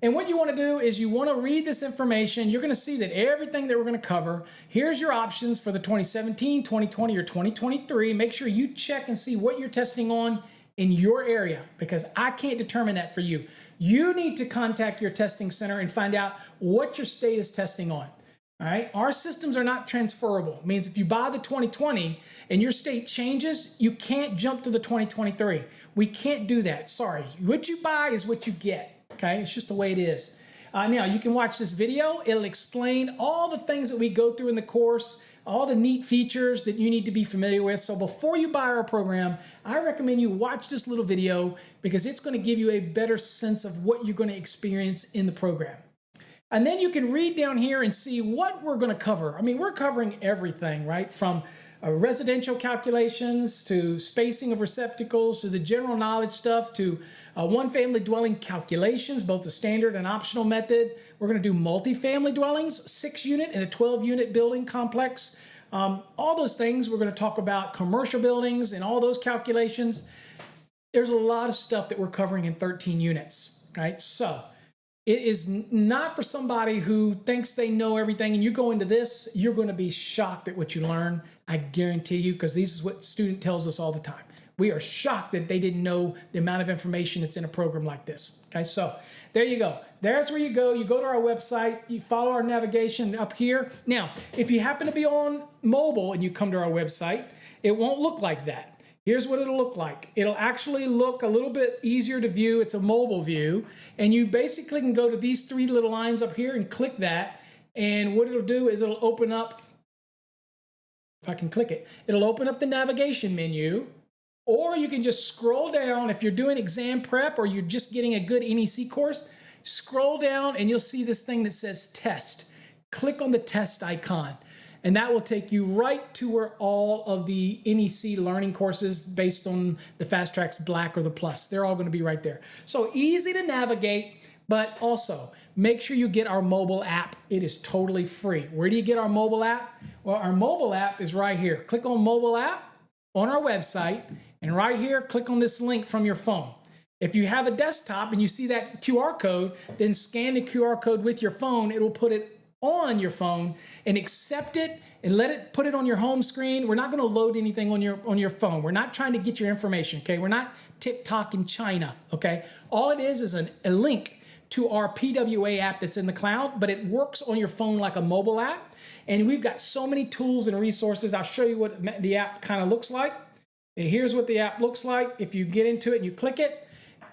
And what you want to do is you want to read this information. You're going to see that everything that we're going to cover, here's your options for the 2017, 2020, or 2023. Make sure you check and see what you're testing on in your area, because I can't determine that for you. You need to contact your testing center and find out what your state is testing on. All right, our systems are not transferable. It means if you buy the 2020 and your state changes, you can't jump to the 2023. We can't do that. Sorry. What you buy is what you get. Okay, it's just the way it is. Now, you can watch this video. It'll explain all the things that we go through in the course, all the neat features that you need to be familiar with. So before you buy our program, I recommend you watch this little video because it's going to give you a better sense of what you're going to experience in the program. And then you can read down here and see what we're going to cover. I mean, we're covering everything, right? From residential calculations to spacing of receptacles to the general knowledge stuff to one family dwelling calculations, both the standard and optional method. We're going to do multifamily dwellings, 6 unit and a 12 unit building complex. All those things. We're going to talk about commercial buildings and all those calculations. There's a lot of stuff that we're covering in 13 units, right? So it is not for somebody who thinks they know everything, and you go into this, you're going to be shocked at what you learn. I guarantee you, because this is what student tells us all the time. We are shocked that they didn't know the amount of information that's in a program like this. Okay, so there you go. There's where you go. You go to our website. You follow our navigation up here. Now, if you happen to be on mobile and you come to our website, it won't look like that. Here's what it'll look like. It'll actually look a little bit easier to view. It's a mobile view. And you basically can go to these 3 little lines up here and click that. And what it'll do is it'll open up, if I can click it, it'll open up the navigation menu. Or you can just scroll down. If you're doing exam prep or you're just getting a good NEC course, scroll down and you'll see this thing that says test. Click on the test icon. And that will take you right to where all of the NEC learning courses based on the Fast Tracks Black or the Plus, they're all going to be right there. So easy to navigate, but also make sure you get our mobile app. It is totally free. Where do you get our mobile app? Well, our mobile app is right here. Click on mobile app on our website, and right here, click on this link from your phone. If you have a desktop and you see that QR code, then scan the QR code with your phone. It will put it on your phone and accept it and let it put it on your home screen. We're not going to load anything on your phone. We're not trying to get your information, okay? We're not TikTok in China, okay? All it is a link to our PWA app that's in the cloud, but it works on your phone like a mobile app. And we've got so many tools and resources. I'll show you what the app kind of looks like. And here's what the app looks like. If you get into it and you click it,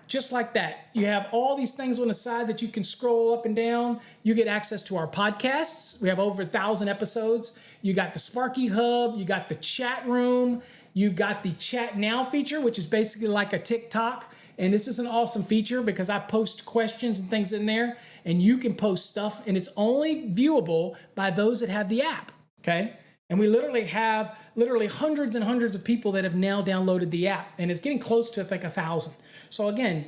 just like that. You have all these things on the side that you can scroll up and down. You get access to our podcasts. We have over 1,000 episodes. You got the Sparky Hub. You got the chat room. You've got the Chat Now feature, which is basically like a TikTok. And this is an awesome feature because I post questions and things in there, and you can post stuff, and it's only viewable by those that have the app, okay? And we literally have hundreds and hundreds of people that have now downloaded the app, and it's getting close to, I think, 1,000. So again,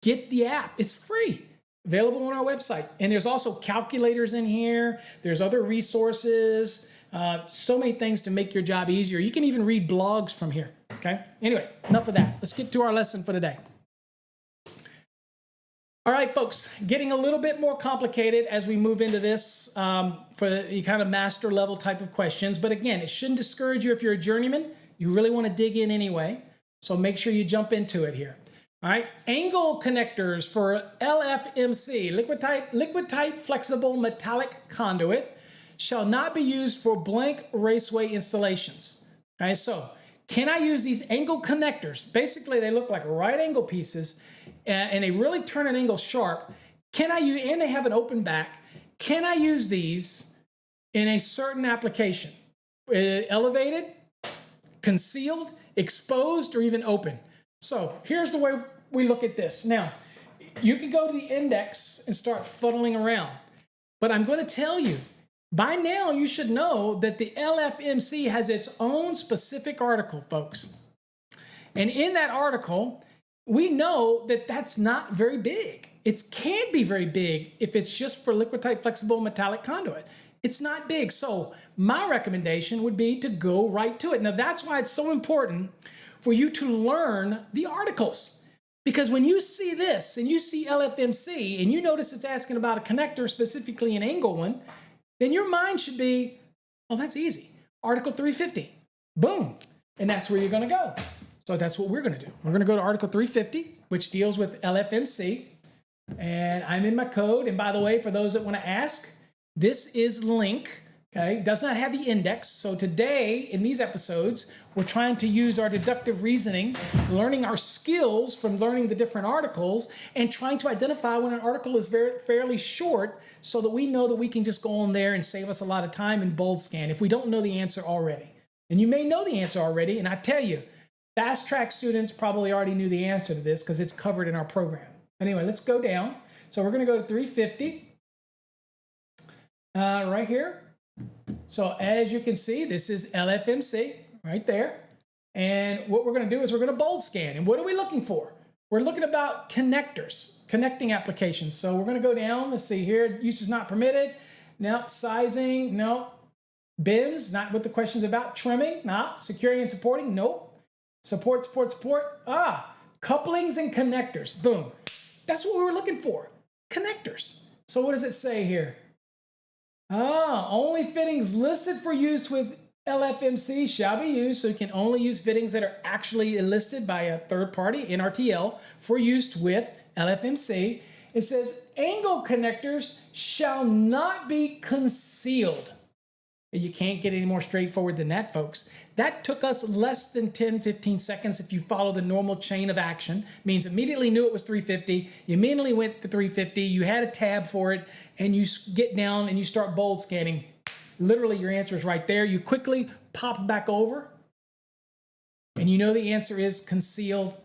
get the app. It's free, available on our website. And there's also calculators in here. There's other resources, so many things to make your job easier. You can even read blogs from here, okay? Anyway, enough of that. Let's get to our lesson for today. All right, folks, getting a little bit more complicated as we move into this for the kind of master level type of questions. But again, it shouldn't discourage you if you're a journeyman. You really want to dig in anyway. So make sure you jump into it here. All right, angle connectors for LFMC, liquid tight flexible metallic conduit, shall not be used for blank raceway installations. All right, so can I use these angle connectors? Basically, they look like right angle pieces, and they really turn an angle sharp. Can I use, and they have an open back. Can I use these in a certain application? Elevated, concealed, exposed, or even open? So here's the way we look at this. Now, you can go to the index and start fuddling around, but I'm going to tell you, by now you should know that the LFMC has its own specific article, folks. And in that article, we know that that's not very big. It can be very big if it's just for liquid tight flexible metallic conduit. It's not big. So my recommendation would be to go right to it. Now that's why it's so important for you to learn the articles, Because when you see this and you see LFMC and you notice it's asking about a connector, specifically an angle one, then your mind should be, oh, that's easy. Article 350, boom. And that's where you're gonna go. So that's what we're gonna do. We're gonna go to Article 350, which deals with LFMC. And I'm in my code. And by the way, for those that wanna ask, this is link, okay? Does not have the index. So today, in these episodes, we're trying to use our deductive reasoning, learning our skills from learning the different articles, and trying to identify when an article is fairly short so that we know that we can just go on there and save us a lot of time and bold scan if we don't know the answer already. And you may know the answer already, and I tell you, fast track students probably already knew the answer to this because it's covered in our program. Anyway, let's go down. So we're gonna go to 350 right here. So as you can see, this is LFMC right there. And what we're gonna do is we're gonna bold scan. And what are we looking for? We're looking about connectors, connecting applications. So we're gonna go down, let's see here, use is not permitted. Nope, sizing, nope. Bins, not what the question's about. Trimming, not. Securing and supporting, nope. Support. Couplings and connectors, boom. That's what we were looking for, connectors. So what does it say here? Only fittings listed for use with LFMC shall be used. So you can only use fittings that are actually listed by a third party, NRTL, for use with LFMC. It says angle connectors shall not be concealed. You can't get any more straightforward than that, folks. That took us less than 10, 15 seconds if you follow the normal chain of action. Means immediately knew it was 350. You immediately went to 350. You had a tab for it, and you get down and you start bold scanning. Literally, your answer is right there. You quickly pop back over, and you know the answer is concealed,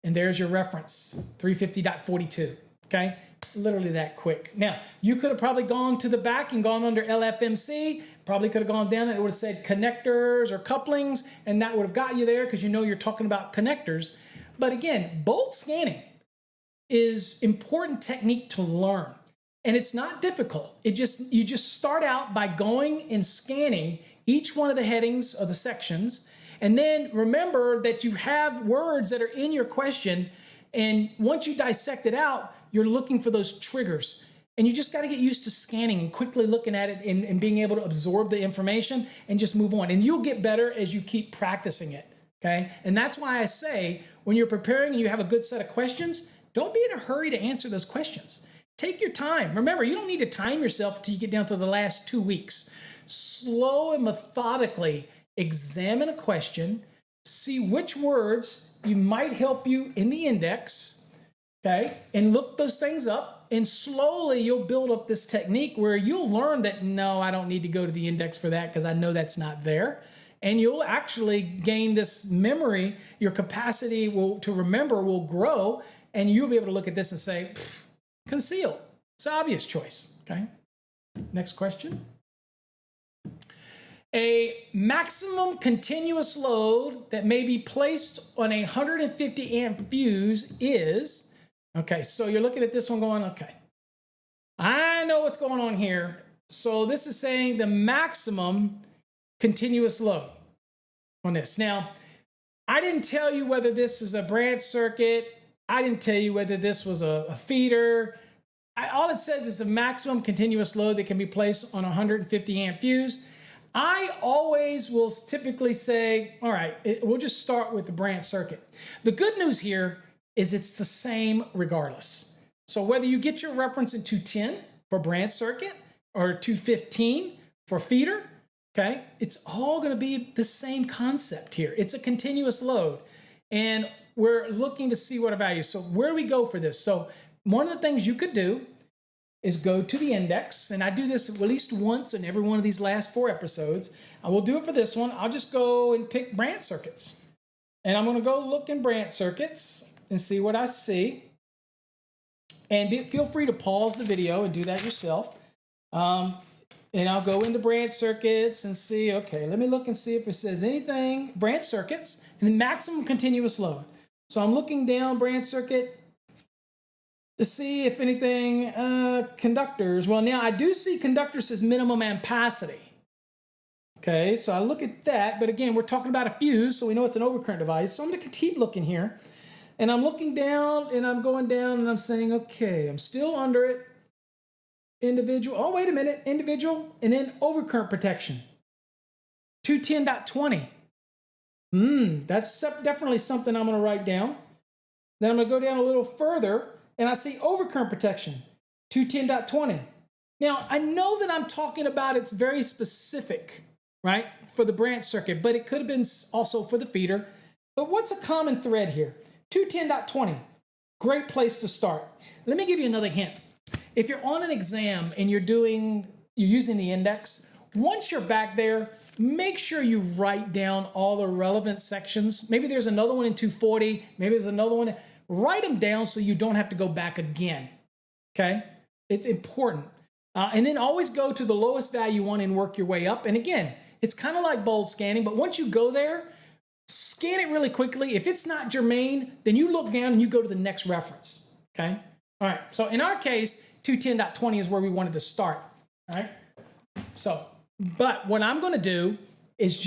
and there's your reference, 350.42, okay? Literally that quick. Now, you could have probably gone to the back and gone under LFMC, probably could have gone down and it would have said connectors or couplings, and that would have got you there because you know you're talking about connectors. But again, bold scanning is important technique to learn. And it's not difficult. You just start out by going and scanning each one of the headings of the sections. And then remember that you have words that are in your question. And once you dissect it out, you're looking for those triggers. And you just got to get used to scanning and quickly looking at it and being able to absorb the information and just move on. And you'll get better as you keep practicing it, okay? And that's why I say when you're preparing and you have a good set of questions, don't be in a hurry to answer those questions. Take your time. Remember, you don't need to time yourself until you get down to the last 2 weeks. Slow and methodically examine a question, see which words you might help you in the index, okay? And look those things up, and slowly you'll build up this technique where you'll learn that, no, I don't need to go to the index for that because I know that's not there. And you'll actually gain this memory. Your capacity to remember will grow, and you'll be able to look at this and say, concealed. It's an obvious choice, okay? Next question. A maximum continuous load that may be placed on a 150 amp fuse is, okay, so you're looking at this one going, okay, I know what's going on here. So this is saying the maximum continuous load on this. Now, I didn't tell you whether this is a branch circuit. I didn't tell you whether this was a feeder. All it says is a maximum continuous load that can be placed on a 150 amp fuse. I always will typically say, all right, we'll just start with the branch circuit. The good news here is it's the same regardless. So whether you get your reference in 210 for branch circuit or 215 for feeder, okay, it's all going to be the same concept here. It's a continuous load, and we're looking to see what our value is. So where do we go for this? So one of the things you could do is go to the index, and I do this at least once in every one of these last 4 episodes. I will do it for this one. I'll just go and pick branch circuits. And I'm going to go look in branch circuits and see what I see. And feel free to pause the video and do that yourself. And I'll go into branch circuits and see, okay, let me look and see if it says anything. Branch circuits and then maximum continuous load. So I'm looking down branch circuit to see if anything, conductors. Well, now I do see conductor says minimum ampacity. Okay, so I look at that, but again, we're talking about a fuse, so we know it's an overcurrent device. So I'm gonna keep looking here. And I'm looking down and I'm going down and I'm saying, okay, I'm still under it. Individual, oh, wait a minute, individual, and then overcurrent protection. 210.20. That's definitely something I'm going to write down. Then I'm going to go down a little further and I see overcurrent protection, 210.20. Now, I know that I'm talking about it's very specific, right, for the branch circuit, but it could have been also for the feeder. But what's a common thread here? 210.20, great place to start. Let me give you another hint. If you're on an exam and you're using the index, once you're back there, make sure you write down all the relevant sections. Maybe there's another one in 240, maybe there's another one. Write them down so you don't have to go back again, okay? It's important. And then always go to the lowest value one and work your way up. And again, it's kind of like bold scanning, but once you go there, scan it really quickly. If it's not germane, then you look down and you go to the next reference, okay? All right, so in our case, 210.20 is where we wanted to start, all right? So, but what I'm gonna do is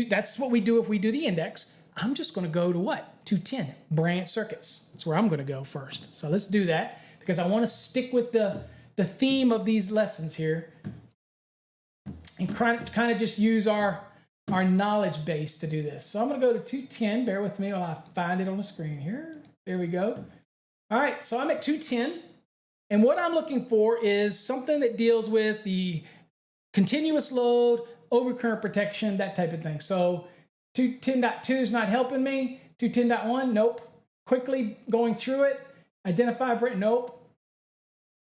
that's what we do if we do the index. I'm just gonna go to what? 210, branch circuits. That's where I'm gonna go first. So let's do that because I wanna stick with the theme of these lessons here and kind of just use our knowledge base to do this. So I'm gonna go to 210, bear with me while I find it on the screen here. There we go. All right, so I'm at 210. And what I'm looking for is something that deals with the continuous load, overcurrent protection, that type of thing. So 210.2 is not helping me. 210.1, nope. Quickly going through it. Identify branch, nope.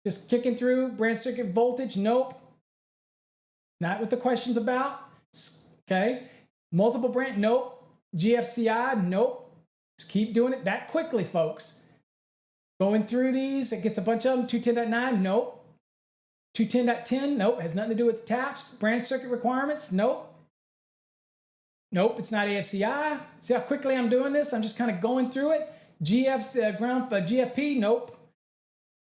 Just kicking through. Branch circuit voltage, nope. Not what the question's about. Okay. Multiple branch, nope. GFCI, nope. Just keep doing it that quickly, folks. Going through these, it gets a bunch of them. 210.9, nope. 210.10, nope. Has nothing to do with the taps. Branch circuit requirements, nope. Nope, it's not ASCI. See how quickly I'm doing this? I'm just kind of going through it. GFP, nope.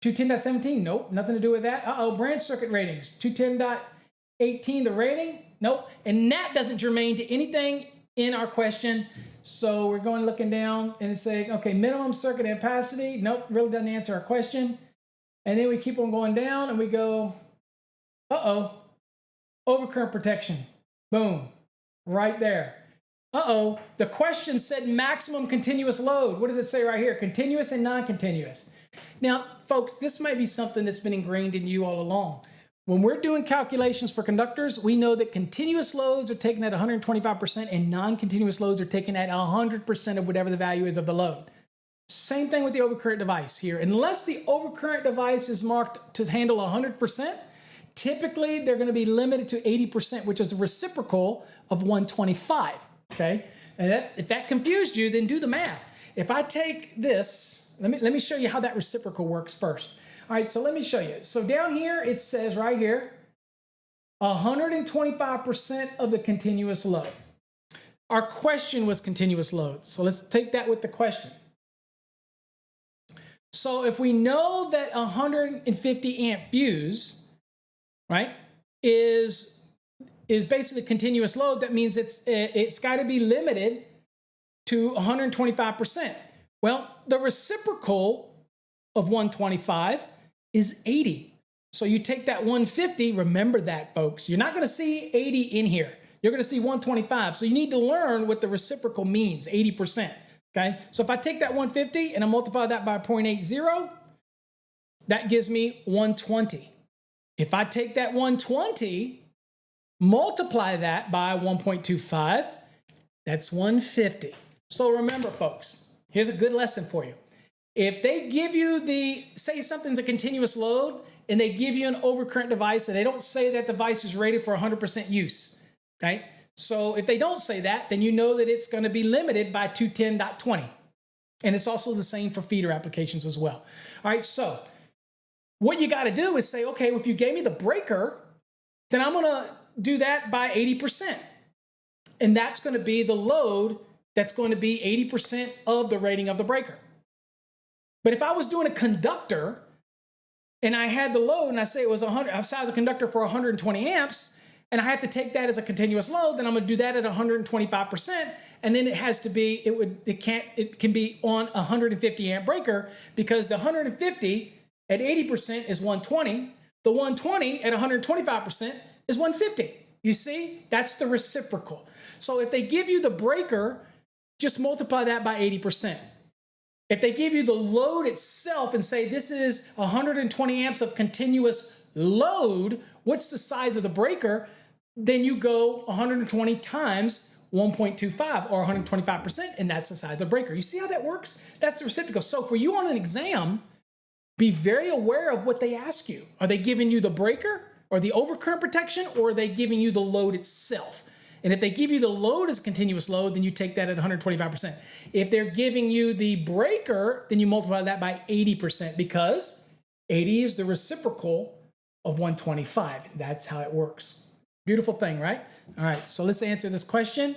210.17, nope. Nothing to do with that. Branch circuit ratings. 210.18, the rating, nope. And that doesn't germane to anything in our question. So we're going looking down and it's saying, okay, minimum circuit capacity. Nope, really doesn't answer our question. And then we keep on going down and we go, overcurrent protection. Boom, right there. The question said maximum continuous load. What does it say right here? Continuous and non-continuous. Now, folks, this might be something that's been ingrained in you all along. When we're doing calculations for conductors, we know that continuous loads are taken at 125% and non-continuous loads are taken at 100% of whatever the value is of the load. Same thing with the overcurrent device here. Unless the overcurrent device is marked to handle 100%, typically they're going to be limited to 80%, which is a reciprocal of 125, okay? And if that confused you, then do the math. If I take this, let me show you how that reciprocal works first. All right, so let me show you. So down here, it says right here, 125% of the continuous load. Our question was continuous load. So let's take that with the question. So if we know that 150 amp fuse, right, is basically continuous load, that means it's got to be limited to 125%. Well, the reciprocal of 125 is 80. So you take that 150, remember that, folks. You're not going to see 80 in here. You're going to see 125. So you need to learn what the reciprocal means, 80%. Okay? So if I take that 150 and I multiply that by 0.80, that gives me 120. If I take that 120, multiply that by 1.25, that's 150. So remember, folks, here's a good lesson for you. If they give you say something's a continuous load and they give you an overcurrent device and they don't say that device is rated for 100% use, okay? So if they don't say that, then you know that it's going to be limited by 210.20. And it's also the same for feeder applications as well. All right, so what you got to do is say, okay, well, if you gave me the breaker, then I'm going to do that by 80%. And that's going to be the load that's going to be 80% of the rating of the breaker. But if I was doing a conductor and I had the load and I say it was 100, I've sized a conductor for 120 amps and I have to take that as a continuous load, then I'm going to do that at 125%. and then it has to be, it can be on a 150 amp breaker, because the 150 at 80% is 120. The 120 at 125% is 150. You see, that's the reciprocal. So if they give you the breaker, just multiply that by 80%. If they give you the load itself and say this is 120 amps of continuous load, what's the size of the breaker? Then you go 120 times 1.25 or 125%, and that's the size of the breaker. You see how that works? That's the reciprocal. So for you on an exam, be very aware of what they ask you. Are they giving you the breaker or the overcurrent protection, or are they giving you the load itself? And if they give you the load as a continuous load, then you take that at 125%. If they're giving you the breaker, then you multiply that by 80%, because 80 is the reciprocal of 125. That's how it works. Beautiful thing, right? All right, so let's answer this question.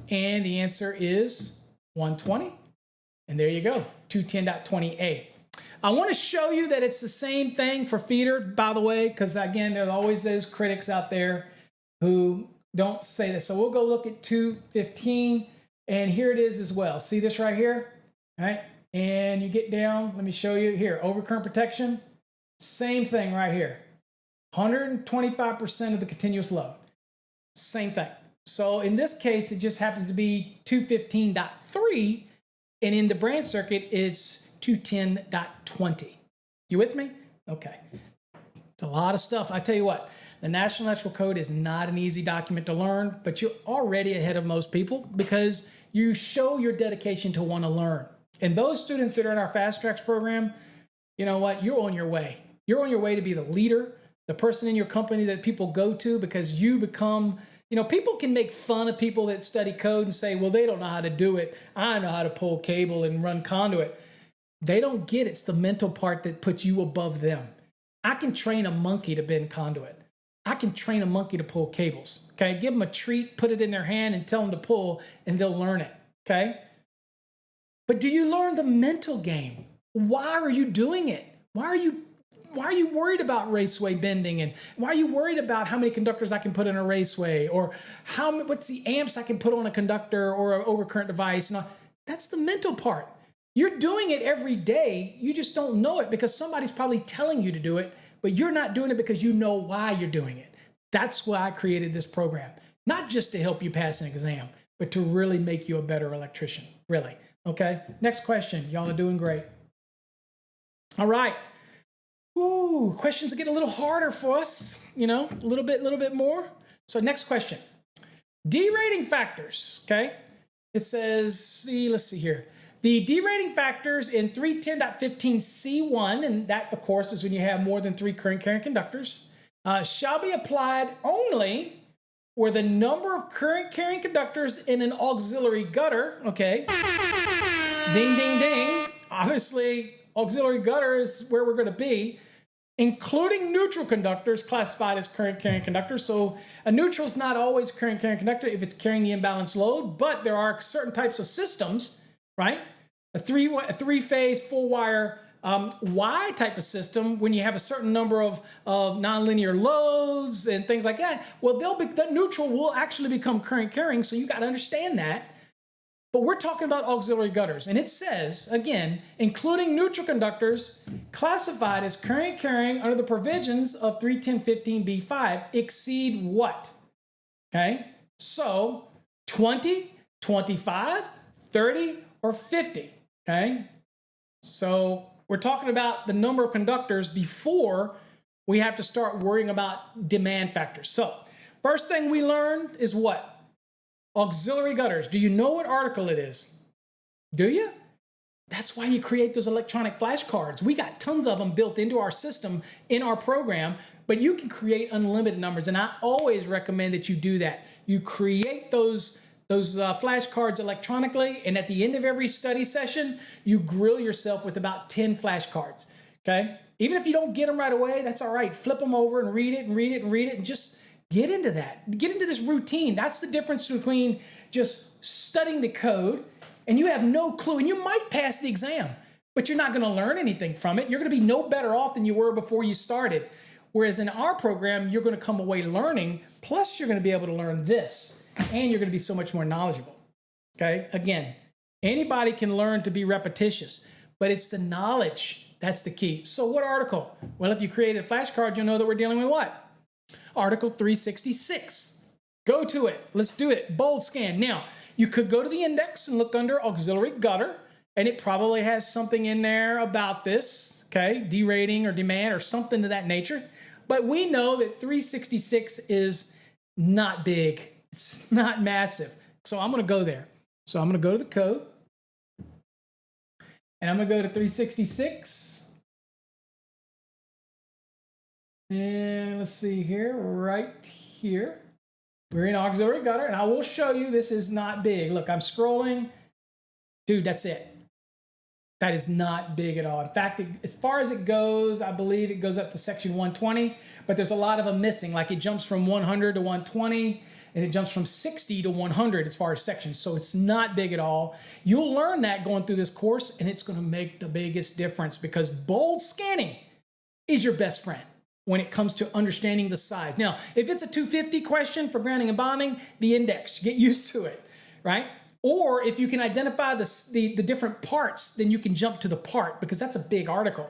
And the answer is 120. And there you go, 210.20a. I want to show you that it's the same thing for feeder, by the way, because again, there are always those critics out there who don't say this. So we'll go look at 215, and here it is as well. See this right here? All right, and you get down, let me show you here, overcurrent protection, same thing right here. 125% of the continuous load, same thing. So in this case, it just happens to be 215.3, and in the branch circuit, it's 210.20. You with me? Okay. It's a lot of stuff. I tell you what, the National Electrical Code is not an easy document to learn, but you're already ahead of most people because you show your dedication to want to learn. And those students that are in our Fast Tracks program, you know what? You're on your way. You're on your way to be the leader, the person in your company that people go to, because you become, you know, people can make fun of people that study code and say, well, they don't know how to do it. I know how to pull cable and run conduit. They don't get it's the mental part that puts you above them. I can train a monkey to bend conduit. I can train a monkey to pull cables. Okay, give them a treat, put it in their hand, and tell them to pull, and they'll learn it. Okay, but do you learn the mental game? Why are you doing it? Why are you worried about raceway bending, and why are you worried about how many conductors I can put in a raceway, or what's the amps I can put on a conductor or an overcurrent device? And all? That's the mental part. You're doing it every day. You just don't know it because somebody's probably telling you to do it, but you're not doing it because you know why you're doing it. That's why I created this program. Not just to help you pass an exam, but to really make you a better electrician. Really. Okay. Next question. Y'all are doing great. All right. Ooh, questions get a little harder for us, you know, a little bit more. So next question. D-rating factors. Okay. It says, let's see here. The D-rating factors in 310.15C1, and that, of course, is when you have more than 3 current carrying conductors, shall be applied only where the number of current carrying conductors in an auxiliary gutter, okay, ding, ding, ding, obviously auxiliary gutter is where we're going to be, including neutral conductors classified as current carrying conducttors. So a neutral is not always current carrying conductor if it's carrying the imbalanced load, but there are certain types of systems, right? A three-phase, full-wire Y type of system, when you have a certain number of nonlinear loads and things like that, well, the neutral will actually become current carrying, so you got to understand that. But we're talking about auxiliary gutters, and it says, again, including neutral conductors classified as current carrying under the provisions of 310.15B5 exceed what? Okay, so 20, 25, 30, or 50, okay? So we're talking about the number of conductors before we have to start worrying about demand factors. So first thing we learned is what? Auxiliary gutters. Do you know what article it is? Do you? That's why you create those electronic flashcards. We got tons of them built into our system in our program, but you can create unlimited numbers, and I always recommend that you do that. You create those flashcards electronically, and at the end of every study session, you grill yourself with about 10 flashcards, okay? Even if you don't get them right away, that's all right. Flip them over and read it and read it and read it, and just get into that. Get into this routine. That's the difference between just studying the code and you have no clue, and you might pass the exam, but you're not going to learn anything from it. You're going to be no better off than you were before you started. Whereas in our program, you're going to come away learning, plus you're going to be able to learn this. and you're going to be so much more knowledgeable. Okay, again, anybody can learn to be repetitious, but it's the knowledge that's the key. So what article? Well, if you created a flashcard, you'll know that we're dealing with what? Article 366. Go to it. Let's do it. Bold scan. Now, you could go to the index and look under auxiliary gutter, and it probably has something in there about this, okay? Derating or demand or something to that nature. But we know that 366 is not big. It's not massive. So I'm going to go there. So I'm going to go to the code, and I'm going to go to 366. And let's see here, right here. We're in auxiliary gutter, and I will show you this is not big. Look, I'm scrolling. Dude, that's it. That is not big at all. In fact, as far as it goes, I believe it goes up to section 120, but there's a lot of them missing. Like it jumps from 100 to 120, and it jumps from 60 to 100 as far as sections. So it's not big at all. You'll learn that going through this course, and it's going to make the biggest difference because bold scanning is your best friend when it comes to understanding the size. Now, if it's a 250 question for grounding and bonding, the index, get used to it, right? Or if you can identify the different parts, then you can jump to the part because that's a big article.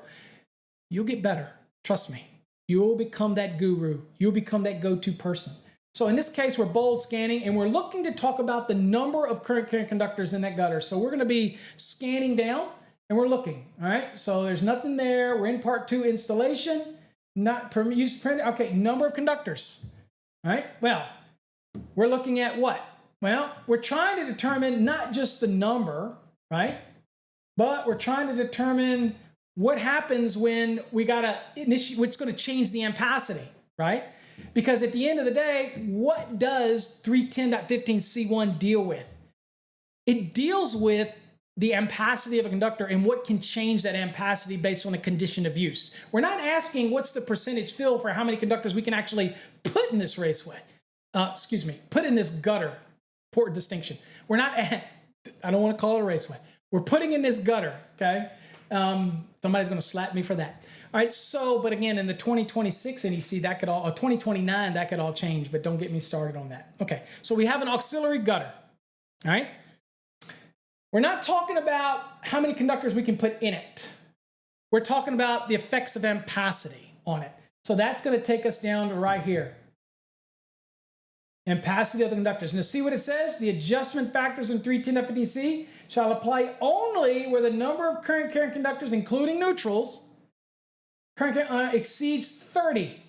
You'll get better, trust me. You'll become that guru. You'll become that go-to person. So in this case, we're bold scanning, and we're looking to talk about the number of current carrying conductors in that gutter. So we're gonna be scanning down, and we're looking, all right? So there's nothing there. We're in part 2, installation. Not use print. Okay, number of conductors. All right. Well, we're looking at what? Well, we're trying to determine not just the number, right? But we're trying to determine what happens when we gotta initiate, what's going to change the ampacity, right? Because at the end of the day, what does 310.15c1 deal with? It deals with the ampacity of a conductor and what can change that ampacity based on the condition of use. We're not asking what's the percentage fill for how many conductors we can actually put in this raceway. Put in this gutter. Important distinction. We're not, I don't want to call it a raceway. We're putting in this gutter, okay? Somebody's going to slap me for that. All right, so, but again, in the 2026 NEC, that could all, or 2029, that could all change, but don't get me started on that. Okay, so we have an auxiliary gutter, all right? We're not talking about how many conductors we can put in it. We're talking about the effects of ampacity on it. So that's going to take us down to right here. Ampacity of the conductors. And to see what it says, the adjustment factors in 310.15c shall apply only where the number of current carrying conductors, including neutrals, exceeds 30.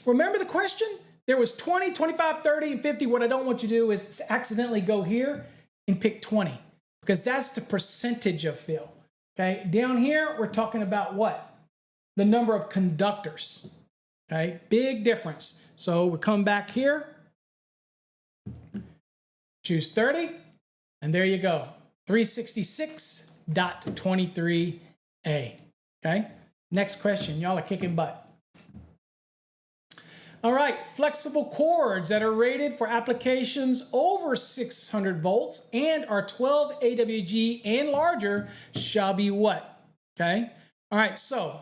Remember the question? There was 20, 25, 30, and 50. What I don't want you to do is accidentally go here and pick 20, because that's the percentage of fill. Okay, down here, we're talking about what? The number of conductors. Okay, big difference. So we come back here, choose 30, and there you go, 366.23a. Okay, next question. Y'all are kicking butt. All right, flexible cords that are rated for applications over 600 volts and are 12 AWG and larger shall be what? Okay, all right, so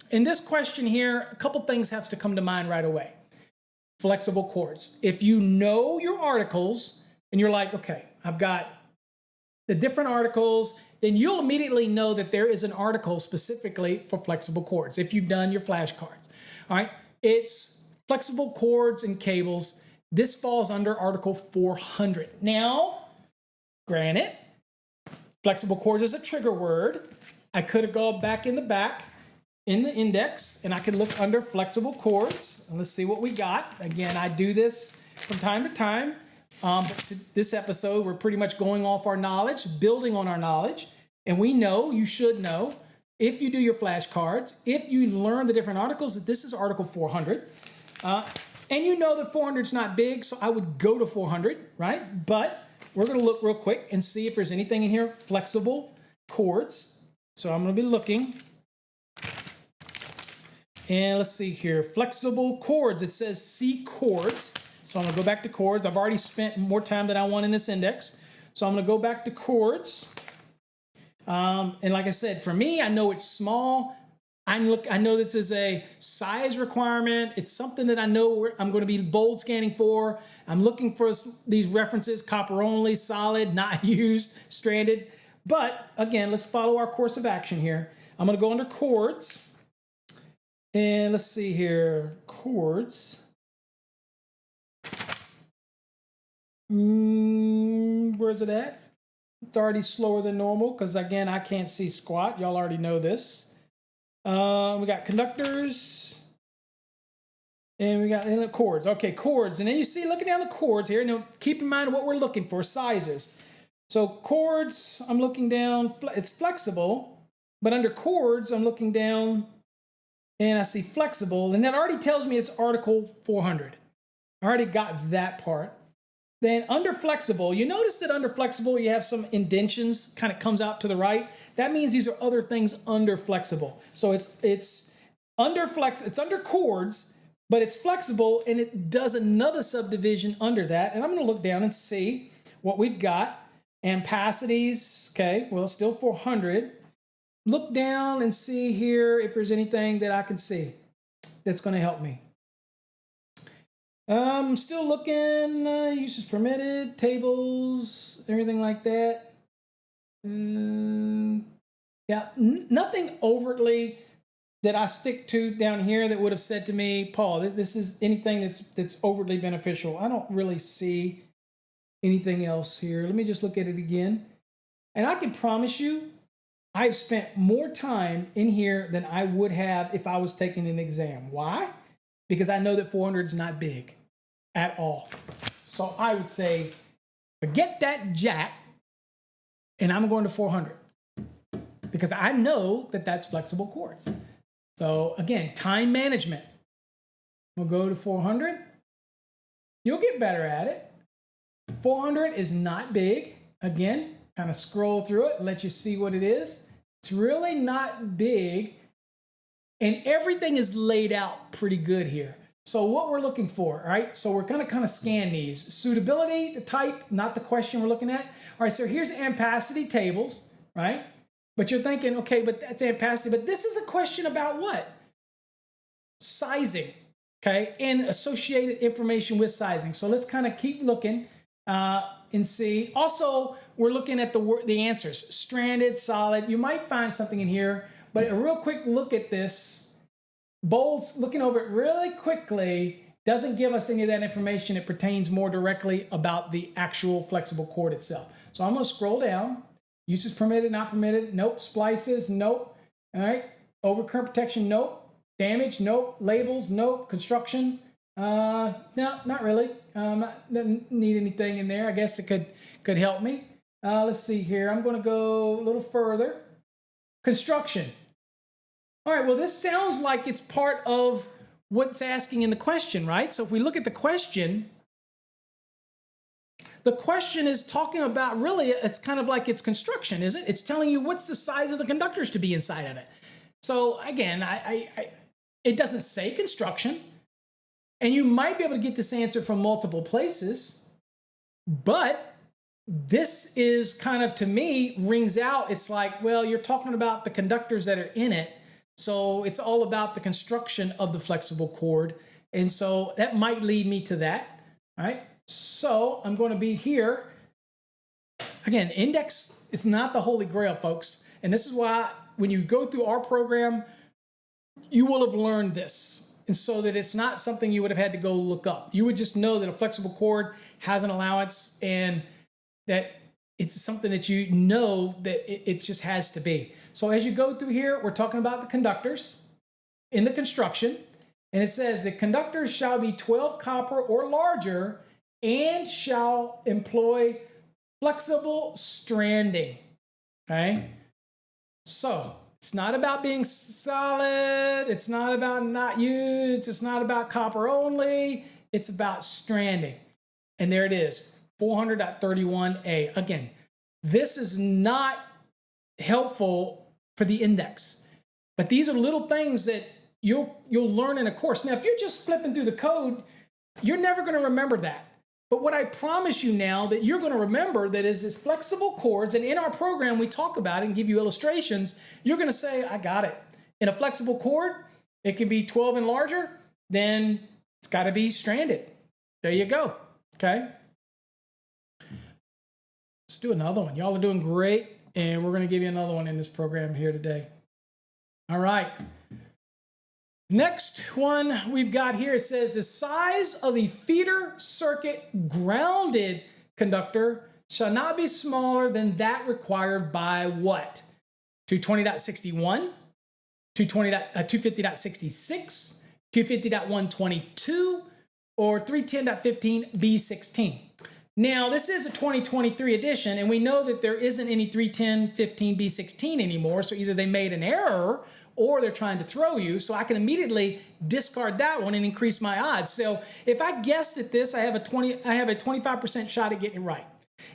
in this question here, a couple things have to come to mind right away. Flexible cords. If you know your articles and you're like, okay, I've got the different articles, then you'll immediately know that there is an article specifically for flexible cords if you've done your flashcards. All right, it's flexible cords and cables. This falls under Article 400. Now, granted, flexible cords is a trigger word. I could have gone back in the index, and I could look under flexible cords. And let's see what we got. Again, I do this from time to time. But this episode, we're pretty much going off our knowledge, building on our knowledge. And we know, you should know, if you do your flashcards, if you learn the different articles, that this is Article 400. And you know that 400 is not big, so I would go to 400, right? But we're going to look real quick and see if there's anything in here, flexible cords. So I'm going to be looking. And let's see here, flexible cords. It says C cords. So I'm going to go back to cords. I've already spent more time than I want in this index. So I'm going to go back to cords. And like I said, for me, I know it's small. I know this is a size requirement. It's something that I know I'm going to be bold scanning for. I'm looking for these references: copper only, solid, not used, stranded. But again, let's follow our course of action here. I'm going to go under chords, and let's see here, chords. Where's it at? It's already slower than normal because, again, I can't see squat. Y'all already know this. We got conductors, and we got chords. Okay, chords. And then you see, looking down the chords here, now keep in mind what we're looking for, sizes. So chords, I'm looking down, it's flexible, but under chords, I'm looking down, and I see flexible, and that already tells me it's article 400. I already got that part. Then under flexible, you notice that under flexible, you have some indentions, kind of comes out to the right. That means these are other things under flexible. So it's under chords, but it's flexible, and it does another subdivision under that. And I'm going to look down and see what we've got. Ampacities, okay, well, still 400. Look down and see here if there's anything that I can see that's going to help me. I'm still looking, uses permitted, tables, everything like that. Yeah, nothing overtly that I stick to down here that would have said to me, Paul, this is anything that's overtly beneficial. I don't really see anything else here. Let me just look at it again. And I can promise you, I've spent more time in here than I would have if I was taking an exam. Why? Because I know that 400 is not big at all. So I would say, forget that jack, and I'm going to 400 because I know that that's flexible chords. So again, time management. We'll go to 400. You'll get better at it. 400 is not big. Again, kind of scroll through it and let you see what it is. It's really not big, and everything is laid out pretty good here. So what we're looking for, all right? So we're going to kind of scan these. Suitability, the type, not the question we're looking at. All right, so here's ampacity tables, right? But you're thinking, okay, but that's ampacity. But this is a question about what? Sizing, okay? And associated information with sizing. So let's kind of keep looking and see. Also, we're looking at the answers. Stranded, solid. You might find something in here, but a real quick look at this. Bolds, looking over it really quickly, doesn't give us any of that information. It pertains more directly about the actual flexible chord itself. So I'm going to scroll down. Uses permitted, not permitted. Nope. Splices, nope. All right. Overcurrent protection, nope. Damage, nope. Labels, nope. Construction, no, not really. Doesn't need anything in there. I guess it could help me. Let's see here. I'm going to go a little further. Construction. All right, well, this sounds like it's part of what's asking in the question, right? So if we look at the question is talking about, really, it's kind of like it's construction, isn't it? It's telling you what's the size of the conductors to be inside of it. So again, it doesn't say construction, and you might be able to get this answer from multiple places, but this is kind of, to me, rings out. It's like, well, you're talking about the conductors that are in it. So it's all about the construction of the flexible chord. And so that might lead me to that. All right. So I'm going to be here. Again, index is not the holy grail, folks. And this is why when you go through our program, you will have learned this. And so that it's not something you would have had to go look up. You would just know that a flexible chord has an allowance, and that it's something that you know that it just has to be. So as you go through here, we're talking about the conductors in the construction. And it says the conductors shall be 12 copper or larger and shall employ flexible stranding. Okay? So it's not about being solid. It's not about not used. It's not about copper only. It's about stranding. And there it is, 400.31a. Again, this is not helpful for the index, but these are little things that you'll learn in a course. Now, if you're just flipping through the code, you're never going to remember that. But what I promise you now that you're going to remember that is flexible chords, and in our program we talk about it and give you illustrations. You're going to say, I got it. In a flexible cord, it can be 12 and larger, then it's got to be stranded. There you go. Okay. Let's do another one. Y'all are doing great, and we're going to give you another one in this program here today. All right. Next one we've got here, it says the size of the feeder circuit grounded conductor shall not be smaller than that required by what? 220.61, 250.66, 250.122, or 310.15b16. Now, this is a 2023 edition, and we know that there isn't any 310.15b16 anymore, so either they made an error or they're trying to throw you, so I can immediately discard that one and increase my odds. So if I guessed at this, I have a 25% shot at getting it right.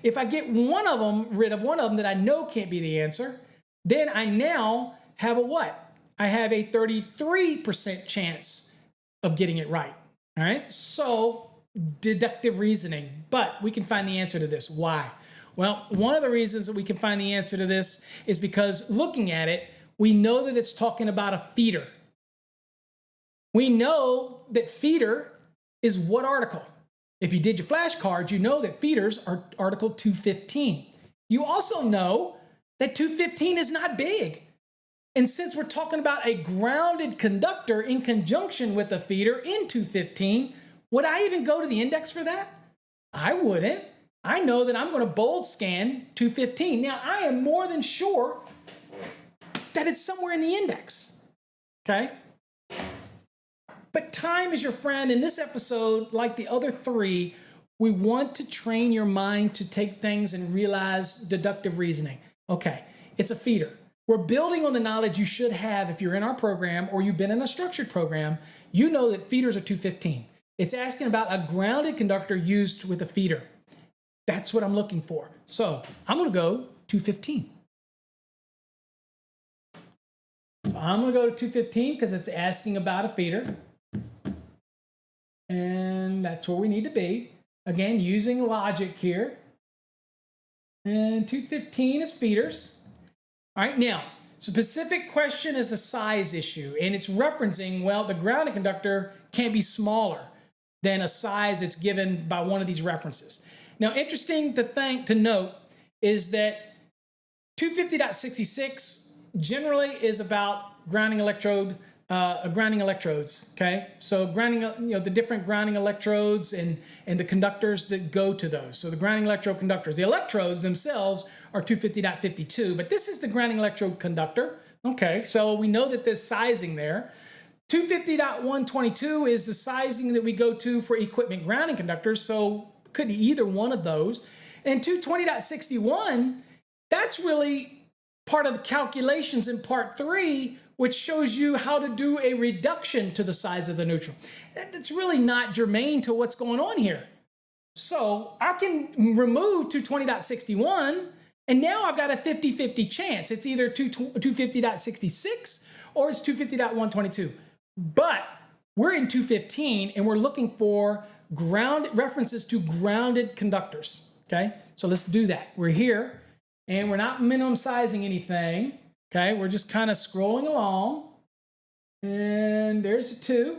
If I get rid of one of them that I know can't be the answer, then I now have a what? I have a 33% chance of getting it right. All right, so deductive reasoning, but we can find the answer to this. Why? Well, one of the reasons that we can find the answer to this is because looking at it, we know that it's talking about a feeder. We know that feeder is what article? If you did your flashcards, you know that feeders are Article 215. You also know that 215 is not big. And since we're talking about a grounded conductor in conjunction with a feeder in 215, would I even go to the index for that? I wouldn't. I know that I'm going to bold scan 215. Now, I am more than sure that it's somewhere in the index, okay? But time is your friend. In this episode, like the other three, we want to train your mind to take things and realize deductive reasoning. Okay, it's a feeder. We're building on the knowledge you should have if you're in our program or you've been in a structured program. You know that feeders are 215. It's asking about a grounded conductor used with a feeder. That's what I'm looking for. So I'm going to go 215. So I'm going to go to 215 because it's asking about a feeder. And that's where we need to be. Again, using logic here. And 215 is feeders. All right, now, specific question is a size issue. And it's referencing, well, the grounded conductor can't be smaller than a size that's given by one of these references. Now, interesting to note is that 250.66 generally is about grounding electrodes. Okay, so grounding, the different grounding electrodes and the conductors that go to those. So the grounding electrode conductors, the electrodes themselves are 250.52, but this is the grounding electrode conductor. Okay, so we know that there's sizing there. 250.122 is the sizing that we go to for equipment grounding conductors, so could be either one of those. And 220.61, that's really part of the calculations in part 3, which shows you how to do a reduction to the size of the neutral. That's really not germane to what's going on here. So I can remove 220.61, and now I've got a 50-50 chance. It's either 250.66 or it's 250.122. But we're in 215, and we're looking for references to grounded conductors. Okay, so let's do that. We're here, and we're not minimum sizing anything. Okay, we're just kind of scrolling along, and there's a 2,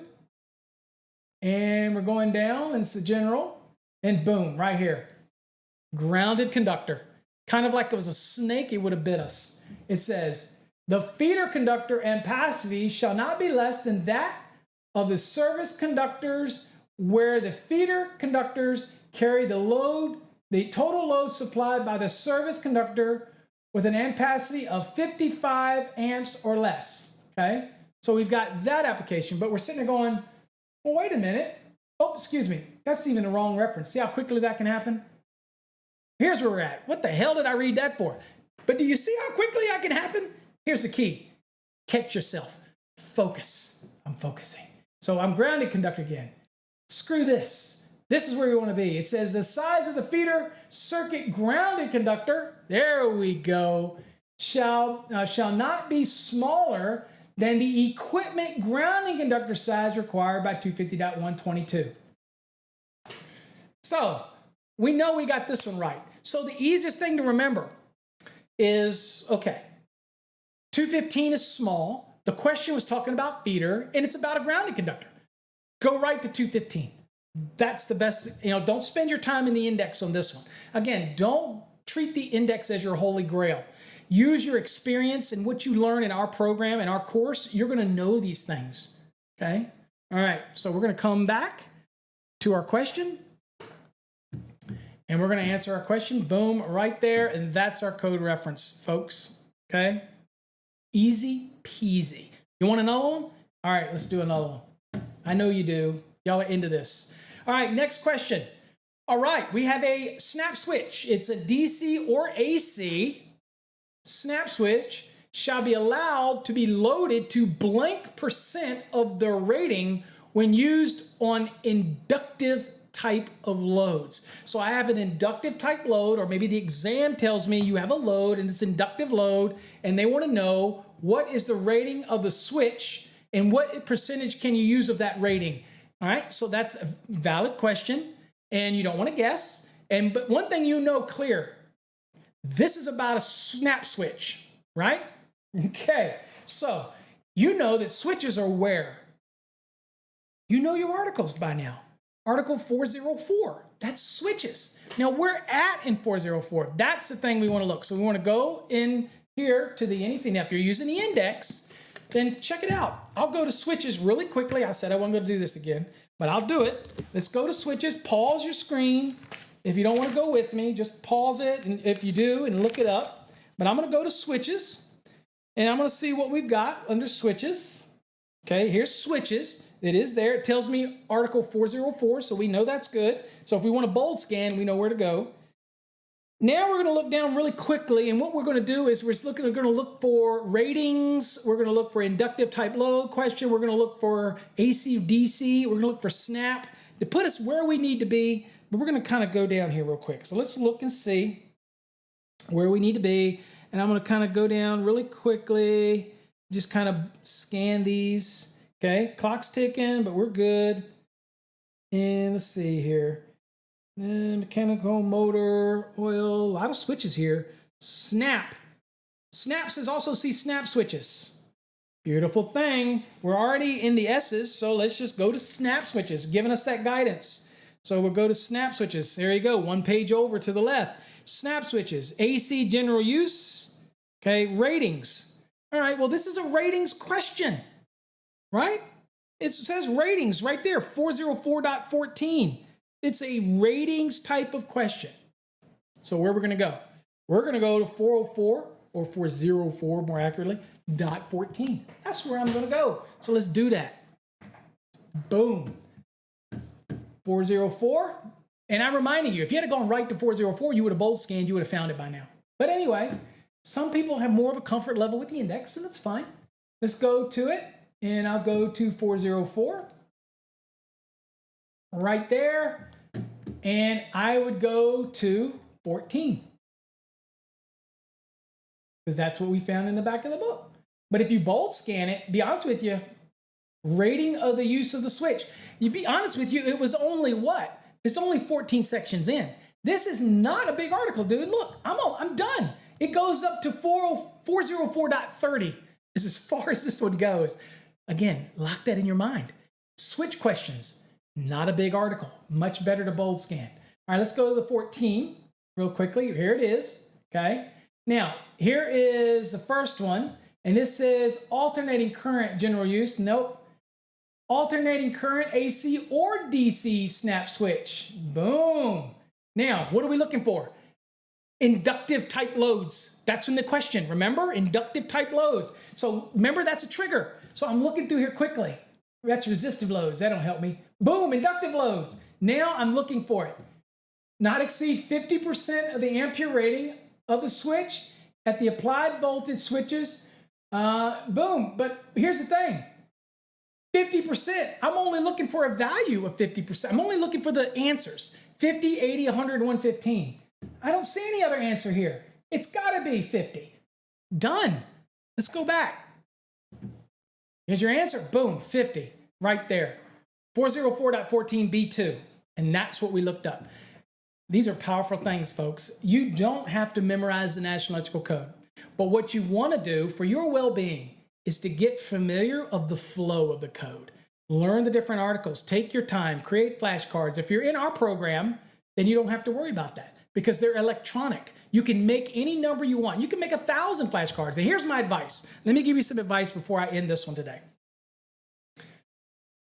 and we're going down, and it's the general, and boom, right here, grounded conductor. Kind of like it was a snake, it would have bit us. It says, the feeder conductor ampacity shall not be less than that of the service conductors where the feeder conductors carry the load, the total load supplied by the service conductor with an ampacity of 55 amps or less, okay? So we've got that application, but we're sitting there going, well, wait a minute. Oh, excuse me. That's even the wrong reference. See how quickly that can happen? Here's where we're at. What the hell did I read that for? But do you see how quickly that can happen? Here's the key. Catch yourself. Focus. I'm focusing. So I'm grounded conductor again. Screw this. This is where we want to be. It says the size of the feeder circuit grounded conductor, there we go, shall not be smaller than the equipment grounding conductor size required by 250.122. So we know we got this one right. So the easiest thing to remember is, okay, 215 is small. The question was talking about feeder, and it's about a grounding conductor. Go right to 215. That's the best. Don't spend your time in the index on this one. Again, don't treat the index as your holy grail. Use your experience and what you learn in our program, in our course. You're going to know these things. Okay? All right. So we're going to come back to our question. And we're going to answer our question. Boom, right there. And that's our code reference, folks. Okay? Easy peasy. You want another one? All right, let's do another one. I know you do. Y'all are into this. All right, next question. All right, we have a snap switch. It's a DC or AC. Snap switch shall be allowed to be loaded to blank percent of the rating when used on inductive type of loads. So I have an inductive type load, or maybe the exam tells me you have a load and it's inductive load, and they want to know what is the rating of the switch and what percentage can you use of that rating. All right, so that's a valid question, and you don't want to guess. But one thing clear, this is about a snap switch, right? Okay, so you know that switches are where? You know your articles by now. Article 404, that's switches. Now we're in 404. That's the thing we want to look. So we want to go in here to the NEC. Now if you're using the index, then check it out. I'll go to switches really quickly. I said I wasn't going to do this again, but I'll do it. Let's go to switches. Pause your screen. If you don't want to go with me, just pause it. And if you do, and look it up. But I'm going to go to switches, and I'm going to see what we've got under switches. Okay, here's switches. It is there. It tells me Article 404, so we know that's good. So if we want a bold scan, we know where to go. Now we're going to look down really quickly, and what we're going to do is we're going to look for ratings. We're going to look for inductive type load question. We're going to look for AC, DC. We're going to look for snap to put us where we need to be. But we're going to kind of go down here real quick. So let's look and see where we need to be. And I'm going to kind of go down really quickly, just kind of scan these. Okay, clock's ticking, but we're good. And let's see here. Mechanical, motor, oil, a lot of switches here. Snap. Snap says also see snap switches. Beautiful thing. We're already in the S's, so let's just go to snap switches, giving us that guidance. So we'll go to snap switches. There you go, one page over to the left. Snap switches, AC general use. Okay, ratings. All right, well, this is a ratings question, right? It says ratings right there, 404.14. It's a ratings type of question. So where we're going to go? We're going to go to 404, or 404 more accurately, .14. That's where I'm going to go. So let's do that. Boom. 404. And I'm reminding you, if you had gone right to 404, you would have bold scanned, you would have found it by now. But anyway, some people have more of a comfort level with the index, and that's fine. Let's go to it, and I'll go to 404. Right there. And I would go to 14. Because that's what we found in the back of the book. But if you bold scan it, be honest with you, rating of the use of the switch. You be honest with you, it was only what? It's only 14 sections in. This is not a big article, dude. Look, I'm done. It goes up to 404.30 is as far as this one goes. Again, lock that in your mind. Switch questions, not a big article. Much better to bold scan. All right, let's go to the 14 real quickly. Here it is, okay? Now, here is the first one, and this says alternating current general use. Nope. Alternating current AC or DC snap switch. Boom. Now, what are we looking for? Inductive type loads. That's in the question. Remember? Inductive type loads. So remember, that's a trigger. So I'm looking through here quickly. That's resistive loads. That don't help me. Boom, inductive loads. Now I'm looking for it. Not exceed 50% of the ampere rating of the switch at the applied voltage switches. Boom. But here's the thing. 50%. I'm only looking for a value of 50%. I'm only looking for the answers. 50, 80, 100, 115. I don't see any other answer here. It's got to be 50. Done. Let's go back. Here's your answer. Boom, 50. Right there. 404.14b2. And that's what we looked up. These are powerful things, folks. You don't have to memorize the National Electrical Code. But what you want to do for your well-being is to get familiar of the flow of the code. Learn the different articles, take your time, create flashcards. If you're in our program, then you don't have to worry about that because they're electronic. You can make any number you want. You can make 1,000 flashcards. And here's my advice. Let me give you some advice before I end this one today.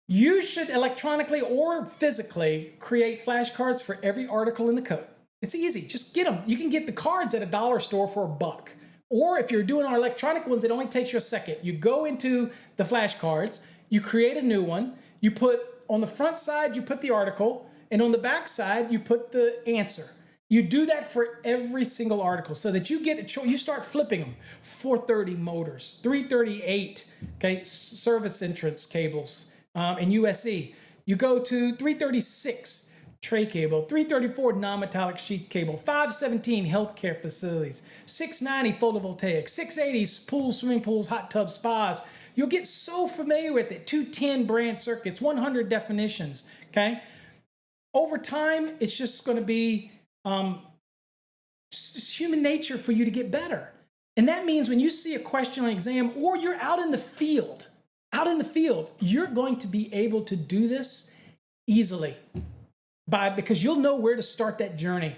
You should electronically or physically create flashcards for every article in the code. It's easy. Just get them. You can get the cards at a dollar store for $1. Or if you're doing our electronic ones, it only takes you a second. You go into the flashcards, you create a new one, you put on the front side, you put the article, and on the back side, you put the answer. You do that for every single article so that you get a choice. You start flipping them. 430 motors, 338, okay, service entrance cables, and USE. You go to 336 tray cable, 334 non-metallic sheet cable, 517 healthcare facilities, 690 photovoltaic, 680 pools, swimming pools, hot tubs, spas. You'll get so familiar with it. 210 brand circuits, 100 definitions, okay? Over time, it's just going to be just human nature for you to get better. And that means when you see a question on exam or you're out in the field, you're going to be able to do this easily because you'll know where to start that journey.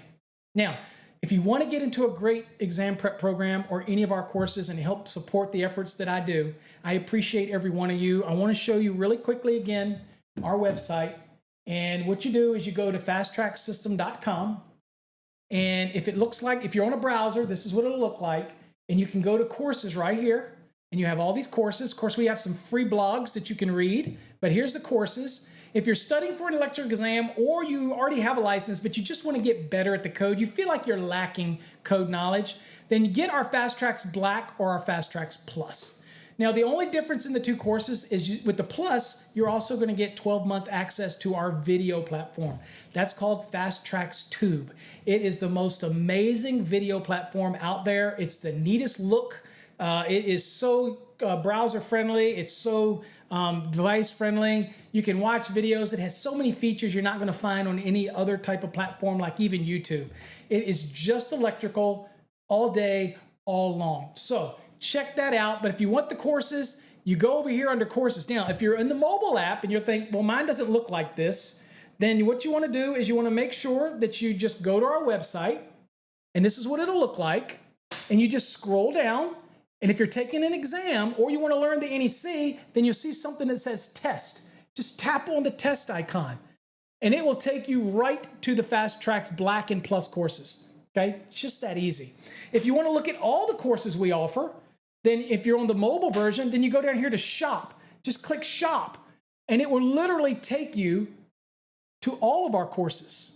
Now, if you want to get into a great exam prep program or any of our courses and help support the efforts that I do, I appreciate every one of you. I want to show you really quickly again our website. And what you do is you go to fasttracksystem.com. And if it looks like, if you're on a browser, this is what it'll look like. And you can go to courses right here. And you have all these courses. Of course, we have some free blogs that you can read. But here's the courses. If you're studying for an electrical exam or you already have a license, but you just want to get better at the code, you feel like you're lacking code knowledge, then you get our Fast Tracks Black or our Fast Tracks Plus. Now, the only difference in the two courses is with the Plus, you're also going to get 12-month access to our video platform. That's called Fast Tracks Tube. It is the most amazing video platform out there. It's the neatest look. It is so browser friendly. It's so device friendly. You can watch videos. It has so many features you're not going to find on any other type of platform, like even YouTube. It is just electrical all day, all long. So check that out. But if you want the courses, you go over here under courses. Now, if you're in the mobile app and you're thinking, well, mine doesn't look like this, then what you want to do is you want to make sure that you just go to our website, and this is what it'll look like. And you just scroll down. And if you're taking an exam or you want to learn the NEC, then you'll see something that says test. Just tap on the test icon and it will take you right to the Fast Tracks Black and Plus courses. Okay, it's just that easy. If you want to look at all the courses we offer, then if you're on the mobile version, then you go down here to shop. Just click shop and it will literally take you to all of our courses.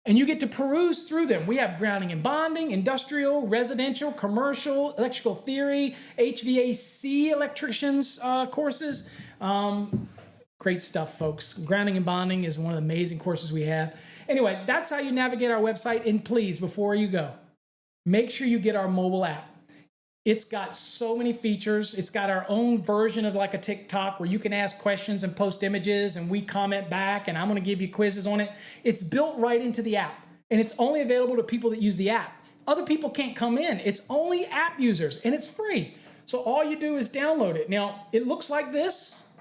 And you get to peruse through them. We have grounding and bonding, industrial, residential, commercial, electrical theory, HVAC electricians courses. Great stuff, folks. Grounding and bonding is one of the amazing courses we have. Anyway, that's how you navigate our website. And please, before you go, make sure you get our mobile app. It's got so many features. It's got our own version of like a TikTok where you can ask questions and post images and we comment back and I'm going to give you quizzes on it. It's built right into the app and it's only available to people that use the app. Other people can't come in. It's only app users and it's free. So all you do is download it. Now, it looks like this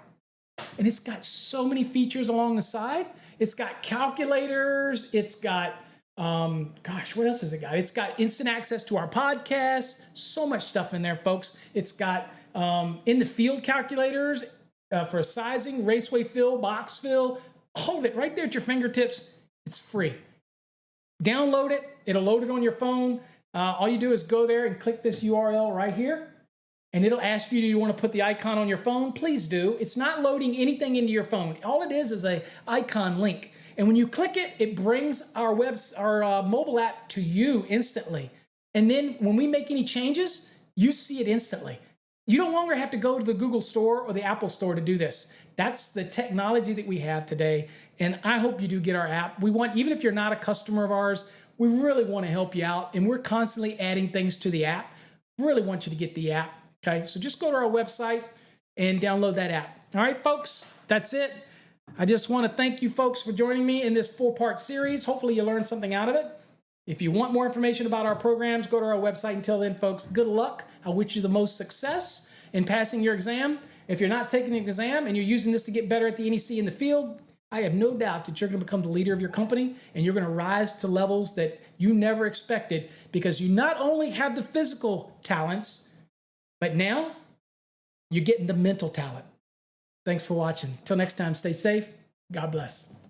and it's got so many features along the side. It's got calculators. It's got what else has it got? It's got instant access to our podcast. So much stuff in there, folks. It's got in the field calculators for sizing, raceway fill, box fill, all of it right there at your fingertips. It's free. Download it. It'll load it on your phone. All you do is go there and click this URL right here. And it'll ask you, do you want to put the icon on your phone? Please do. It's not loading anything into your phone. All it is a icon link. And when you click it, it brings our mobile app to you instantly. And then when we make any changes, you see it instantly. You no longer have to go to the Google Store or the Apple Store to do this. That's the technology that we have today. And I hope you do get our app. We want, even if you're not a customer of ours, we really want to help you out. And we're constantly adding things to the app. Really want you to get the app. Okay, so just go to our website and download that app. All right, folks, that's it. I just want to thank you folks for joining me in this 4-part series. Hopefully you learned something out of it. If you want more information about our programs, go to our website. Until then, folks, good luck. I wish you the most success, in passing your exam. If you're not taking the exam and you're using this to get better at the NEC in the field, I have no doubt that you're going to become the leader of your company and you're going to rise to levels that you never expected, because you not only have the physical talents, but now you're getting the mental talent. Thanks for watching. Till next time, stay safe. God bless.